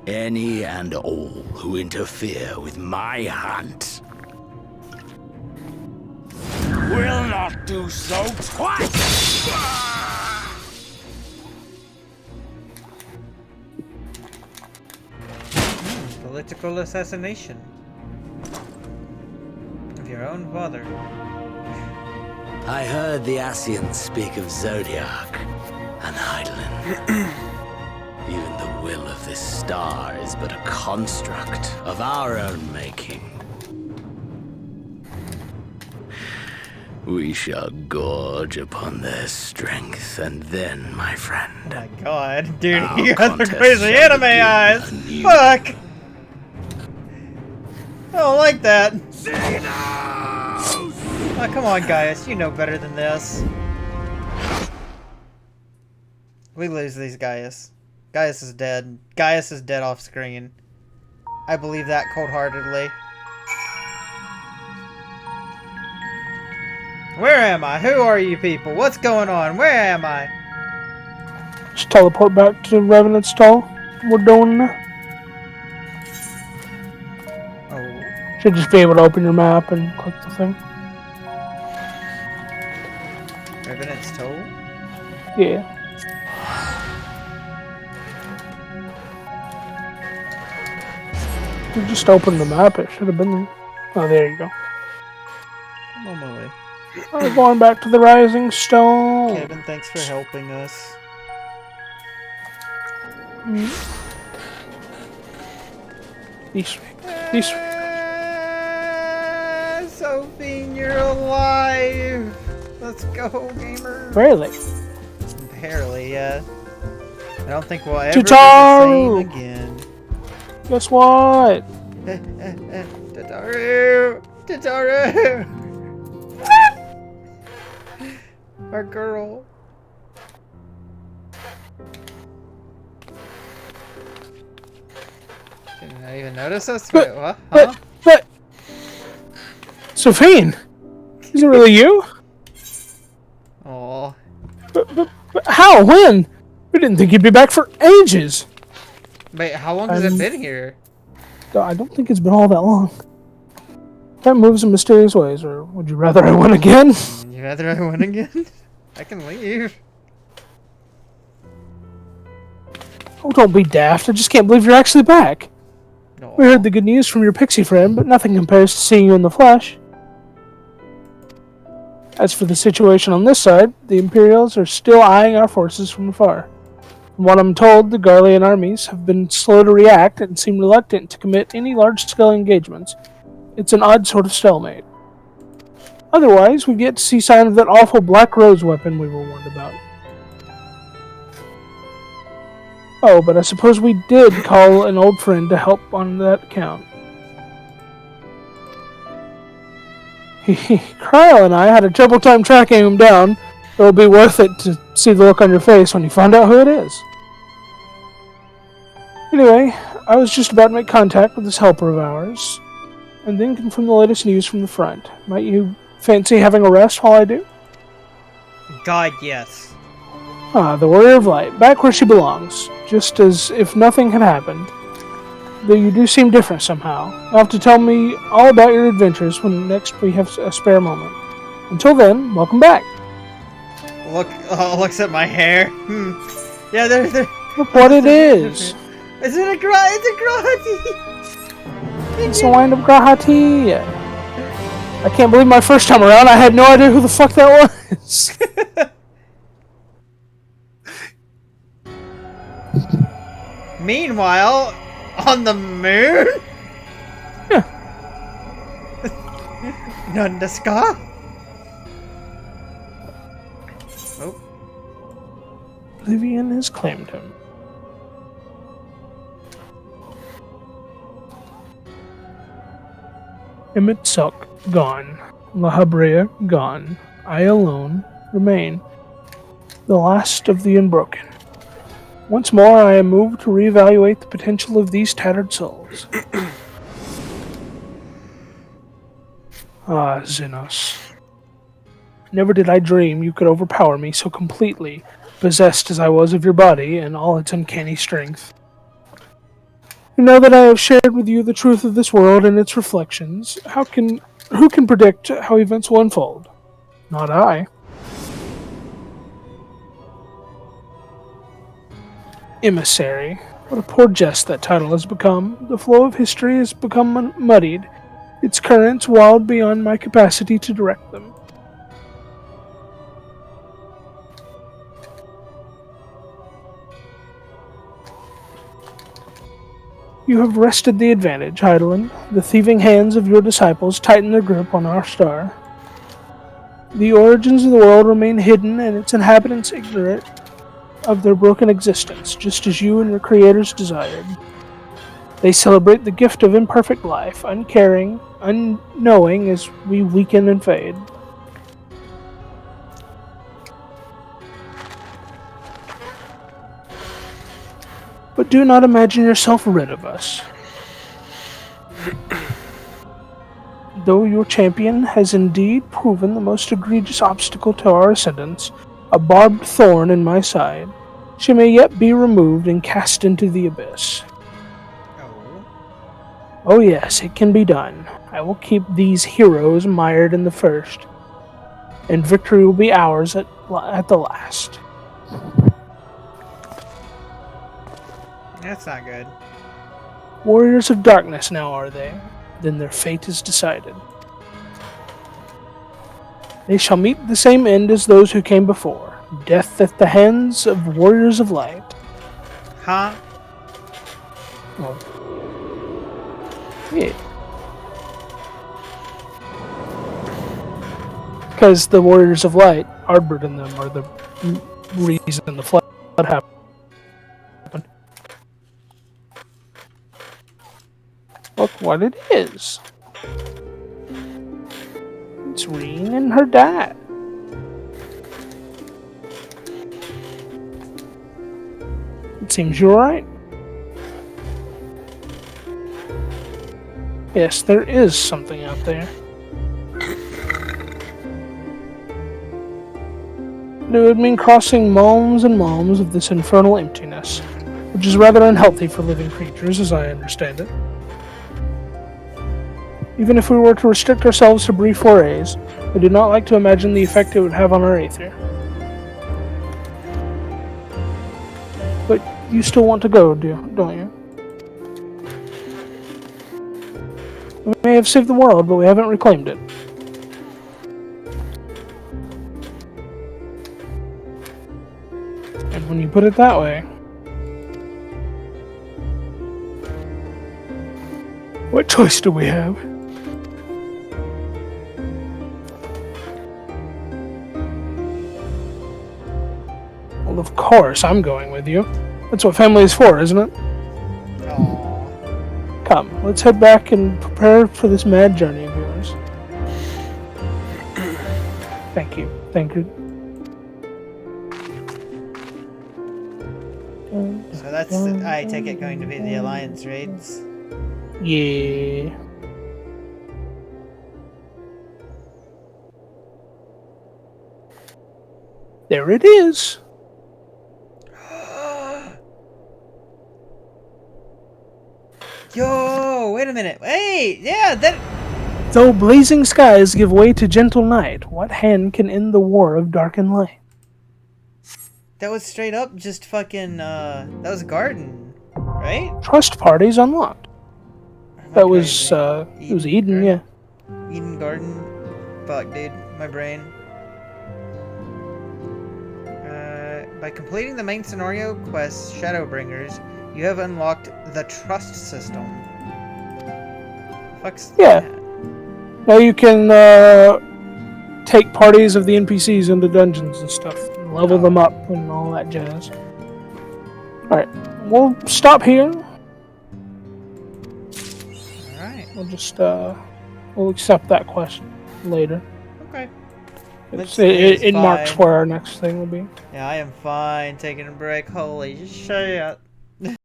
Any and all who interfere with my hunt will not do so twice! Political assassination of your own father. I heard the Ascians speak of Zodiac and Hydaelyn. Even the will of this star is but a construct of our own making. We shall gorge upon their strength, and then, my friend. Oh my god, dude, you got the crazy anime eyes! Fuck! I don't like that. Oh, come on, Gaius, you know better than this. We lose these Gaius. Gaius is dead. Gaius is dead off screen. I believe that cold-heartedly. Where am I? Who are you people? What's going on? Where am I? Just teleport back to Revenant's stall. We're doing that. Oh. Should just be able to open your map and click the thing. Revenant's Toll? Yeah. You just opened the map, it should have been there. Oh, there you go. I'm on my way. We're going back to the Rising Stone. Kevin, thanks for helping us. These. Sophie, you're alive! Let's go, gamer! Really? Barely, yeah. I don't think we'll ever Tataru! be the same again. Guess what? Tataru! Tataru! Our girl. Didn't I even notice us? Wait, what? Huh? But... Sophie! Is it really you? Aww. But how? When? We didn't think you'd be back for ages. Wait, how long has it been here? I don't think it's been all that long. Time moves in mysterious ways, or would you rather I win again? Would you rather I win again? I can leave. Oh, don't be daft. I just can't believe you're actually back. No. We heard the good news from your pixie friend, but nothing compares to seeing you in the flesh. As for the situation on this side, the Imperials are still eyeing our forces from afar. From what I'm told, the Garlean armies have been slow to react and seem reluctant to commit any large-scale engagements. It's an odd sort of stalemate. Otherwise, we get to see signs of that awful Black Rose weapon we were warned about. Oh, but I suppose we did call an old friend to help on that account. Kryle and I had a terrible time tracking him down. It'll be worth it to see the look on your face when you find out who it is. Anyway, I was just about to make contact with this helper of ours, and then confirm the latest news from the front. Might you fancy having a rest while I do? God, yes. The Warrior of Light, back where she belongs, just as if nothing had happened. Though you do seem different somehow. You'll have to tell me all about your adventures when next we have a spare moment. Until then, welcome back. Looks at my hair. Yeah, there. Look what it is. Is it a Grahati? It's a wind-up Grahati. I can't believe my first time around I had no idea who the fuck that was. Meanwhile, on the moon? Yeah. Nandaska? Oh. Oblivion has claimed him. Imitsuk, gone. La Habrea, gone. I alone remain. The last of the unbroken. Once more, I am moved to reevaluate the potential of these tattered souls. Ah, Xenos. Never did I dream you could overpower me so completely, possessed as I was of your body and all its uncanny strength. And now that I have shared with you the truth of this world and its reflections, who can predict how events will unfold? Not I. Emissary. What a poor jest that title has become. The flow of history has become muddied, its currents wild beyond my capacity to direct them. You have wrested the advantage, Heidelin. The thieving hands of your disciples tighten their grip on our star. The origins of the world remain hidden and its inhabitants ignorant of their broken existence, just as you and your creators desired. They celebrate the gift of imperfect life, uncaring, unknowing as we weaken and fade. But do not imagine yourself rid of us. Though your champion has indeed proven the most egregious obstacle to our ascendance, a barbed thorn in my side, she may yet be removed and cast into the abyss. Oh yes, it can be done. I will keep these heroes mired in the first, and victory will be ours at the last. That's not good. Warriors of darkness now are they? Then their fate is decided. They shall meet the same end as those who came before. Death at the hands of warriors of light. Huh? Oh. Yeah. Because the warriors of light, Ardbert and them, are the reason the flood happened. Look what it is. It's Reen and her dad. It seems you're right. Yes, there is something out there. But it would mean crossing malms and malms of this infernal emptiness, which is rather unhealthy for living creatures, as I understand it. Even if we were to restrict ourselves to brief forays, I do not like to imagine the effect it would have on our Aether. But you still want to go, don't you? We may have saved the world, but we haven't reclaimed it. And when you put it that way, what choice do we have? Well, of course, I'm going with you. That's what family is for, isn't it? Come, let's head back and prepare for this mad journey of yours. Thank you. Thank you. So that's, I take it, going to be the Alliance raids. Yeah. There it is. Yo, wait a minute. Wait, yeah, that... Though blazing skies give way to gentle night, what hand can end the war of dark and light? That was straight up just fucking, that was Garden, right? Trust parties unlocked. That was, it was Eden, yeah. Eden Garden. Fuck, dude. My brain. By completing the main scenario quest, Shadowbringers, you have unlocked the Trust system. Fuck's Yeah. that? Now you can, take parties of the NPCs into dungeons and stuff, and level them up and all that jazz. Alright, we'll stop here. Alright. We'll just, we'll accept that question later. Okay. It marks where our next thing will be. Yeah, I am fine taking a break. Holy shit.